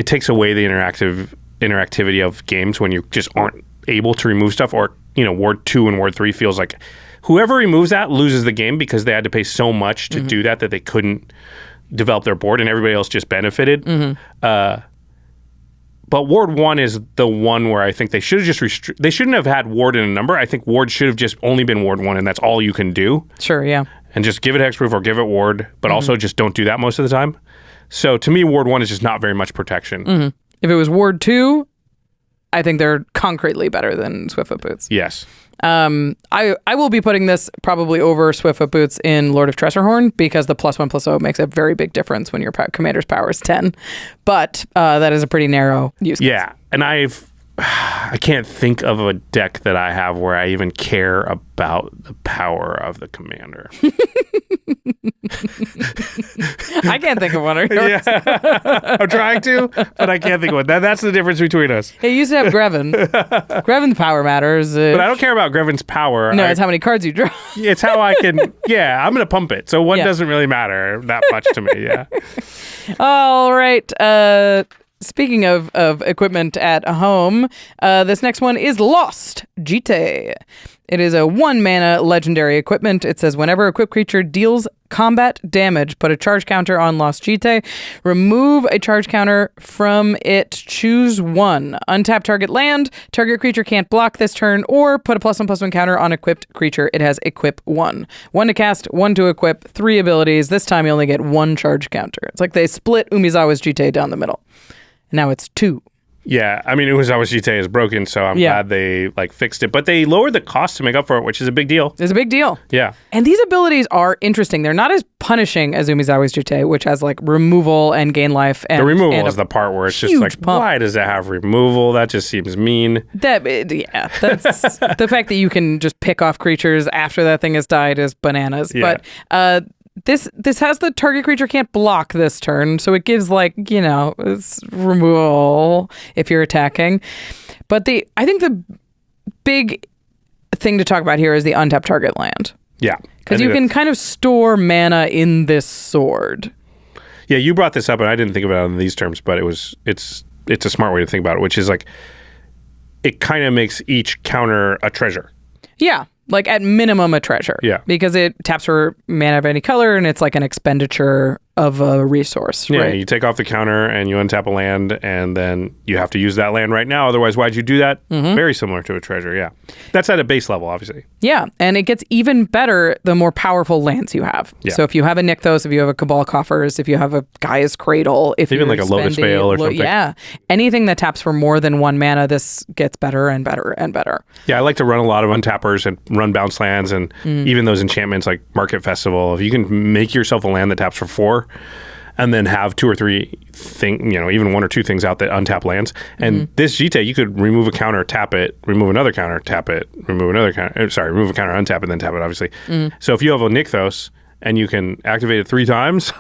Speaker 1: takes away the interactivity of games when you just aren't able to remove stuff. Or, Ward 2 and Ward 3 feels like whoever removes that loses the game because they had to pay so much to do that they couldn't develop their board and everybody else just benefited. But Ward 1 is the one where I think they should have just they shouldn't have had Ward in a number. I think Ward should have just only been Ward 1, and that's all you can do.
Speaker 2: Sure, yeah.
Speaker 1: And just give it hexproof or give it Ward, but also just don't do that most of the time. So to me, Ward 1 is just not very much protection.
Speaker 2: If it was Ward 2, I think they're concretely better than Swiftfoot Boots.
Speaker 1: Yes.
Speaker 2: I will be putting this probably over Swiftfoot Boots in Lord of Tressorhorn because the +1/+0 makes a very big difference when your commander's power is 10. But that is a pretty narrow use case.
Speaker 1: Yeah, and I can't think of a deck that I have where I even care about the power of the commander.
Speaker 2: I can't think of one.
Speaker 1: Yeah. I'm trying to, but I can't think of one. That's the difference between us.
Speaker 2: It used to have Greven. Greven's power matters.
Speaker 1: But I don't care about Greven's power.
Speaker 2: No, it's how many cards you draw.
Speaker 1: It's how I can, I'm going to pump it. So one doesn't really matter that much to me, yeah.
Speaker 2: All right. Speaking of equipment at home, this next one is Lost Jitte. It is a 1 mana legendary equipment. It says whenever equipped creature deals combat damage, put a charge counter on Lost Jitte. Remove a charge counter from it. Choose 1. Untap target land. Target creature can't block this turn, or put a +1/+1 counter on equipped creature. It has equip 1. 1 to cast, 1 to equip, 3 abilities. This time you only get 1 charge counter. It's like they split Umezawa's Jitte down the middle. Now it's 2.
Speaker 1: Yeah, I mean, Umezawa's Jitte is broken, so I'm glad they fixed it. But they lowered the cost to make up for it, which is a big deal.
Speaker 2: It's a big deal.
Speaker 1: Yeah.
Speaker 2: And these abilities are interesting. They're not as punishing as Umezawa's Jitte, which has removal and gain life. And
Speaker 1: the removal is the part where it's just why does it have removal? That just seems mean.
Speaker 2: That's the fact that you can just pick off creatures after that thing has died is bananas.
Speaker 1: Yeah.
Speaker 2: But This has the target creature can't block this turn, so it gives it's removal if you're attacking. But I think the big thing to talk about here is the untapped target land.
Speaker 1: Yeah.
Speaker 2: Because you can kind of store mana in this sword.
Speaker 1: Yeah, you brought this up, and I didn't think about it in these terms, but it's a smart way to think about it, which is it kind of makes each counter a treasure.
Speaker 2: Yeah. At minimum a treasure.
Speaker 1: Yeah.
Speaker 2: Because it taps for mana of any color, and it's like an expenditure of a resource.
Speaker 1: Yeah,
Speaker 2: right?
Speaker 1: You take off the counter and you untap a land, and then you have to use that land right now. Otherwise, why'd you do that? Very similar to a treasure, yeah. That's at a base level, obviously.
Speaker 2: Yeah, and it gets even better the more powerful lands you have.
Speaker 1: Yeah.
Speaker 2: So if you have a Nykthos, if you have a Cabal Coffers, if you have a Gaia's Cradle, if
Speaker 1: even
Speaker 2: you're
Speaker 1: a Lotus Veil or something.
Speaker 2: Yeah, anything that taps for more than 1 mana, this gets better and better and better.
Speaker 1: Yeah, I like to run a lot of untappers and run bounce lands, and even those enchantments like Market Festival. If you can make yourself a land that taps for 4, and then have 2 or 3 even 1 or 2 things out that untap lands. And this Jitte, you could remove a counter, tap it, remove another counter, tap it, remove another counter. Remove a counter, untap it, and then tap it, obviously. So if you have a Nykthos and you can activate it 3 times,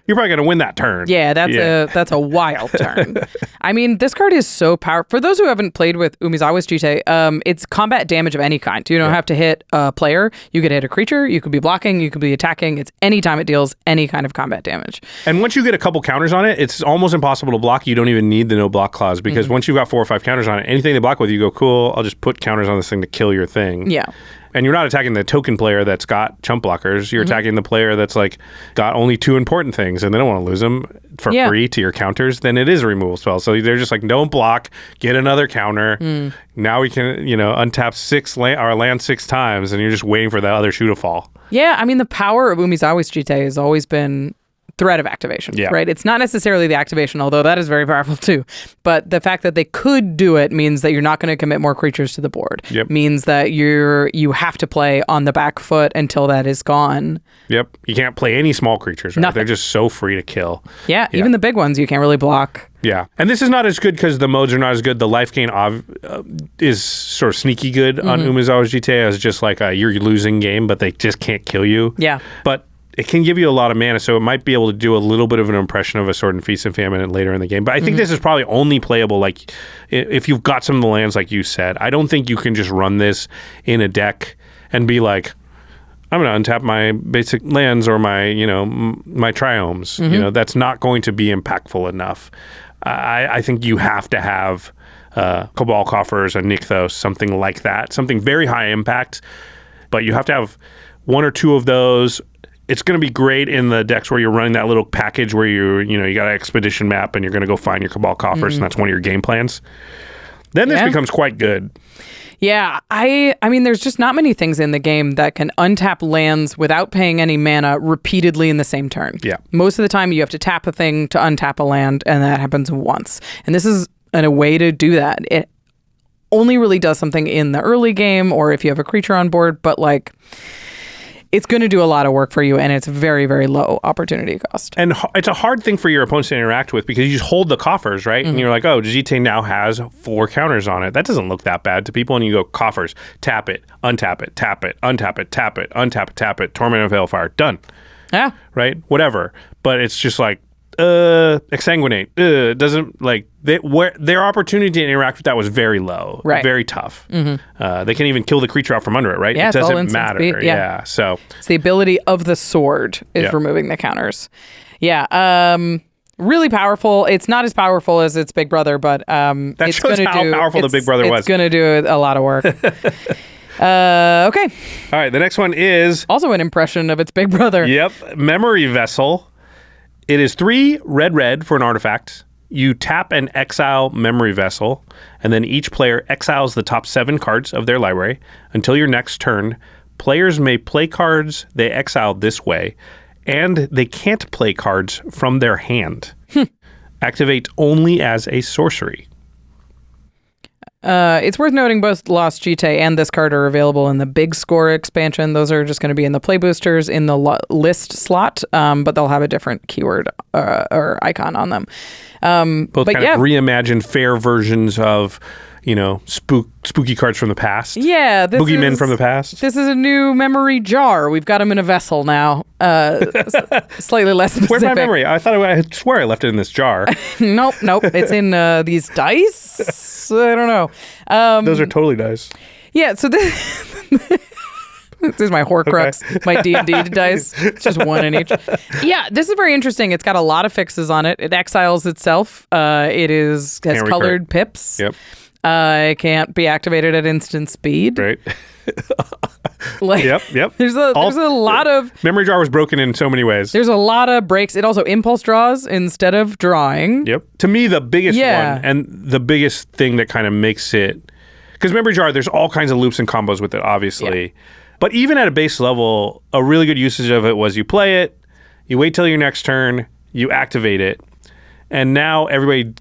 Speaker 1: you're probably going to win that turn.
Speaker 2: Yeah, that's a wild turn. I mean, this card is so powerful. For those who haven't played with Umezawa's Jitte, it's combat damage of any kind. You don't have to hit a player. You could hit a creature. You could be blocking. You could be attacking. It's anytime it deals any kind of combat damage.
Speaker 1: And once you get a couple counters on it, it's almost impossible to block. You don't even need the no block clause because once you've got 4 or 5 counters on it, anything they block with, you go, cool, I'll just put counters on this thing to kill your thing.
Speaker 2: Yeah.
Speaker 1: And you're not attacking the token player that's got chump blockers. You're attacking the player that's like got only 2 important things and they don't want to lose them for free to your counters. Then it is a removal spell. So they're just like, don't block, get another counter. Now we can, untap our land 6 times and you're just waiting for the other shoe to fall.
Speaker 2: Yeah, I mean, the power of Umezawa's Jitte has always been threat of activation, right? It's not necessarily the activation, although that is very powerful too. But the fact that they could do it means that you're not going to commit more creatures to the board. Means that you have to play on the back foot until that is gone.
Speaker 1: You can't play any small creatures, right? They're just so free to kill.
Speaker 2: Yeah, even the big ones you can't really block.
Speaker 1: Yeah, and this is not as good because the modes are not as good. The life gain is sort of sneaky good on Umezawa's Jitte as just like you're losing game, but they just can't kill you.
Speaker 2: Yeah.
Speaker 1: But it can give you a lot of mana, so it might be able to do a little bit of an impression of a Sword and Feast and Famine later in the game. But I think this is probably only playable like if you've got some of the lands like you said. I don't think you can just run this in a deck and be like, I'm going to untap my basic lands or my, my triomes. That's not going to be impactful enough. I think you have to have Cabal Coffers, a Nykthos, something like that, something very high impact. But you have to have 1 or 2 of those. It's going to be great in the decks where you're running that little package where you got an expedition map and you're going to go find your Cabal Coffers and that's one of your game plans. Then this becomes quite good.
Speaker 2: Yeah, I mean, there's just not many things in the game that can untap lands without paying any mana repeatedly in the same turn.
Speaker 1: Yeah.
Speaker 2: Most of the time you have to tap a thing to untap a land, and that happens once. And this is a way to do that. It only really does something in the early game or if you have a creature on board, but like, it's going to do a lot of work for you, and it's very, very low opportunity cost.
Speaker 1: And it's a hard thing for your opponents to interact with because you just hold the coffers, right? And you're like, oh, Jitte now has 4 counters on it. That doesn't look that bad to people. And you go, coffers, tap it, untap it, tap it, untap it, tap it, untap it, tap it, Torment of Hailfire, done.
Speaker 2: Yeah.
Speaker 1: Right? Whatever. But it's just like, exsanguinate. Doesn't like their opportunity to interact with that was very low, very tough. They can even kill the creature out from under it, right?
Speaker 2: Yeah,
Speaker 1: it doesn't matter. Yeah. So
Speaker 2: it's the ability of the sword is removing the counters. Yeah. Really powerful. It's not as powerful as its big brother, but
Speaker 1: that shows how powerful the big brother was.
Speaker 2: It's going to do a lot of work. Okay.
Speaker 1: All right. The next one is
Speaker 2: also an impression of its big brother.
Speaker 1: Yep. Memory Vessel. It is 3 red for an artifact. You tap and exile Memory Vessel, and then each player exiles the top 7 cards of their library until your next turn. Players may play cards they exiled this way, and they can't play cards from their hand. Activate only as a sorcery.
Speaker 2: It's worth noting both Lost Jitte and this card are available in the Big Score expansion. Those are just going to be in the play boosters in the list slot, but they'll have a different keyword or icon on them.
Speaker 1: Both kind of reimagined fair versions of, spooky cards from the past.
Speaker 2: Yeah.
Speaker 1: Boogeymen from the past.
Speaker 2: This is a new memory jar. We've got them in a vessel now. Slightly less specific.
Speaker 1: Where's my memory? I swear I left it in this jar.
Speaker 2: Nope. It's in these dice. I don't know.
Speaker 1: Those are totally dice.
Speaker 2: Yeah, so this is my Horcrux, my D&D dice. It's just 1 in each. Yeah, this is very interesting. It's got a lot of fixes on it. It exiles itself. It has colored pips.
Speaker 1: Yep.
Speaker 2: It can't be activated at instant speed.
Speaker 1: Right. Yep.
Speaker 2: There's a lot of...
Speaker 1: Memory jar was broken in so many ways.
Speaker 2: There's a lot of breaks. It also impulse draws instead of drawing.
Speaker 1: Yep. To me, the biggest one, and the biggest thing that kind of makes it... Because Memory Jar, there's all kinds of loops and combos with it, obviously. Yeah. But even at a base level, a really good usage of it was you play it, you wait till your next turn, you activate it, and now everybody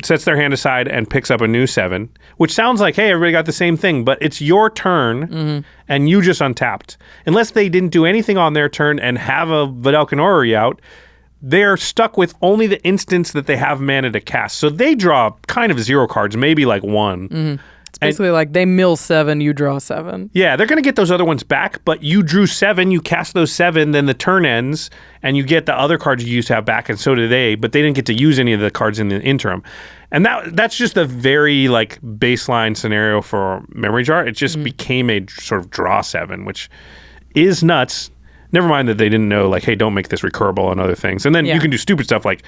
Speaker 1: sets their hand aside and picks up a new 7, which sounds like, hey, everybody got the same thing, but it's your turn, and you just untapped. Unless they didn't do anything on their turn and have a Vedalken Orrery out, they're stuck with only the instance that they have mana to cast. So they draw kind of 0 cards, maybe like 1.
Speaker 2: It's basically like they mill 7, you draw 7.
Speaker 1: Yeah, they're going to get those other ones back, but you drew 7, you cast those 7, then the turn ends, and you get the other cards you used to have back, and so do they, but they didn't get to use any of the cards in the interim. And that's just a very like baseline scenario for Memory Jar. It just became a sort of draw 7, which is nuts. Never mind that they didn't know, like, hey, don't make this recurable and other things. And then you can do stupid stuff like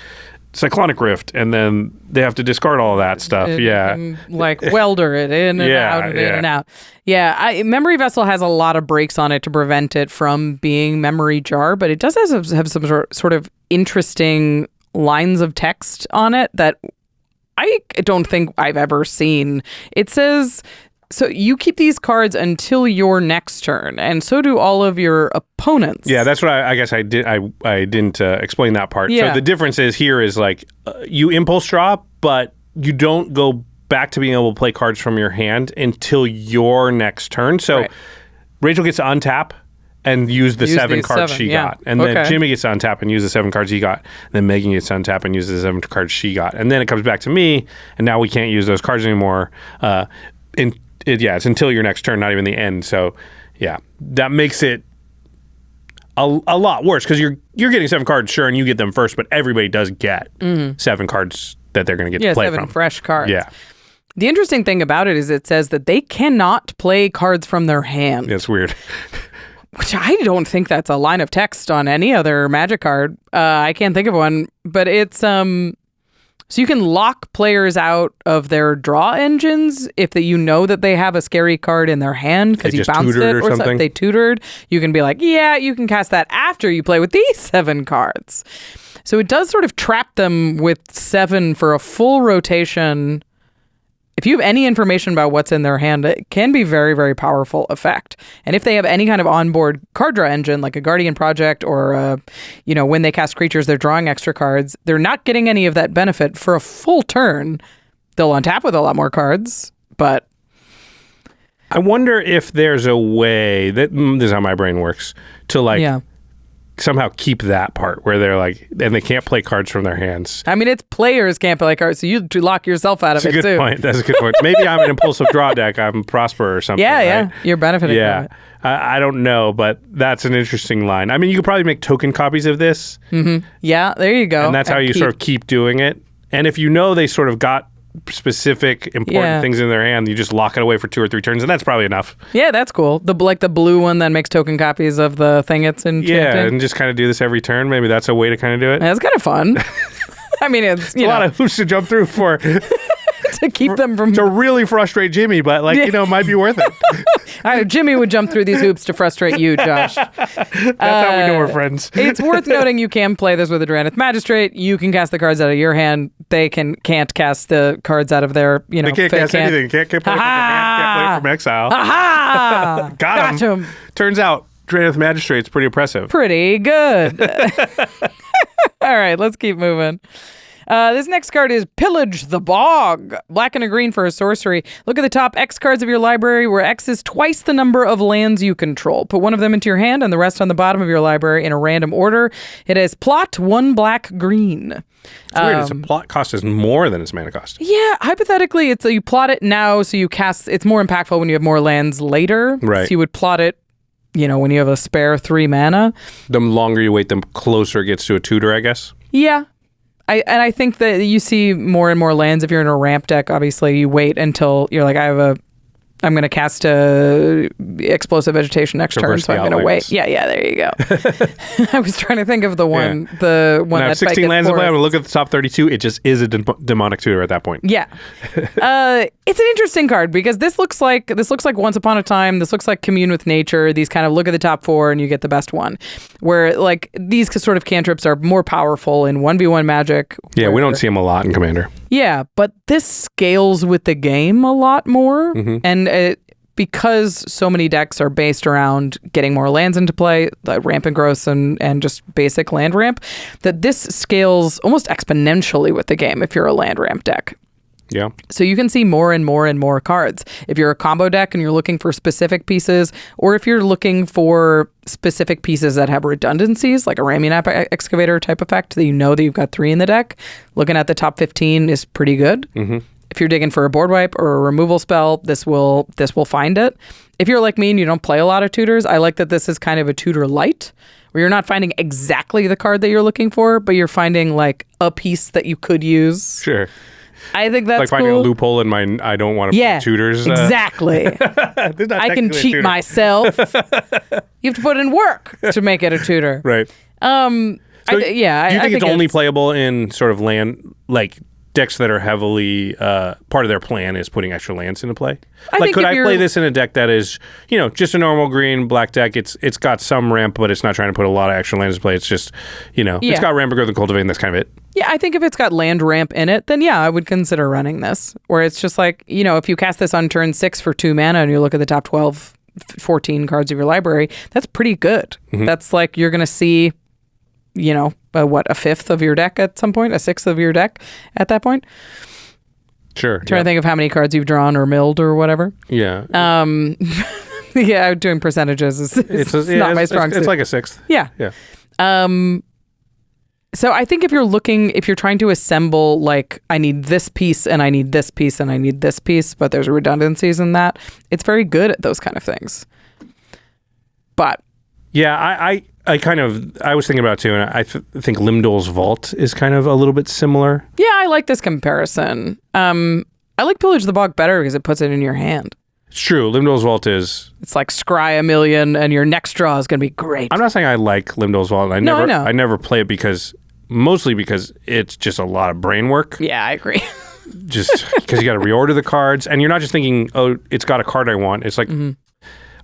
Speaker 1: Cyclonic Rift, and then they have to discard all of that stuff.
Speaker 2: And, like welder it in and out and in and out. Yeah, Memory Vessel has a lot of breaks on it to prevent it from being Memory Jar, but it does have some sort of interesting lines of text on it that I don't think I've ever seen. It says, so you keep these cards until your next turn, and so do all of your opponents.
Speaker 1: Yeah, that's what I guess I did. I didn't explain that part.
Speaker 2: Yeah.
Speaker 1: So the difference here is like you impulse draw, but you don't go back to being able to play cards from your hand until your next turn. So Rachel gets to untap and use the 7 cards she got. And then Jimmy gets to untap and use the 7 cards he got. And then Megan gets to untap and use the 7 cards she got. And then it comes back to me, and now we can't use those cards anymore. It's until your next turn, not even the end. So, yeah, that makes it a lot worse because you're getting 7 cards, sure, and you get them first, but everybody does get 7 cards that they're going to get to play
Speaker 2: 7
Speaker 1: from.
Speaker 2: fresh cards.
Speaker 1: Yeah.
Speaker 2: The interesting thing about it is it says that they cannot play cards from their hand.
Speaker 1: That's weird.
Speaker 2: Which I don't think that's a line of text on any other Magic card. I can't think of one, but it's so you can lock players out of their draw engines if you know that they have a scary card in their hand because you bounced it
Speaker 1: or something.
Speaker 2: They tutored. You can be like, yeah, you can cast that after you play with these 7 cards. So it does sort of trap them with 7 for a full rotation. If you have any information about what's in their hand, it can be very, very powerful effect. And if they have any kind of onboard card draw engine, like a Guardian Project or, when they cast creatures, they're drawing extra cards. They're not getting any of that benefit for a full turn. They'll untap with a lot more cards, but...
Speaker 1: I wonder if there's a way, this is how my brain works, to somehow keep that part where they're like, and they can't play cards from their hands.
Speaker 2: I mean, it's players can't play cards, so you lock yourself out of it, too.
Speaker 1: That's a good point. That's a good point. Maybe I'm an impulsive draw deck. I'm Prosper or something.
Speaker 2: Yeah.
Speaker 1: Right?
Speaker 2: You're benefiting from it.
Speaker 1: I don't know, but that's an interesting line. I mean, you could probably make token copies of this.
Speaker 2: Mm-hmm. Yeah, there you go.
Speaker 1: And that's how you sort of keep doing it. And if you know they sort of got specific important things in their hand, you just lock it away for 2 or 3 turns, and that's probably enough.
Speaker 2: Yeah, that's cool. The blue one that makes token copies of the thing it's enchanting.
Speaker 1: Yeah, and just kind of do this every turn. Maybe that's a way to kind of do it.
Speaker 2: That's kind of fun. I mean, it's
Speaker 1: a lot of hoops to jump through for
Speaker 2: to keep them from
Speaker 1: to really frustrate Jimmy, but it might be worth it.
Speaker 2: Jimmy would jump through these hoops to frustrate you, Josh.
Speaker 1: That's how we know we're friends.
Speaker 2: It's worth noting you can play this with a Drannith Magistrate. You can cast the cards out of your hand. They can't cast the cards out of their,
Speaker 1: They can't cast anything. Can't play from hand, can't play from exile.
Speaker 2: Aha!
Speaker 1: Got him. Turns out Drannith Magistrate's pretty impressive.
Speaker 2: Pretty good. All right, let's keep moving. This next card is Pillage the Bog. Black and a green for a sorcery. Look at the top X cards of your library, where X is twice the number of lands you control. Put one of them into your hand and the rest on the bottom of your library in a random order. It has plot 1 black green.
Speaker 1: It's weird. Its plot cost is more than its mana cost.
Speaker 2: Yeah, hypothetically, you plot it now, so you cast. It's more impactful when you have more lands later.
Speaker 1: Right.
Speaker 2: So you would plot it, when you have a spare 3 mana.
Speaker 1: The longer you wait, the closer it gets to a tutor, I guess.
Speaker 2: Yeah. I think that you see more and more lands. If you're in a ramp deck, obviously you wait until you're like, I'm going to cast a Explosive Vegetation next turn, so I'm going to wait. Yeah, there you go. I was trying to think of the one. Yeah. The one
Speaker 1: now,
Speaker 2: that
Speaker 1: 16 lands in play. I'm going to look at the top 32. It just is a demonic tutor at that point.
Speaker 2: Yeah, it's an interesting card because this looks like Once Upon a Time. This looks like Commune with Nature. These kind of look at the top 4 and you get the best one. Where these sort of cantrips are more powerful in 1v1 Magic.
Speaker 1: Yeah, we don't see them a lot in Commander.
Speaker 2: Yeah, but this scales with the game a lot more. Mm-hmm. And because so many decks are based around getting more lands into play, like rampant growth and just basic land ramp, that this scales almost exponentially with the game if you're a land ramp deck.
Speaker 1: Yeah.
Speaker 2: So you can see more and more and more cards. If you're a combo deck and you're looking for specific pieces, or if you're looking for specific pieces that have redundancies, like a Ramunap Excavator type effect, that that you've got 3 in the deck, looking at the top 15 is pretty good.
Speaker 1: Mm-hmm.
Speaker 2: If you're digging for a board wipe or a removal spell, this will find it. If you're like me and you don't play a lot of tutors, I like that this is kind of a tutor light, where you're not finding exactly the card that you're looking for, but you're finding like a piece that you could use.
Speaker 1: Sure.
Speaker 2: I think that's
Speaker 1: like finding
Speaker 2: cool.
Speaker 1: a loophole in my I don't want to play tutors.
Speaker 2: Exactly. I can cheat myself. You have to put in work to make it a tutor.
Speaker 1: Right.
Speaker 2: Do you think
Speaker 1: it's only playable in sort of land, like decks that are heavily part of their plan is putting extra lands into play? Could I play this in a deck that is, just a normal green black deck? It's got some ramp, but it's not trying to put a lot of extra lands into play. It's just, it's got Rampart Growth and Cultivate, and that's kind of it.
Speaker 2: Yeah, I think if it's got land ramp in it, then yeah, I would consider running this. Where it's just like, if you cast this on turn 6 for 2 mana and you look at the top 12, 14 cards of your library, that's pretty good. Mm-hmm. That's like you're going to see, a fifth of your deck at some point, a sixth of your deck at that point.
Speaker 1: Sure.
Speaker 2: Trying to think of how many cards you've drawn or milled or whatever.
Speaker 1: Yeah.
Speaker 2: Yeah, doing percentages is not my strong suit.
Speaker 1: It's like a sixth.
Speaker 2: Yeah.
Speaker 1: Yeah.
Speaker 2: So I think if you're trying to assemble, like, I need this piece and I need this piece and I need this piece, but there's redundancies in that, it's very good at those kind of things. But
Speaker 1: yeah, I was thinking about it too, and I think Limdol's Vault is kind of a little bit similar.
Speaker 2: Yeah, I like this comparison. I like Pillage the Bog better because it puts it in your hand.
Speaker 1: It's true. Limdol's Vault is...
Speaker 2: It's like scry a million and your next draw is going to be great.
Speaker 1: I'm not saying I like Limdol's Vault. I never play it mostly because it's just a lot of brain work.
Speaker 2: Yeah, I agree.
Speaker 1: Just because you got to reorder the cards, and you're not just thinking, oh, it's got a card I want. It's like,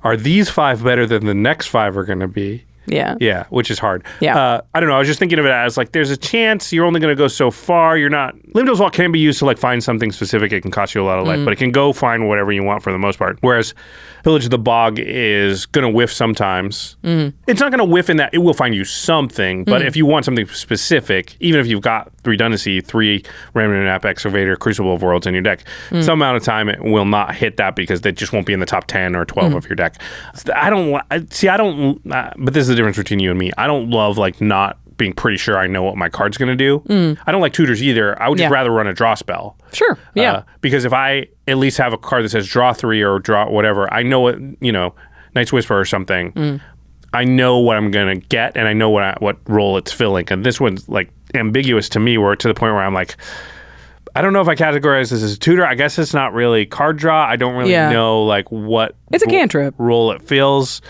Speaker 1: are these 5 better than the next 5 are going to be?
Speaker 2: Yeah.
Speaker 1: Yeah, which is hard.
Speaker 2: Yeah.
Speaker 1: I don't know. I was just thinking of it as like, there's a chance you're only going to go so far. You're not... Limdol's Vault can be used to like find something specific. It can cost you a lot of life, but it can go find whatever you want for the most part. Whereas Pillage the Bog is going to whiff sometimes. It's not going to whiff in that it will find you something, but if you want something specific, even if you've got redundancy, 3 Remnant App, Excavator, Crucible of Worlds in your deck, some amount of time it will not hit that because they just won't be in the top 10 or 12 of your deck. But this is the difference between you and me. I don't love like not being pretty sure I know what my card's going to do. I don't like tutors either. I would just rather run a draw spell.
Speaker 2: Sure. Yeah.
Speaker 1: Because if I at least have a card that says draw 3 or draw whatever, I know it, Night's Whisper or something. I know what I'm going to get and I know what role it's filling. And this one's like ambiguous to me, where to the point where I'm like, I don't know if I categorize this as a tutor. I guess it's not really card draw. I don't really know like what
Speaker 2: it's a cantrip
Speaker 1: role it fills.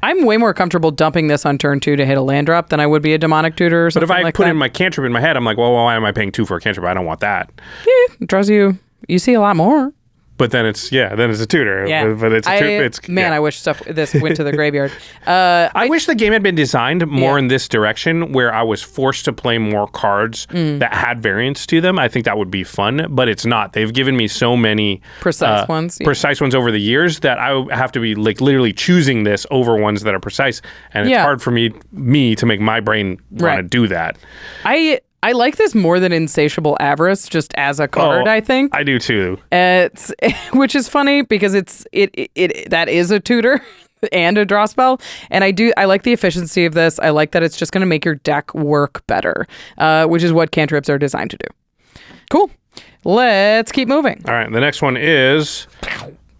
Speaker 2: I'm way more comfortable dumping this on turn 2 to hit a land drop than I would be a demonic tutor or something like that.
Speaker 1: But if I put in my cantrip in my head, I'm like, well, why am I paying 2 for a cantrip? I don't want that.
Speaker 2: Yeah, it draws you see a lot more.
Speaker 1: But then it's a tutor.
Speaker 2: Yeah.
Speaker 1: But it's
Speaker 2: I wish this went to the graveyard.
Speaker 1: I wish the game had been designed more in this direction, where I was forced to play more cards that had variants to them. I think that would be fun, but it's not. They've given me so many
Speaker 2: precise ones
Speaker 1: over the years that I have to be like literally choosing this over ones that are precise, and it's hard for me to make my brain want to do that.
Speaker 2: I like this more than Insatiable Avarice, just as a card. I think
Speaker 1: I do too.
Speaker 2: Which is funny because that is a tutor and a draw spell, and I like the efficiency of this. I like that it's just going to make your deck work better, which is what cantrips are designed to do. Cool. Let's keep moving.
Speaker 1: All right, the next one is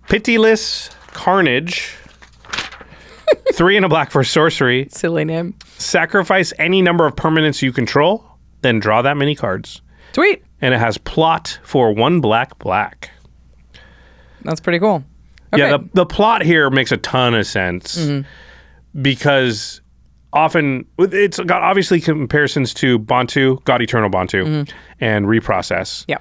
Speaker 1: Pitiless Carnage. 3 and a black for sorcery.
Speaker 2: Silly name.
Speaker 1: Sacrifice any number of permanents you control. Then draw that many cards.
Speaker 2: Sweet.
Speaker 1: And it has plot for 1 black.
Speaker 2: That's pretty cool. Okay.
Speaker 1: Yeah, the plot here makes a ton of sense because often it's got obviously comparisons to Bontu, God Eternal Bontu, and Reprocess.
Speaker 2: Yeah.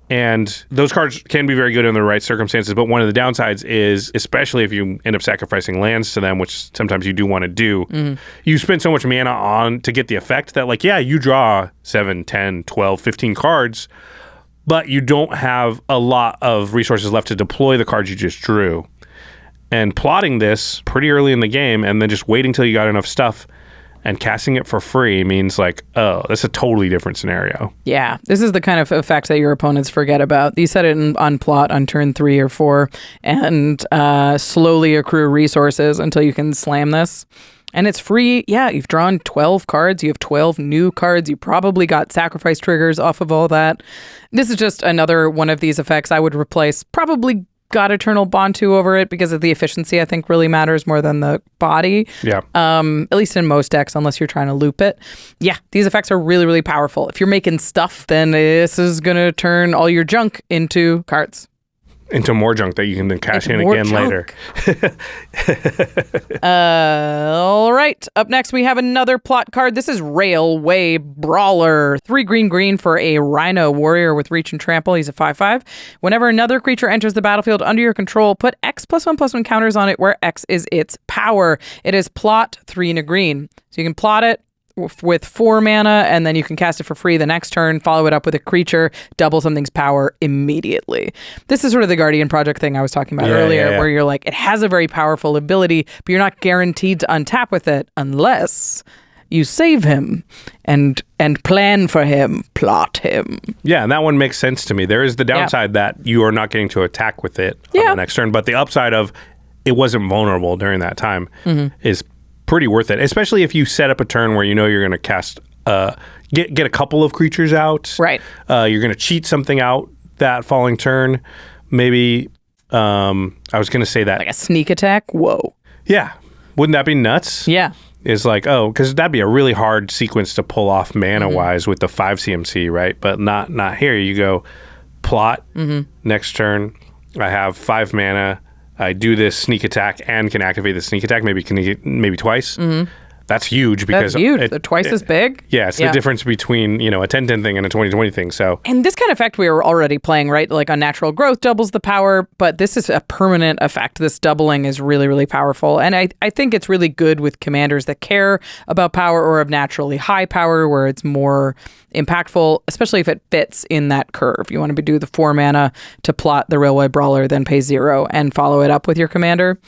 Speaker 1: And those cards can be very good in the right circumstances, but one of the downsides is, especially if you end up sacrificing lands to them, which sometimes you do want to do, you spend so much mana on to get the effect that, like, yeah, you draw 7, 10, 12, 15 cards, but you don't have a lot of resources left to deploy the cards you just drew. And plotting this pretty early in the game and then just waiting till you got enough stuff and casting it for free means like, oh, that's a totally different scenario.
Speaker 2: Yeah, this is the kind of effect that your opponents forget about. You set it on plot on turn 3 or 4 and slowly accrue resources until you can slam this. And it's free. Yeah, you've drawn 12 cards. You have 12 new cards. You probably got sacrifice triggers off of all that. This is just another one of these effects I would replace. Probably got Eternal Bond 2 over it because of the efficiency, I think, really matters more than the body.
Speaker 1: Yeah.
Speaker 2: At least in most decks, unless you're trying to loop it. Yeah, these effects are really, really powerful. If you're making stuff, then this is going to turn all your junk into cards.
Speaker 1: Into more junk that you can then cash in again later.
Speaker 2: All right. Up next, we have another plot card. This is Railway Brawler. 3 green for a Rhino Warrior with Reach and Trample. He's a 5/5. Whenever another creature enters the battlefield under your control, put X+1/+1 counters on it where X is its power. It is plot 3 and a green. So you can plot it with 4 mana, and then you can cast it for free the next turn, follow it up with a creature, double something's power immediately. This is sort of the Guardian Project thing I was talking about earlier, where you're like, it has a very powerful ability, but you're not guaranteed to untap with it unless you save him and plan for him, plot him.
Speaker 1: Yeah, and that one makes sense to me. There is the downside that you are not getting to attack with it on the next turn, but the upside of it wasn't vulnerable during that time is pretty worth it, especially if you set up a turn where you know you're going to cast, get a couple of creatures out.
Speaker 2: Right.
Speaker 1: You're going to cheat something out that following turn. Maybe, I was going to say that.
Speaker 2: Like a sneak attack? Whoa.
Speaker 1: Yeah. Wouldn't that be nuts?
Speaker 2: Yeah.
Speaker 1: Is like, because that'd be a really hard sequence to pull off mana-wise with the 5 CMC, right? But not here. You go plot, next turn, I have 5 mana, I do this sneak attack and can activate the sneak attack maybe twice. That's huge because
Speaker 2: that's huge. They're twice as big.
Speaker 1: Yeah, it's the difference between a 10/10 thing and a 20/20 thing. So,
Speaker 2: and this kind of effect we were already playing, right? Like Unnatural Growth doubles the power, but this is a permanent effect. This doubling is really, really powerful, and I think it's really good with commanders that care about power or have naturally high power, where it's more impactful, especially if it fits in that curve. You want to do the 4 mana to plot the Railway Brawler, then pay 0 and follow it up with your commander.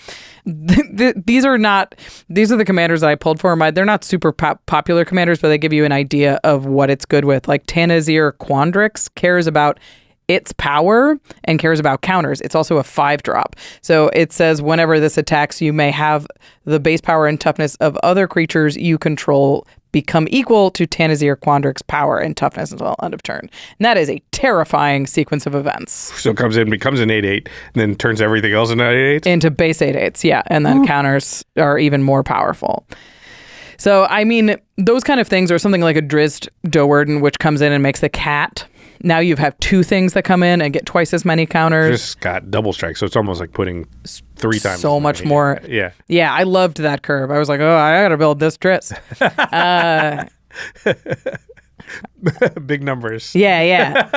Speaker 2: These are the commanders that I pulled for. They're not super popular commanders, but they give you an idea of what it's good with. Like Tanazir Quandrix cares about its power and cares about counters. It's also a 5-drop. So it says whenever this attacks, you may have the base power and toughness of other creatures you control become equal to Tanazir Quandrix's power and toughness until end of turn. And that is a terrifying sequence of events.
Speaker 1: So it becomes an 8/8, and then turns everything else into 8/8s?
Speaker 2: Into base 8/8s, yeah. And then counters are even more powerful. So, I mean, those kind of things are something like a Drizzt Do'Urden, which comes in and makes the cat. Now you have 2 things that come in and get twice as many counters.
Speaker 1: Just got double strike, so it's almost like putting 3 times.
Speaker 2: So much more.
Speaker 1: Yeah.
Speaker 2: Yeah, I loved that curve. I was like, I got to build this Drizzt.
Speaker 1: Big numbers.
Speaker 2: Yeah.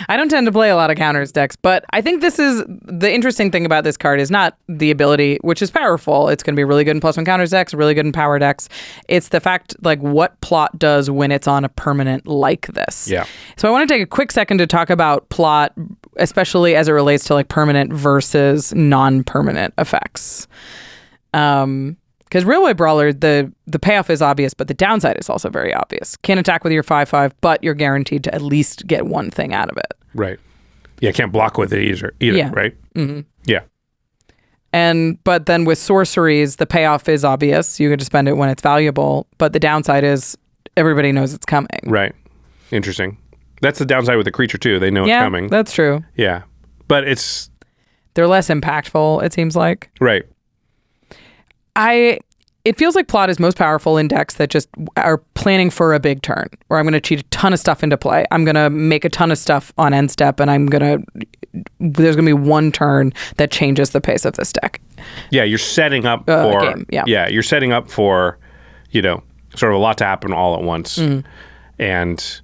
Speaker 2: I don't tend to play a lot of counters decks, but I think this is the interesting thing about this card is not the ability, which is powerful. It's going to be really good in +1 counters decks, really good in power decks. It's the fact like what plot does when it's on a permanent like this.
Speaker 1: Yeah.
Speaker 2: So I want to take a quick second to talk about plot, especially as it relates to like permanent versus non-permanent effects. Because Railway Brawler, the payoff is obvious, but the downside is also very obvious. Can't attack with your 5/5, but you're guaranteed to at least get one thing out of it.
Speaker 1: Right. Yeah, can't block with it either, right? Mm-hmm. Yeah.
Speaker 2: But then with sorceries, the payoff is obvious. You can just spend it when it's valuable, but the downside is everybody knows it's coming.
Speaker 1: Right. Interesting. That's the downside with the creature, too. They know it's coming.
Speaker 2: Yeah, that's true.
Speaker 1: Yeah. But
Speaker 2: they're less impactful, it seems like.
Speaker 1: Right.
Speaker 2: It feels like plot is most powerful in decks that just are planning for a big turn, where I'm going to cheat a ton of stuff into play. I'm going to make a ton of stuff on end step, and there's going to be one turn that changes the pace of this deck.
Speaker 1: Yeah, you're setting up for
Speaker 2: game. Yeah.
Speaker 1: You're setting up for, sort of a lot to happen all at once. Mm-hmm. And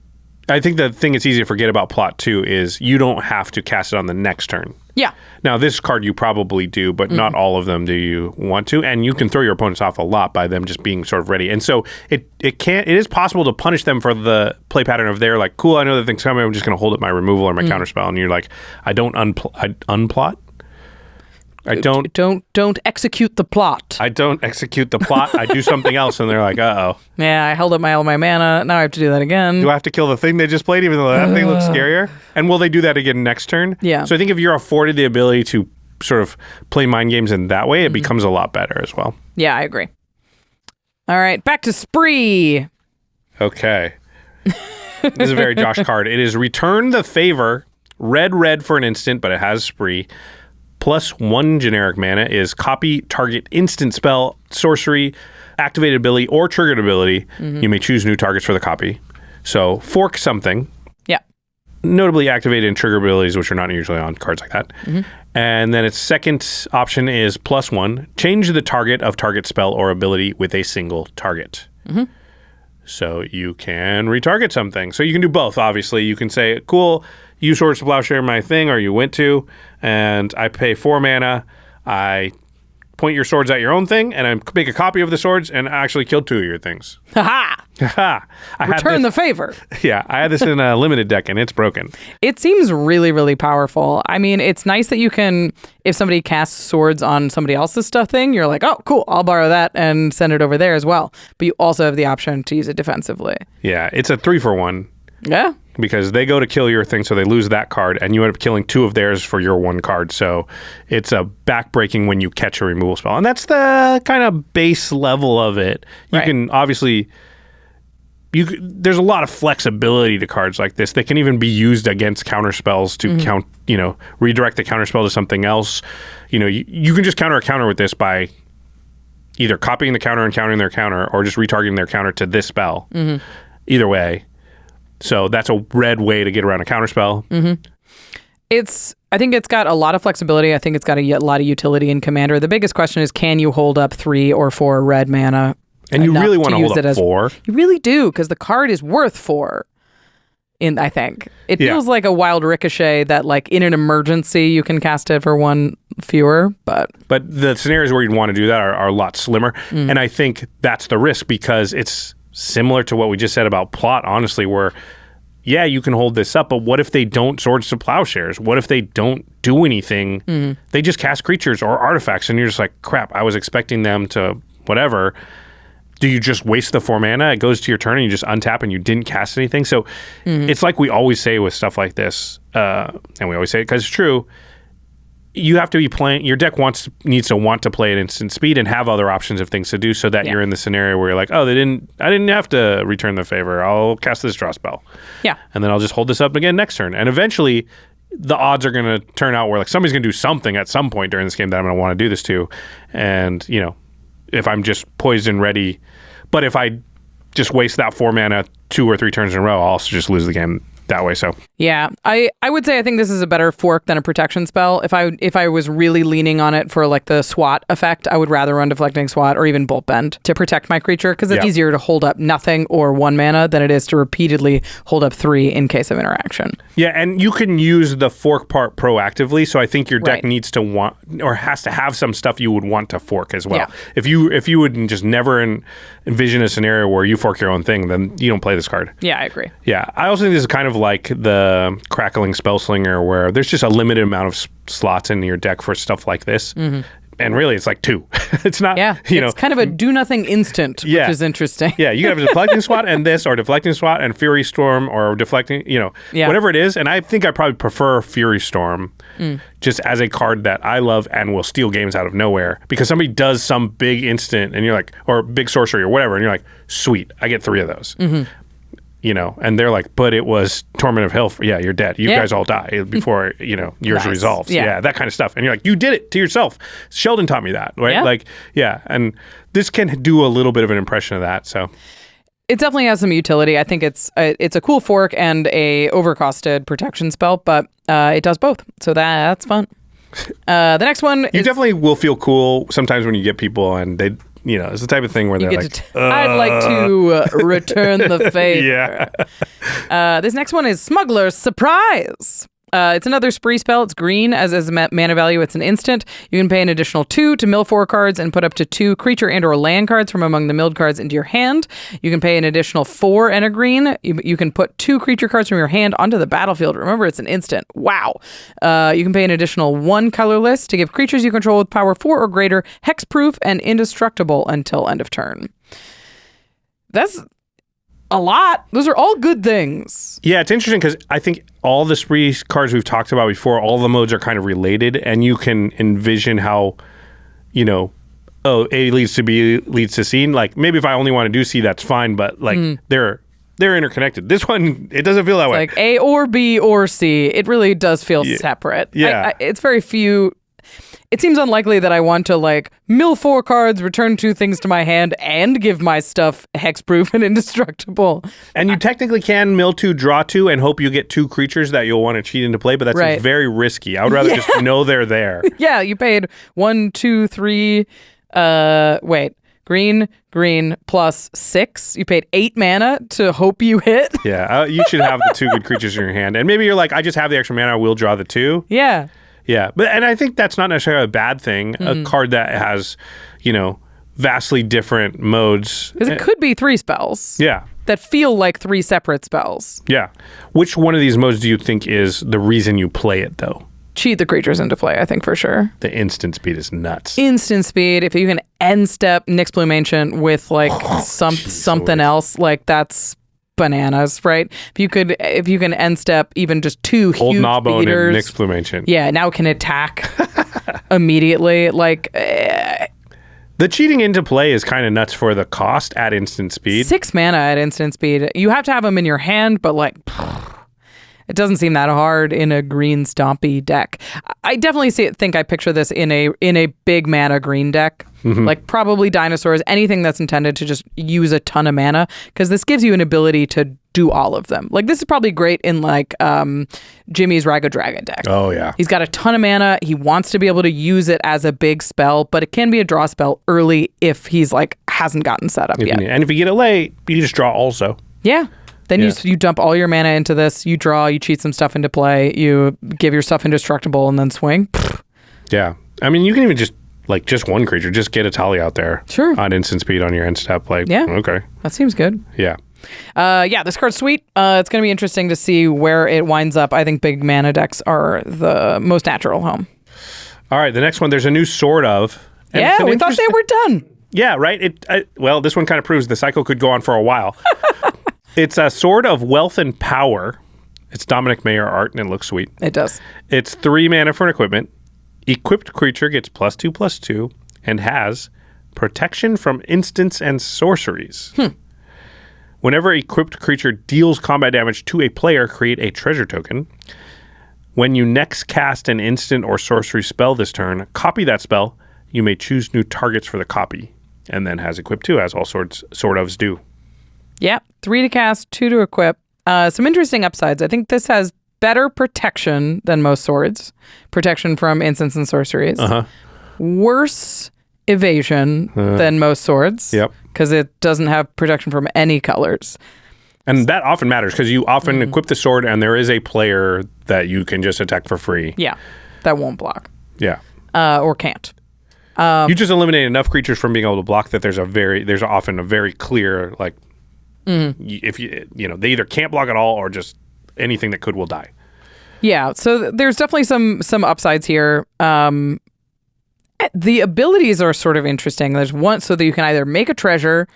Speaker 1: I think the thing that's easy to forget about plot too is you don't have to cast it on the next turn.
Speaker 2: Yeah.
Speaker 1: Now, this card you probably do, but not all of them do you want to. And you can throw your opponents off a lot by them just being sort of ready. And so it is possible to punish them for the play pattern of they're like, cool, I know that thing's coming, I'm just going to hold up my removal or my counterspell. And you're like, I don't unplot. I
Speaker 2: don't execute the plot.
Speaker 1: I don't execute the plot. I do something else, and they're like, uh-oh.
Speaker 2: Yeah, I held up all my mana. Now I have to do that again.
Speaker 1: Do I have to kill the thing they just played, even though that thing looks scarier? And will they do that again next turn?
Speaker 2: Yeah.
Speaker 1: So I think if you're afforded the ability to sort of play mind games in that way, it becomes a lot better as well.
Speaker 2: Yeah, I agree. All right, back to Spree.
Speaker 1: Okay. This is a very Josh card. It is Return the Favor, red for an instant, but it has Spree. +1 generic mana is copy target instant spell, sorcery, activated ability, or triggered ability. You may choose new targets for the copy. So fork something.
Speaker 2: Yeah.
Speaker 1: Notably activated and trigger abilities, which are not usually on cards like that. And then its second option is +1. Change the target of target spell or ability with a single target. So you can retarget something. So you can do both, obviously. You can say, cool, you Swords to Plowshare my thing, or you went to, and I pay 4 mana. I point your swords at your own thing, and I make a copy of the swords, and I actually killed 2 of your things.
Speaker 2: Ha-ha! Return the favor.
Speaker 1: Yeah, I had this in a limited deck, and it's broken.
Speaker 2: It seems really, really powerful. I mean, it's nice that you can, if somebody casts swords on somebody else's stuff thing, you're like, oh, cool, I'll borrow that and send it over there as well. But you also have the option to use it defensively.
Speaker 1: Yeah, it's a 3-for-1.
Speaker 2: Yeah.
Speaker 1: Because they go to kill your thing, so they lose that card, and you end up killing 2 of theirs for your 1 card. So it's a backbreaking when you catch a removal spell. And that's the kind of base level of it. You can obviously... there's a lot of flexibility to cards like this. They can even be used against counter spells to redirect the counter spell to something else. You can just counter a counter with this by either copying the counter and countering their counter, or just retargeting their counter to this spell. Either way. So that's a red way to get around a counterspell.
Speaker 2: I think it's got a lot of flexibility. I think it's got a lot of utility in Commander. The biggest question is, can you hold up 3 or 4 red mana?
Speaker 1: And you really want to hold up 4.
Speaker 2: You really do, because the card is worth 4. I think it feels like a wild ricochet that, like, in an emergency you can cast it for 1 fewer. But
Speaker 1: the scenarios where you'd want to do that are a lot slimmer. And I think that's the risk, because it's similar to what we just said about plot, honestly, where, yeah, you can hold this up, but what if they don't Swords to Plowshares? What if they don't do anything? They just cast creatures or artifacts, and you're just like, crap, I was expecting them to whatever. Do you just waste the 4 mana? It goes to your turn, and you just untap, and you didn't cast anything. So it's like we always say with stuff like this, and we always say it because it's true, you have to be playing, your deck needs to want to play at instant speed and have other options of things to do, so that you're in the scenario where you're like, oh, I didn't have to return the favor. I'll cast this draw spell. Yeah. And then I'll just hold this up again next turn. And eventually the odds are going to turn out where, like, somebody's going to do something at some point during this game that I'm going to want to do this to. And, if I'm just poised and ready, but if I just waste that 4 mana 2 or 3 turns in a row, I'll also just lose the game that way. So
Speaker 2: yeah, I would say I think this is a better fork than a protection spell. If I was really leaning on it for, like, the SWAT effect, I would rather run Deflecting SWAT or even Bolt Bend to protect my creature, because it's easier to hold up nothing or 1 mana than it is to repeatedly hold up 3 in case of interaction. Yeah,
Speaker 1: and you can use the fork part proactively, so I think your deck needs to want, or has to have, some stuff you would want to fork as well. Yeah. If you would just never envision a scenario where you fork your own thing, then you don't play this card.
Speaker 2: Yeah, I agree.
Speaker 1: Yeah, I also think this is kind of like the Crackling Spellslinger, where there's just a limited amount of slots in your deck for stuff like this. And really, it's like 2. It's not,
Speaker 2: it's kind of a do-nothing instant, which is interesting.
Speaker 1: Yeah, you have a Deflecting SWAT and this, or Deflecting SWAT and Fury Storm, or Deflecting, whatever it is. And I think I probably prefer Fury Storm just as a card that I love and will steal games out of nowhere, because somebody does some big instant, and you're like, or big sorcery or whatever, and you're like, sweet, I get 3 of those. And they're like, but it was Torment of Hell. Yeah, you're dead. You guys all die before, yours resolves. Yeah, that kind of stuff. And you're like, you did it to yourself. Sheldon taught me that, right? Yeah. Like, and this can do a little bit of an impression of that, so.
Speaker 2: It definitely has some utility. I think it's a cool fork and a overcosted protection spell, but it does both, so that's fun. The next one
Speaker 1: You definitely will feel cool sometimes when you get people and they... it's the type of thing where they're like,
Speaker 2: I'd like to return the favor. This next one is Smuggler's Surprise. It's another spree spell. It's green. As mana value, it's an instant. You can pay an additional 2 to mill 4 cards and put up to 2 creature and or land cards from among the milled cards into your hand. You can pay an additional 4 and a green. You can put 2 creature cards from your hand onto the battlefield. Remember, it's an instant. Wow. You can pay an additional 1 colorless to give creatures you control with power 4 or greater hexproof and indestructible until end of turn. That's a lot. Those are all good things.
Speaker 1: Yeah, it's interesting because I think all the spree cards we've talked about before, all the modes are kind of related, and you can envision how, you know, A leads to B leads to C. Like, maybe if I only want to do C, that's fine, but like they're interconnected. This one, it doesn't feel that way.
Speaker 2: Like A or B or C. It really does feel separate.
Speaker 1: Yeah.
Speaker 2: It's very few. It seems unlikely that I want to like mill 4 cards, return 2 things to my hand, and give my stuff hexproof and indestructible.
Speaker 1: And you technically can mill 2, draw 2, and hope you get 2 creatures that you'll want to cheat into play, but that's very risky. I would rather just know they're there.
Speaker 2: Yeah, you paid 1, 2, 3. Green plus 6. You paid 8 mana to hope you hit.
Speaker 1: Yeah, you should have the 2 good creatures in your hand. And maybe you're like, I just have the extra mana, I will draw the 2.
Speaker 2: Yeah.
Speaker 1: Yeah, and I think that's not necessarily a bad thing. A card that has, you know, vastly different modes.
Speaker 2: Because it could be 3 spells.
Speaker 1: Yeah.
Speaker 2: That feel like 3 separate spells.
Speaker 1: Yeah. Which one of these modes do you think is the reason you play it, though?
Speaker 2: Cheat the creatures into play, I think, for sure.
Speaker 1: The instant speed is nuts.
Speaker 2: Instant speed. If you can end step Nyx Bloom Ancient with like something else, like that's bananas, right? If you can end step even just 2
Speaker 1: Old
Speaker 2: huge
Speaker 1: Gnawbone
Speaker 2: beaters,
Speaker 1: and Nyx Bloom Ancient.
Speaker 2: Yeah, now it can attack immediately. Like
Speaker 1: the cheating into play is kind of nuts for the cost at instant speed.
Speaker 2: 6 mana at instant speed. You have to have them in your hand, but like it doesn't seem that hard in a green stompy deck. I definitely think I picture this in a big mana green deck. Like probably dinosaurs, anything that's intended to just use a ton of mana, because this gives you an ability to do all of them. Like this is probably great in like Jimmy's Rago Dragon deck.
Speaker 1: Oh yeah.
Speaker 2: He's got a ton of mana. He wants to be able to use it as a big spell, but it can be a draw spell early if he's like hasn't gotten set up yet.
Speaker 1: And if you get it late, you just draw also.
Speaker 2: Yeah. Then you dump all your mana into this, you draw, you cheat some stuff into play, you give your stuff indestructible, and then swing.
Speaker 1: Yeah. I mean, you can even just one creature, just get a Tali out there.
Speaker 2: Sure.
Speaker 1: On instant speed on your end step. Like,
Speaker 2: yeah.
Speaker 1: Okay.
Speaker 2: That seems good.
Speaker 1: Yeah.
Speaker 2: This card's sweet. It's going to be interesting to see where it winds up. I think big mana decks are the most natural home.
Speaker 1: All right, the next one, there's a new Sword of.
Speaker 2: Yeah, we thought they were done.
Speaker 1: Yeah, right? Well, this one kind of proves the cycle could go on for a while. It's a Sword of Wealth and Power. It's Dominic Mayer art, and it looks sweet.
Speaker 2: It does.
Speaker 1: It's 3 mana for an equipment. Equipped creature gets +2/+2 and has protection from instants and sorceries. Whenever equipped creature deals combat damage to a player, create a treasure token. When you next cast an instant or sorcery spell this turn, copy that spell. You may choose new targets for the copy. And then has equipped too, as all Sword ofs do.
Speaker 2: Yeah, 3 to cast, 2 to equip. Some interesting upsides. I think this has better protection than most swords. Protection from instants and sorceries. Worse evasion than most swords.
Speaker 1: Yep.
Speaker 2: Because it doesn't have protection from any colors.
Speaker 1: And that often matters because you often equip the sword and there is a player that you can just attack for free.
Speaker 2: Yeah, that won't block.
Speaker 1: Yeah.
Speaker 2: Or can't.
Speaker 1: You just eliminate enough creatures from being able to block that there's often a very clear, like, if they either can't block at all or just anything that will die. Yeah,
Speaker 2: so there's definitely some upsides here. The abilities are sort of interesting. There's one so that you can either make a treasure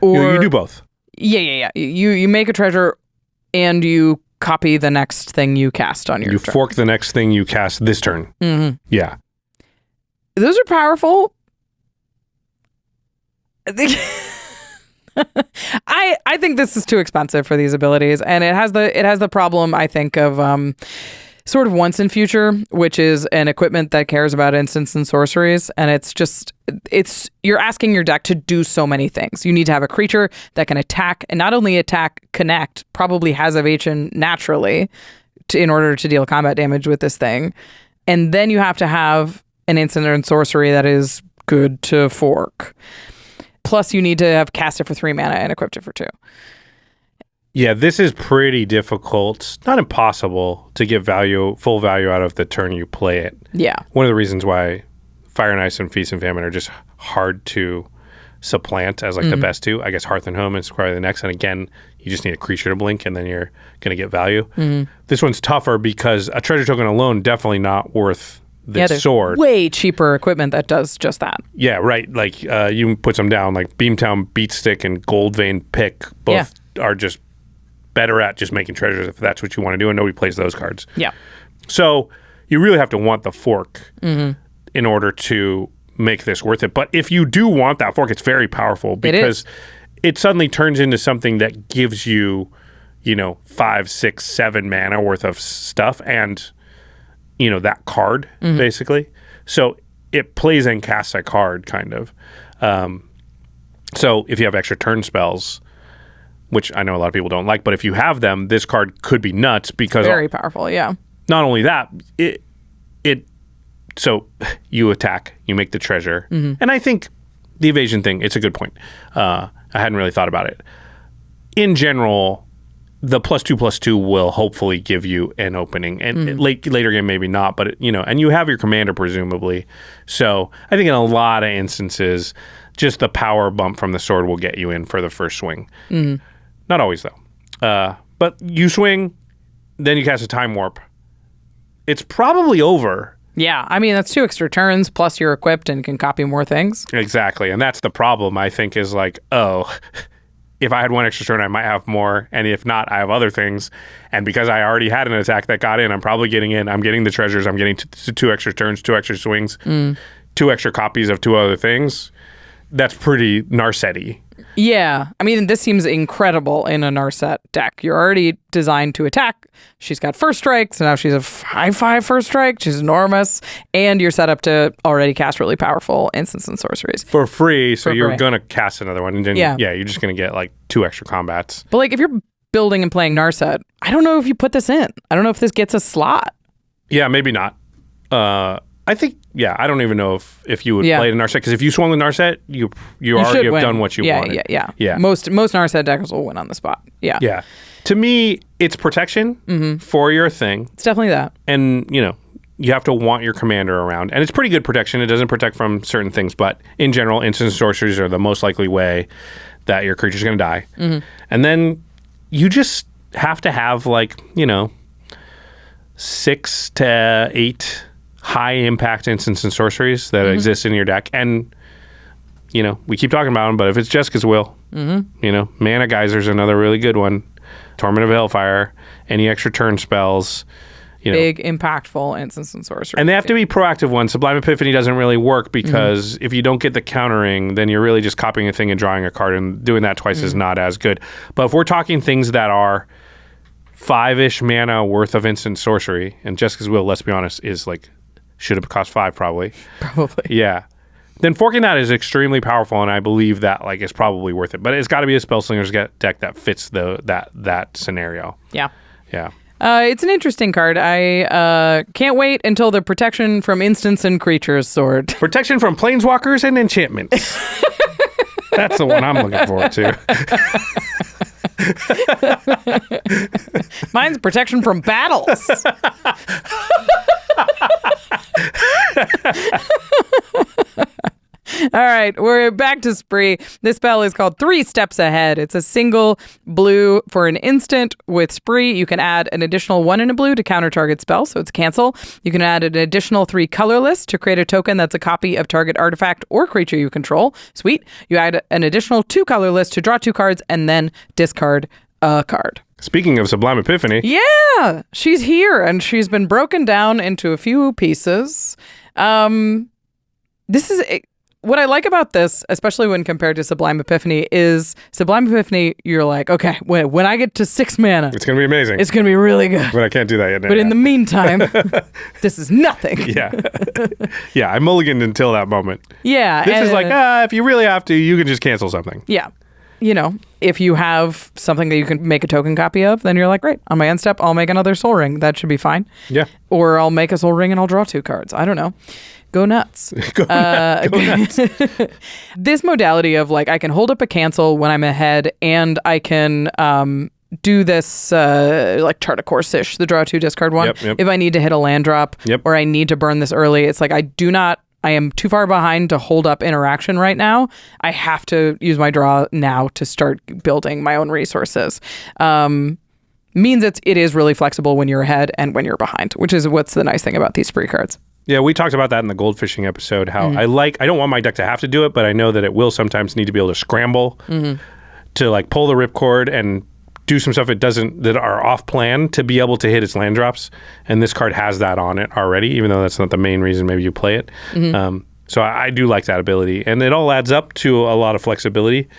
Speaker 2: or...
Speaker 1: You do both.
Speaker 2: Yeah. You make a treasure and you copy the next thing you cast on your turn.
Speaker 1: You fork the next thing you cast this turn. Yeah.
Speaker 2: Those are powerful. I think this is too expensive for these abilities, and it has the problem, I think, of sort of once in future, which is an equipment that cares about instants and sorceries, and you're asking your deck to do so many things. You need to have a creature that can attack, and not only attack, connect, probably has evasion naturally in order to deal combat damage with this thing, and then you have to have an instant and sorcery that is good to fork. Plus, you need to have cast it for 3 mana and equipped it for 2.
Speaker 1: Yeah, this is pretty difficult. Not impossible to get full value out of the turn you play it.
Speaker 2: Yeah.
Speaker 1: One of the reasons why Fire and Ice and Feast and Famine are just hard to supplant as like the best two. I guess Hearth and Home is probably the next. And again, you just need a creature to blink and then you're going to get value. This one's tougher because a treasure token alone definitely not worth the sword.
Speaker 2: Way cheaper equipment that does just that.
Speaker 1: Yeah, right. Like you put some down, like Beamtown Beatstick and Gold Vein Pick, both are just better at just making treasures if that's what you want to do, and nobody plays those cards.
Speaker 2: Yeah.
Speaker 1: So you really have to want the fork in order to make this worth it. But if you do want that fork, it's very powerful because it suddenly turns into something that gives you, 5, 6, 7 mana worth of stuff and, that card, basically. So it plays and casts a card, kind of. So if you have extra turn spells, which I know a lot of people don't like, but if you have them, this card could be nuts because...
Speaker 2: Very powerful, yeah.
Speaker 1: Not only that, so you attack, you make the treasure. And I think the evasion thing, it's a good point. I hadn't really thought about it. In general, the +2/+2 will hopefully give you an opening. And later game, maybe not, but, and you have your commander, presumably. So I think in a lot of instances, just the power bump from the sword will get you in for the first swing. Not always, though. But you swing, then you cast a time warp. It's probably over.
Speaker 2: Yeah, I mean, that's 2 extra turns, plus you're equipped and can copy more things.
Speaker 1: Exactly, and that's the problem, I think, is like, if I had 1 extra turn, I might have more, and if not, I have other things. And because I already had an attack that got in, I'm probably getting in. I'm getting the treasures. I'm getting 2 extra turns, 2 extra swings, 2 extra copies of 2 other things. That's pretty Narset-y.
Speaker 2: Yeah. I mean, this seems incredible in a Narset deck. You're already designed to attack. She's got first strike, so now she's a 5/5 first strike. She's enormous. And you're set up to already cast really powerful instants and sorceries.
Speaker 1: For free, so you're going to cast another one. And then, you're just going to get like 2 extra combats.
Speaker 2: But like if you're building and playing Narset, I don't know if you put this in. I don't know if this gets a slot.
Speaker 1: Yeah, maybe not. I think, I don't even know if you would play it in Narset, because if you swung with Narset, you already have done what you wanted.
Speaker 2: Yeah. Most Narset decks will win on the spot. Yeah.
Speaker 1: Yeah. To me, it's protection for your thing.
Speaker 2: It's definitely that.
Speaker 1: And, you have to want your commander around. And it's pretty good protection. It doesn't protect from certain things, but in general, instant sorceries are the most likely way that your creature's going to die. And then you just have to have 6 to 8 high impact instants and sorceries that exist in your deck. And, we keep talking about them, but if it's Jessica's Will, Mana Geyser's another really good one. Torment of Hellfire, any extra turn spells.
Speaker 2: Big, impactful instants and sorceries.
Speaker 1: And they have to be proactive ones. Sublime Epiphany doesn't really work because if you don't get the countering, then you're really just copying a thing and drawing a card, and doing that twice is not as good. But if we're talking things that are 5-ish mana worth of instant sorcery, and Jessica's Will, let's be honest, is should have cost 5 probably. Yeah. Then forking that is extremely powerful, and I believe that is probably worth it. But it's got to be a Spellslinger's deck that fits that scenario.
Speaker 2: Yeah.
Speaker 1: Yeah.
Speaker 2: It's an interesting card. I can't wait until the protection from instants and creatures sword.
Speaker 1: Protection from planeswalkers and enchantments. That's the one I'm looking forward to.
Speaker 2: Mine's protection from battles. All right, we're back to Spree. This spell is called 3 Steps Ahead. It's a single blue for an instant. With Spree, you can add an additional 1 in a blue to counter target spell, so it's cancel. You can add an additional 3 colorless to create a token that's a copy of target artifact or creature you control. Sweet. You add an additional 2 colorless to draw 2 cards and then discard a card.
Speaker 1: Speaking of Sublime Epiphany.
Speaker 2: Yeah, she's here, and she's been broken down into a few pieces. This is... What I like about this, especially when compared to Sublime Epiphany, is Sublime Epiphany, you're like, okay, when I get to 6 mana...
Speaker 1: It's going to be amazing.
Speaker 2: It's going to be really good.
Speaker 1: But I can't do that yet.
Speaker 2: But in the meantime, this is nothing.
Speaker 1: Yeah. Yeah, I mulliganed until that moment.
Speaker 2: Yeah.
Speaker 1: This is if you really have to, you can just cancel something.
Speaker 2: Yeah. If you have something that you can make a token copy of, then you're like, great, on my end step, I'll make another Soul Ring. That should be fine.
Speaker 1: Yeah.
Speaker 2: Or I'll make a Soul Ring and I'll draw 2 cards. I don't know. Go nuts.
Speaker 1: Go nuts.
Speaker 2: This modality of I can hold up a cancel when I'm ahead, and I can do this Chart a Course-ish, the draw 2 discard one.
Speaker 1: Yep.
Speaker 2: If I need to hit a land drop or I need to burn this early, it's I am too far behind to hold up interaction right now. I have to use my draw now to start building my own resources. Means it is really flexible when you're ahead and when you're behind, which is what's the nice thing about these Spree cards.
Speaker 1: Yeah, we talked about that in the goldfishing episode, how I don't want my deck to have to do it, but I know that it will sometimes need to be able to scramble to like pull the ripcord and do some stuff that are off plan to be able to hit its land drops. And this card has that on it already, even though that's not the main reason maybe you play it. So I do like that ability, and it all adds up to a lot of flexibility.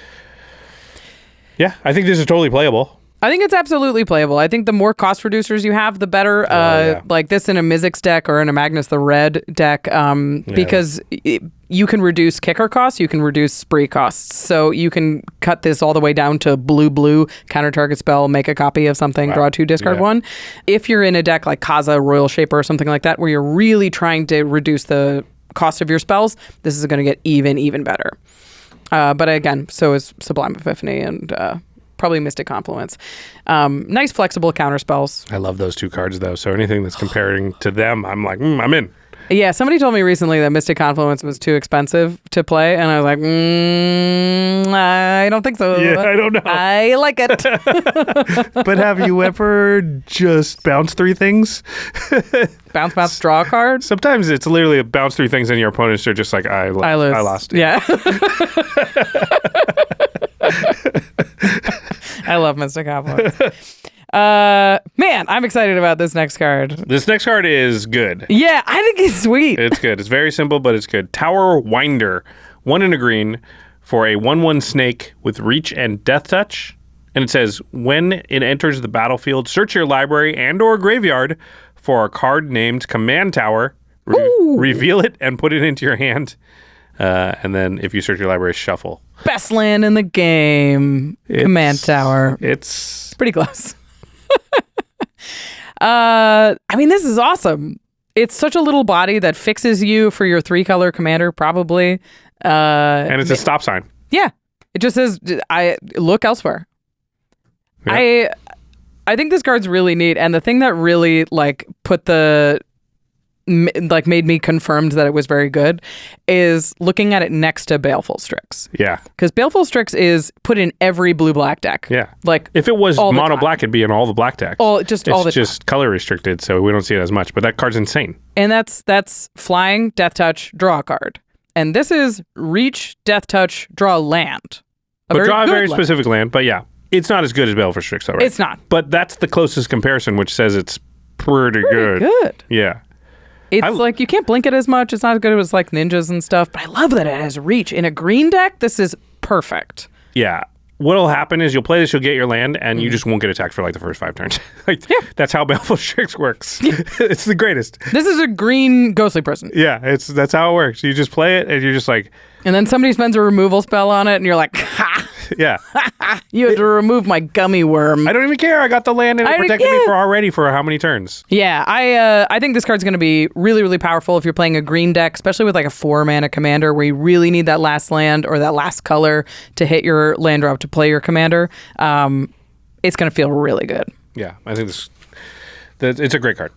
Speaker 1: Yeah, I think this is totally playable.
Speaker 2: I think it's absolutely playable. I think the more cost reducers you have, the better. Like this in a Mizzix deck or in a Magnus the Red deck, because you can reduce kicker costs, you can reduce spree costs. So you can cut this all the way down to blue, counter target spell, make a copy of something, draw 2, discard 1. If you're in a deck like Kaza, Royal Shaper, or something like that, where you're really trying to reduce the cost of your spells, this is going to get even better. But again, so is Sublime Epiphany and probably Mystic Confluence. Nice flexible counter spells.
Speaker 1: I love those 2 cards though. So anything that's comparing to them, I'm like, I'm in.
Speaker 2: Yeah, somebody told me recently that Mystic Confluence was too expensive to play, and I was like, I don't think so.
Speaker 1: Yeah, I don't know.
Speaker 2: I like it.
Speaker 1: But have you ever just bounced 3 things?
Speaker 2: Bounce, draw a card?
Speaker 1: Sometimes it's literally a bounce 3 things and your opponents are just like, I lose. I lost.
Speaker 2: Yeah. I love Mystic Confluence. Man, I'm excited about this next card.
Speaker 1: This next card is good.
Speaker 2: Yeah, I think it's sweet.
Speaker 1: It's good. It's very simple, but it's good. Tower Winder, 1 in a green for a 1/1 snake with reach and death touch. And it says, when it enters the battlefield, search your library and or graveyard for a card named Command Tower, reveal it and put it into your hand. And then if you search your library, shuffle.
Speaker 2: Best land in the game. Command Tower.
Speaker 1: It's
Speaker 2: pretty close. I mean, this is awesome. It's such a little body that fixes you for your 3-color commander, probably.
Speaker 1: And it's a stop sign.
Speaker 2: Yeah. It just says, I look elsewhere. Yep. I think this card's really neat. And the thing that really made me confirmed that it was very good is looking at it next to Baleful Strix.
Speaker 1: Yeah.
Speaker 2: Because Baleful Strix is put in every blue-black deck.
Speaker 1: Yeah.
Speaker 2: Like,
Speaker 1: if it was mono-black, it'd be in all the black decks.
Speaker 2: It's
Speaker 1: just color restricted, so we don't see it as much. But that card's insane.
Speaker 2: And that's flying, death touch, draw a card. And this is reach, death touch, draw land.
Speaker 1: Draw a very specific land. But yeah, it's not as good as Baleful Strix, though, right?
Speaker 2: It's not.
Speaker 1: But that's the closest comparison, which says it's pretty good. Yeah.
Speaker 2: It's like you can't blink it as much. It's not as good as like ninjas and stuff, but I love that it has reach. In a green deck, this is perfect.
Speaker 1: Yeah. What'll happen is you'll play this, you'll get your land, and you just won't get attacked for like the first 5 turns. That's how Baleful Strix works. Yeah. It's the greatest.
Speaker 2: This is a green Ghostly Prison.
Speaker 1: Yeah, that's how it works. You just play it, and you're just like...
Speaker 2: And then somebody spends a removal spell on it, and you're like, ha!
Speaker 1: Yeah.
Speaker 2: You had to remove my gummy worm.
Speaker 1: I don't even care. I got the land and it protected me for how many turns?
Speaker 2: Yeah, I think this card's going to be really, really powerful if you're playing a green deck, especially with like a 4-mana commander where you really need that last land or that last color to hit your land drop to play your commander. It's going to feel really good.
Speaker 1: Yeah, I think it's a great card.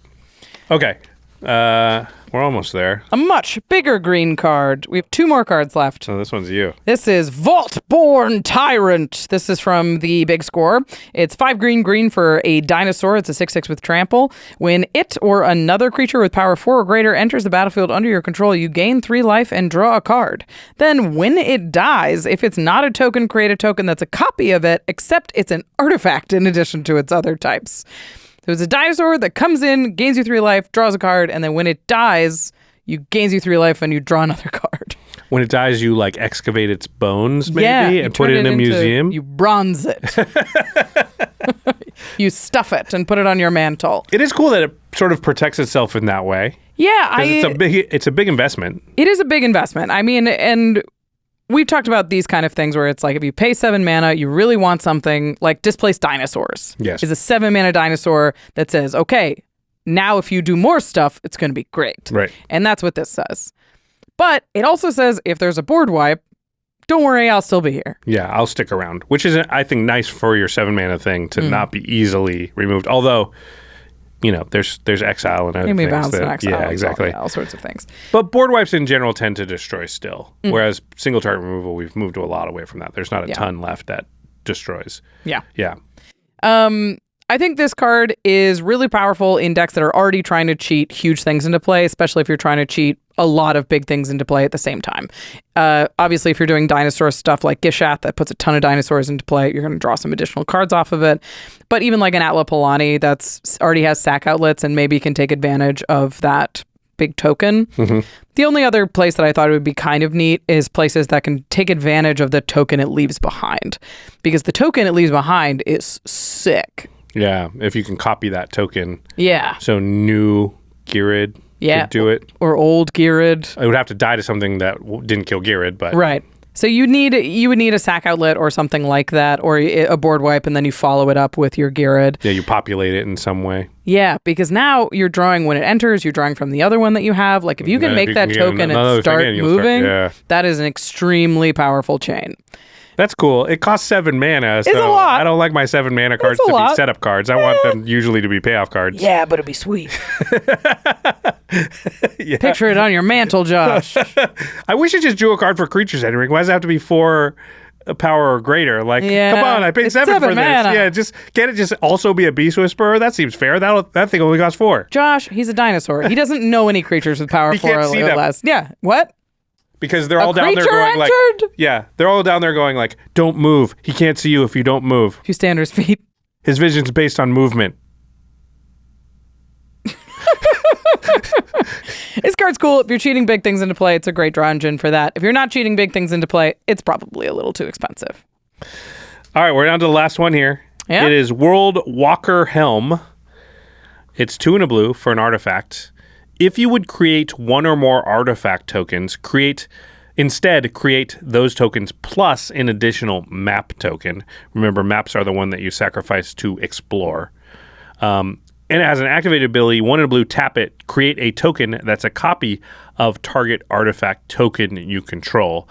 Speaker 1: Okay. We're almost there.
Speaker 2: A much bigger green card. We have 2 more cards left.
Speaker 1: Oh, this one's you.
Speaker 2: This is Vaultborn Tyrant. This is from the big score. It's 5 green for a dinosaur. It's a 6/6 with trample. When it or another creature with power 4 or greater enters the battlefield under your control, you gain 3 life and draw a card. Then when it dies, if it's not a token, create a token that's a copy of it, except it's an artifact in addition to its other types. So it's a dinosaur that comes in, gains you 3 life, draws a card, and then when it dies, you gains you 3 life and you draw another card.
Speaker 1: When it dies, you like excavate its bones maybe and put it in a museum?
Speaker 2: You bronze it. You stuff it and put it on your mantle.
Speaker 1: It is cool that it sort of protects itself in that way.
Speaker 2: Yeah.
Speaker 1: It's a big investment.
Speaker 2: It is a big investment. I mean, and... we've talked about these kind of things where it's like if you pay 7 mana, you really want something like Displaced Dinosaurs.
Speaker 1: Yes.
Speaker 2: Is a 7 mana dinosaur that says, okay, now if you do more stuff, it's going to be great.
Speaker 1: Right.
Speaker 2: And that's what this says. But it also says if there's a board wipe, don't worry, I'll still be here.
Speaker 1: Yeah, I'll stick around, which is, I think, nice for your 7 mana thing to not be easily removed. Although... there's exile and other things.
Speaker 2: Exile,
Speaker 1: yeah, exactly.
Speaker 2: All sorts of things.
Speaker 1: But board wipes in general tend to destroy still. Whereas single target removal, we've moved a lot away from that. There's not a ton left that destroys.
Speaker 2: Yeah.
Speaker 1: Yeah.
Speaker 2: I think this card is really powerful in decks that are already trying to cheat huge things into play, especially if you're trying to cheat a lot of big things into play at the same time. Obviously, if you're doing dinosaur stuff like Gishath that puts a ton of dinosaurs into play, you're going to draw some additional cards off of it. But even like an Atla Palani that's already has sack outlets and maybe can take advantage of that big token. The only other place that I thought it would be kind of neat is places that can take advantage of the token it leaves behind. Because the token it leaves behind is sick.
Speaker 1: Yeah, if you can copy that token.
Speaker 2: Yeah.
Speaker 1: So new Girid could do it.
Speaker 2: Or old Girid.
Speaker 1: It would have to die to something that didn't kill Girid, but...
Speaker 2: Right. So you would need a sack outlet or something like that, or a board wipe, and then you follow it up with your Girid.
Speaker 1: Yeah, you populate it in some way.
Speaker 2: Yeah, because now you're drawing when it enters, you're drawing from the other one that you have. Like if you can make that token and start moving, that is an extremely powerful chain.
Speaker 1: That's cool. It costs 7 mana, so
Speaker 2: it's a lot.
Speaker 1: I don't like my 7 mana cards to be setup cards. I want them usually to be payoff cards.
Speaker 2: Yeah, but it'd be sweet. Picture it on your mantle, Josh.
Speaker 1: I wish it just drew a card for creatures entering. Why does it have to be 4 power or greater? Like, come on, I paid 7 for this.
Speaker 2: Mana.
Speaker 1: Yeah, can't it just also be a Beast Whisperer? That seems fair. That thing only costs 4.
Speaker 2: Josh, he's a dinosaur. He doesn't know any creatures with power 4 or less. Yeah, what?
Speaker 1: Because they're all down there going like, they're all down there going like, don't move. He can't see you if you don't move.
Speaker 2: If you stand on his feet.
Speaker 1: His vision's based on movement.
Speaker 2: This card's cool. If you're cheating big things into play, it's a great draw engine for that. If you're not cheating big things into play, it's probably a little too expensive.
Speaker 1: All right, we're down to the last one here.
Speaker 2: Yeah.
Speaker 1: It is Worldwalker Helm. It's 2 and a blue for an artifact. If you would create 1 or more artifact tokens, instead create those tokens plus an additional map token. Remember, maps are the one that you sacrifice to explore. And it has an activated ability, 1 in a blue, tap it, create a token that's a copy of target artifact token you control.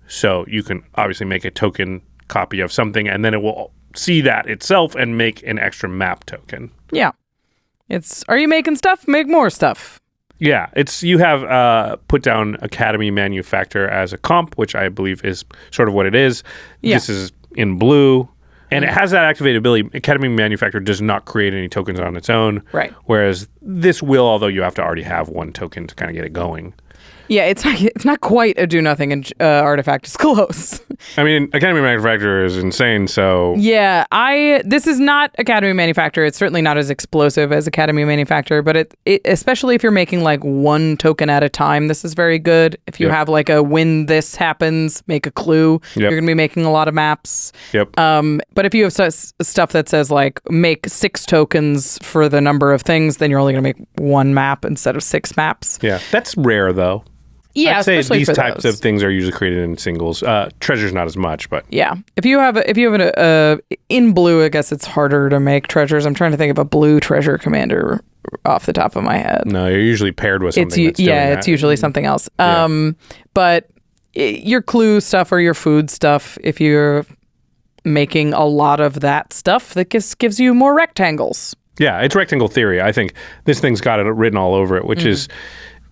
Speaker 1: So you can obviously make a token copy of something, and then it will see that itself and make an extra map token.
Speaker 2: Yeah. Are you making stuff? Make more stuff.
Speaker 1: Yeah, you have put down Academy Manufactor as a comp, which I believe is sort of what it is. Yeah. This is in blue, and it has that activated ability. Academy Manufactor does not create any tokens on its own.
Speaker 2: Right.
Speaker 1: Whereas this will, although you have to already have 1 token to kind of get it going.
Speaker 2: Yeah, it's not quite a do nothing and artifact. It's close.
Speaker 1: I mean, Academy Manufacturer is insane, so...
Speaker 2: Yeah, this is not Academy Manufacturer. It's certainly not as explosive as Academy Manufacturer, but it especially if you're making like 1 token at a time, this is very good. If you have like a when this happens, make a clue, you're going to be making a lot of maps.
Speaker 1: Yep.
Speaker 2: But if you have stuff that says like make 6 tokens for the number of things, then you're only going to make 1 map instead of 6 maps.
Speaker 1: Yeah, that's rare though.
Speaker 2: Yeah,
Speaker 1: I'd say these types of things are usually created in singles. Treasure's not as much, but
Speaker 2: yeah. If you have an in blue, I guess it's harder to make treasures. I'm trying to think of a blue treasure commander off the top of my head.
Speaker 1: No, you're usually paired with something.
Speaker 2: It's usually something else. But your clue stuff or your food stuff, if you're making a lot of that stuff, that gives you more rectangles.
Speaker 1: Yeah, it's rectangle theory. I think this thing's got it written all over it, which is.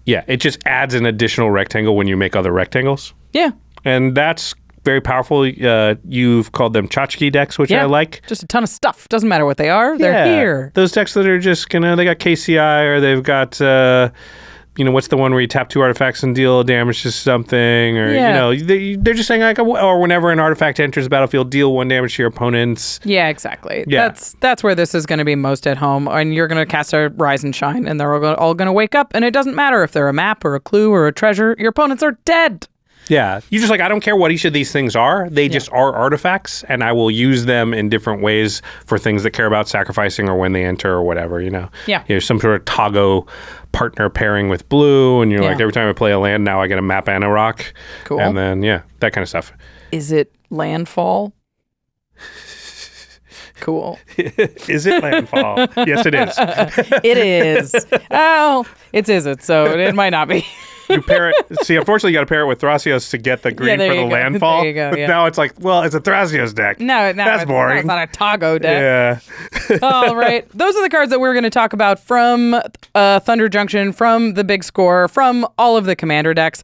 Speaker 1: Yeah, it just adds an additional rectangle when you make other rectangles.
Speaker 2: Yeah.
Speaker 1: And that's very powerful. You've called them tchotchke decks, which I like.
Speaker 2: Just a ton of stuff. Doesn't matter what they are. They're here.
Speaker 1: Those decks that are just they got KCI or they've got, what's the one where you tap 2 artifacts and deal damage to something? Or, they're just saying like, or whenever an artifact enters the battlefield, deal 1 damage to your opponents.
Speaker 2: Yeah, exactly.
Speaker 1: Yeah.
Speaker 2: That's where this is going to be most at home. And you're going to cast a Rise and Shine, and they're all going to wake up, and it doesn't matter if they're a map or a clue or a treasure. Your opponents are dead.
Speaker 1: Yeah. You just I don't care what each of these things are. They just are artifacts, and I will use them in different ways for things that care about sacrificing or when they enter or whatever, Yeah. There's some sort of Togo partner pairing with blue, and you're like, every time I play a land, now I get a map and a rock.
Speaker 2: Cool.
Speaker 1: And then, that kind of stuff.
Speaker 2: Is it landfall? Cool.
Speaker 1: Is it landfall? Yes, it is.
Speaker 2: It is. Oh, it isn't, so it might not be.
Speaker 1: You pair it. See, unfortunately, you got to pair it with Thrasios to get the green for the landfall.
Speaker 2: There you go. Yeah.
Speaker 1: Now it's like, well, it's a Thrasios deck.
Speaker 2: No,
Speaker 1: that's boring.
Speaker 2: It's not a Togo deck.
Speaker 1: Yeah.
Speaker 2: All right. Those are the cards that we're going to talk about from Thunder Junction, from the Big Score, from all of the Commander decks.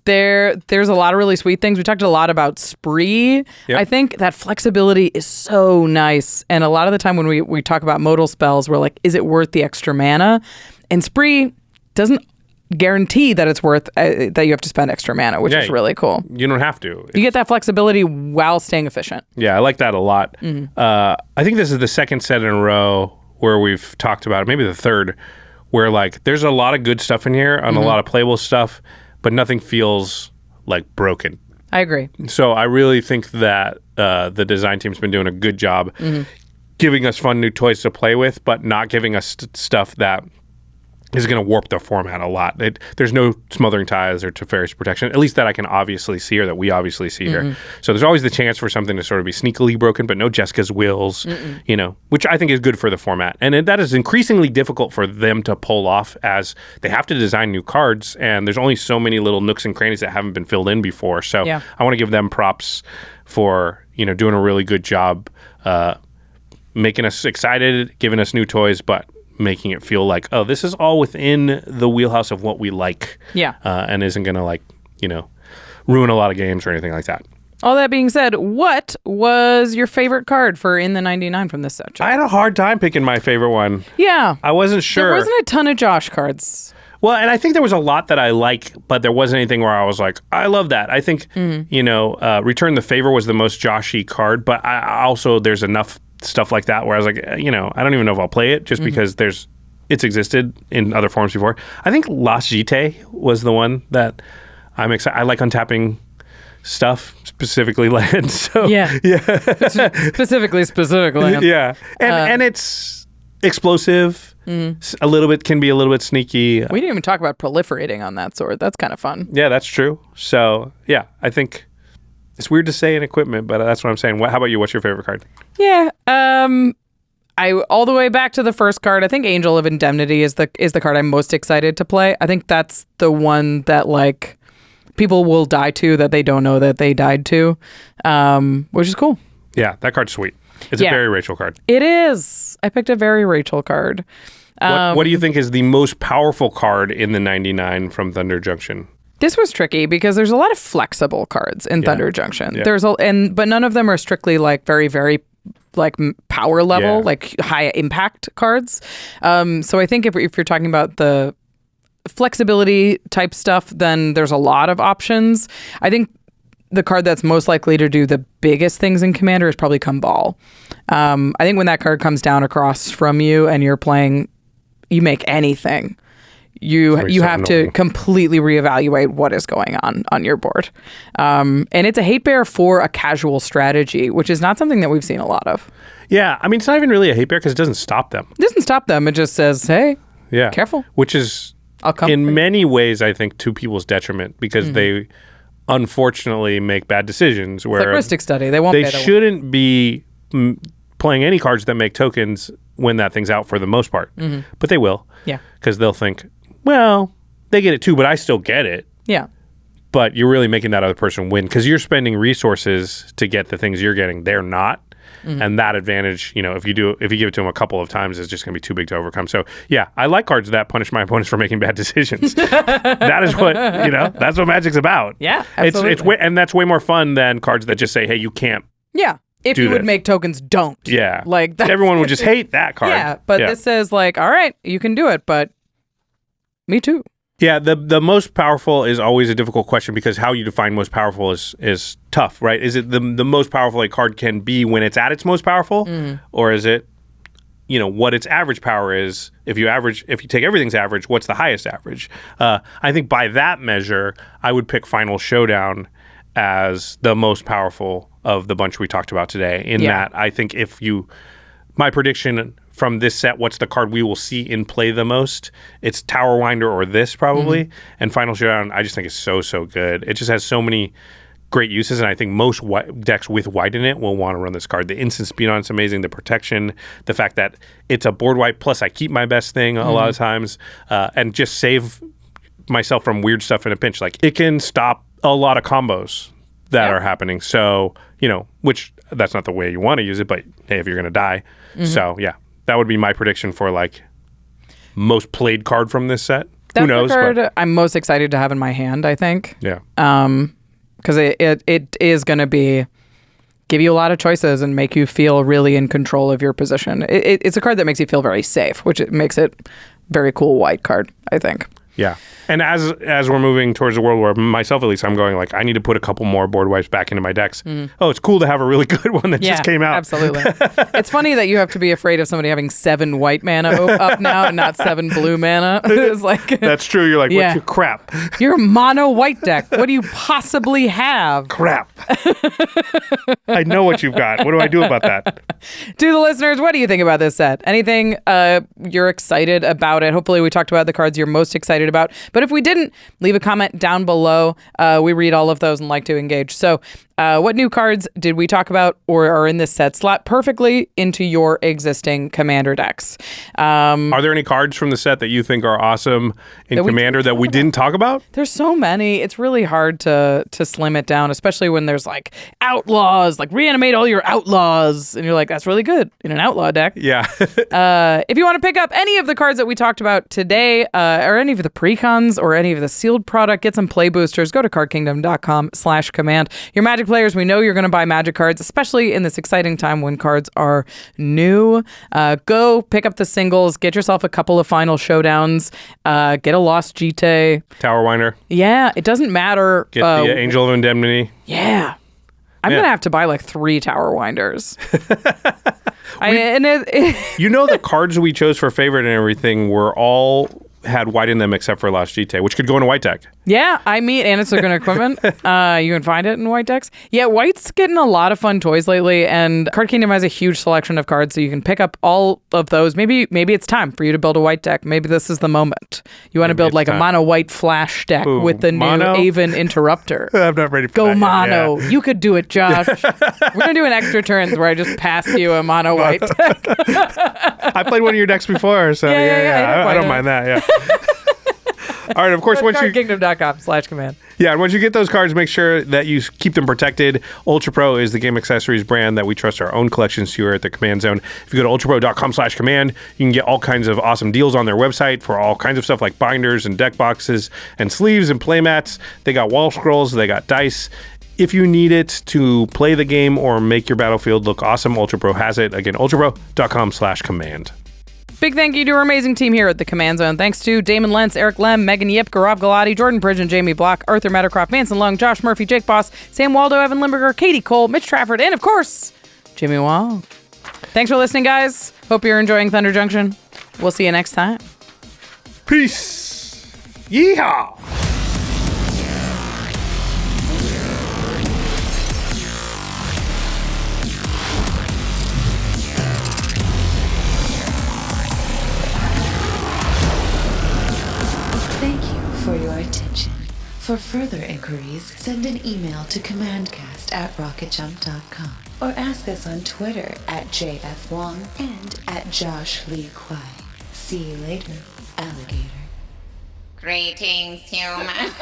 Speaker 2: There's a lot of really sweet things. We talked a lot about Spree.
Speaker 1: Yep.
Speaker 2: I think that flexibility is so nice. And a lot of the time when we talk about modal spells, we're like, is it worth the extra mana? And Spree doesn't guarantee that it's worth that you have to spend extra mana, which is really cool.
Speaker 1: You don't have to.
Speaker 2: You get that flexibility while staying efficient.
Speaker 1: Yeah, I like that a lot. I think this is the second set in a row where we've talked about it, maybe the third, where like there's a lot of good stuff in here and a lot of playable stuff, but nothing feels like broken.
Speaker 2: I agree.
Speaker 1: So I really think that the design team's been doing a good job giving us fun new toys to play with, but not giving us stuff that is going to warp the format a lot. There's no Smothering Ties or Teferi's Protection, at least that I can obviously see or that we obviously see here. So there's always the chance for something to sort of be sneakily broken, but no Jessica's Wills, you know, which I think is good for the format. And that is increasingly difficult for them to pull off as they have to design new cards, and there's only so many little nooks and crannies that haven't been filled in before. So I want to give them props for, you know, doing a really good job making us excited, giving us new toys, but making it feel like, oh, this is all within the wheelhouse of what we like. And isn't going to, like, you know, ruin a lot of games or anything like that.
Speaker 2: All that being said, what was your favorite card for In the 99 from this set?
Speaker 1: I had a hard time picking my favorite one.
Speaker 2: Yeah.
Speaker 1: I wasn't sure.
Speaker 2: There wasn't a ton of Josh cards.
Speaker 1: Well, and I think there was a lot that I like, but there wasn't anything where I was like, I love that. I think, you know, Return the Favor was the most Joshy card, but I also, there's enough stuff like that where I was like, you know, I don't even know if I'll play it just because it's existed in other forms before. I think Las Jitte was the one that I'm excited. I like untapping stuff, specifically land. So specifically land. Yeah, and it's explosive. A little bit can be a little bit sneaky.
Speaker 2: We didn't even talk about proliferating on that sword. That's kind of fun.
Speaker 1: Yeah, that's true. So yeah, I think. It's weird to say in equipment, but that's what I'm saying. How about you? What's your favorite card?
Speaker 2: Yeah, I all the way back to the first card. I think Angel of Indemnity is the card I'm most excited to play. I think that's the one that like people will die to that they don't know that they died to, which is cool.
Speaker 1: Yeah, that card's sweet. It's a very Rachel card.
Speaker 2: It is. I picked a very Rachel card.
Speaker 1: What do you think is the most powerful card in the 99 from Thunder Junction?
Speaker 2: This was tricky because there's a lot of flexible cards in Thunder Junction.
Speaker 1: Yeah.
Speaker 2: But none of them are strictly like very, very like power level, like high impact cards. So I think if you're talking about the flexibility type stuff, then there's a lot of options. I think the card that's most likely to do the biggest things in Commander is probably Kambal. I think when that card comes down across from you and you're playing, you make anything. You have to completely reevaluate what is going on your board. And it's a hate bear for a casual strategy, which is not something that we've seen a lot of.
Speaker 1: Yeah, I mean, it's not even really a hate bear because it doesn't stop them.
Speaker 2: It doesn't stop them. It just says, hey, careful.
Speaker 1: Which is, in many ways, I think, to people's detriment because they unfortunately make bad decisions. Where
Speaker 2: it's like Rhystic Study. They
Speaker 1: shouldn't be playing any cards that make tokens when that thing's out for the most part. But they will.
Speaker 2: Yeah.
Speaker 1: Because they'll think, well, they get it too, but I still get it.
Speaker 2: Yeah.
Speaker 1: But you're really making that other person win because you're spending resources to get the things you're getting. They're not. And that advantage, you know, if you give it to them a couple of times, is just going to be too big to overcome. So, yeah, I like cards that punish my opponents for making bad decisions. That is what, you know, that's what Magic's about.
Speaker 2: Yeah, absolutely.
Speaker 1: And that's way more fun than cards that just say, hey, you can't.
Speaker 2: Yeah. If you would make tokens, don't.
Speaker 1: Yeah.
Speaker 2: Like
Speaker 1: everyone would just hate that card.
Speaker 2: Yeah, but this says like, all right, you can do it, but me too.
Speaker 1: Yeah, the most powerful is always a difficult question because how you define most powerful is tough, right? Is it the most powerful a card can be when it's at its most powerful? Or is it, you know, what its average power is? If you take everything's average, what's the highest average? I think by that measure, I would pick Final Showdown as the most powerful of the bunch we talked about today. In that, I think my prediction from this set, what's the card we will see in play the most? It's Tower Winder or this probably. And Final Showdown, I just think is so good. It just has so many great uses, and I think most decks with white in it will want to run this card. The instant speed on it's amazing. The protection, the fact that it's a board wipe, plus I keep my best thing a lot of times, and just save myself from weird stuff in a pinch. Like it can stop a lot of combos that are happening. So, you know, which that's not the way you want to use it, but hey, if you're going to die. So, yeah. That would be my prediction for like most played card from this set.
Speaker 2: That's
Speaker 1: knows?
Speaker 2: the card
Speaker 1: But
Speaker 2: I'm most excited to have in my hand, I think.
Speaker 1: yeah.
Speaker 2: Because it is going to give you a lot of choices and make you feel really in control of your position. It's a card that makes you feel very safe, which makes it very cool white card, I think.
Speaker 1: Yeah. And as we're moving towards the World War, myself at least, I'm going like, I need to put a couple more board wipes back into my decks. Oh, it's cool to have a really good one that just came out.
Speaker 2: Absolutely. It's funny that you have to be afraid of somebody having 7 white mana up now and not 7 blue mana. It's like
Speaker 1: That's true. You're like,
Speaker 2: Yeah.
Speaker 1: what's your crap?
Speaker 2: you're a mono white deck. What do you possibly have?
Speaker 1: Crap. I know what you've got. What do I do about that?
Speaker 2: To the listeners, what do you think about this set? Anything you're excited about it? Hopefully we talked about the cards you're most excited about. But if we didn't, leave a comment down below. We read all of those and like to engage. So what new cards did we talk about or are in this set slot perfectly into your existing Commander decks?
Speaker 1: Are there any cards from the set that you think are awesome in Commander that we didn't talk about?
Speaker 2: There's so many. It's really hard to slim it down, especially when there's like Outlaws, like reanimate all your Outlaws. And you're like, that's really good in an Outlaw deck.
Speaker 1: Yeah.
Speaker 2: If you want to pick up any of the cards that we talked about today, or any of the precons or any of the sealed product, get some play boosters, go to cardkingdom.com/command. Your Magic players, we know you're going to buy Magic cards, especially in this exciting time when cards are new. Go pick up the singles, get yourself a couple of final showdowns, get a Lost Jitte.
Speaker 1: Tower Winder.
Speaker 2: Yeah, it doesn't matter.
Speaker 1: Get the Angel of Indemnity.
Speaker 2: Yeah. I'm going to have to buy like 3 Tower Winders.
Speaker 1: You know, the cards we chose for favorite and everything were all had white in them except for Lost Jitte, which could go in a white deck.
Speaker 2: Yeah, and it's a good equipment. You can find it in white decks. Yeah, white's getting a lot of fun toys lately, and Card Kingdom has a huge selection of cards, so you can pick up all of those. Maybe it's time for you to build a white deck. Maybe this is the moment. You want to build like a mono white flash deck with the
Speaker 1: mono?
Speaker 2: new Aven Interrupter.
Speaker 1: I'm not ready for
Speaker 2: Go
Speaker 1: that
Speaker 2: mono.
Speaker 1: yet. Yeah.
Speaker 2: You could do it, Josh. We're going to do an extra turns where I just pass you a mono white deck.
Speaker 1: I played one of your decks before, so
Speaker 2: Yeah,
Speaker 1: I don't mind that. Yeah. All right, of course, once you
Speaker 2: cardkingdom.com/command.
Speaker 1: Yeah, and once you get those cards, make sure that you keep them protected. ULTRAPRO is the game accessories brand that we trust our own collections to here at the Command Zone. If you go to ultrapro.com/command, you can get all kinds of awesome deals on their website for all kinds of stuff like binders and deck boxes and sleeves and playmats. They got wall scrolls, they got dice. If you need it to play the game or make your battlefield look awesome, ULTRAPRO has it. Again, ultrapro.com/command.
Speaker 2: Big thank you to our amazing team here at the Command Zone. Thanks to Damon Lentz, Eric Lem, Megan Yip, Gaurav Galati, Jordan Pridgeon, Jamie Block, Arthur Meadowcroft, Manson Lung, Josh Murphy, Jake Boss, Sam Waldo, Evan Limburger, Katie Cole, Mitch Trafford, and of course, Jimmy Wong. Thanks for listening, guys. Hope you're enjoying Thunder Junction. We'll see you next time.
Speaker 1: Peace. Yeehaw.
Speaker 3: Thank you for your attention. For further inquiries, send an email to commandcast@rocketjump.com or ask us on Twitter @JFWong and @JoshLeeQuai. See you later, alligator.
Speaker 7: Greetings, humans.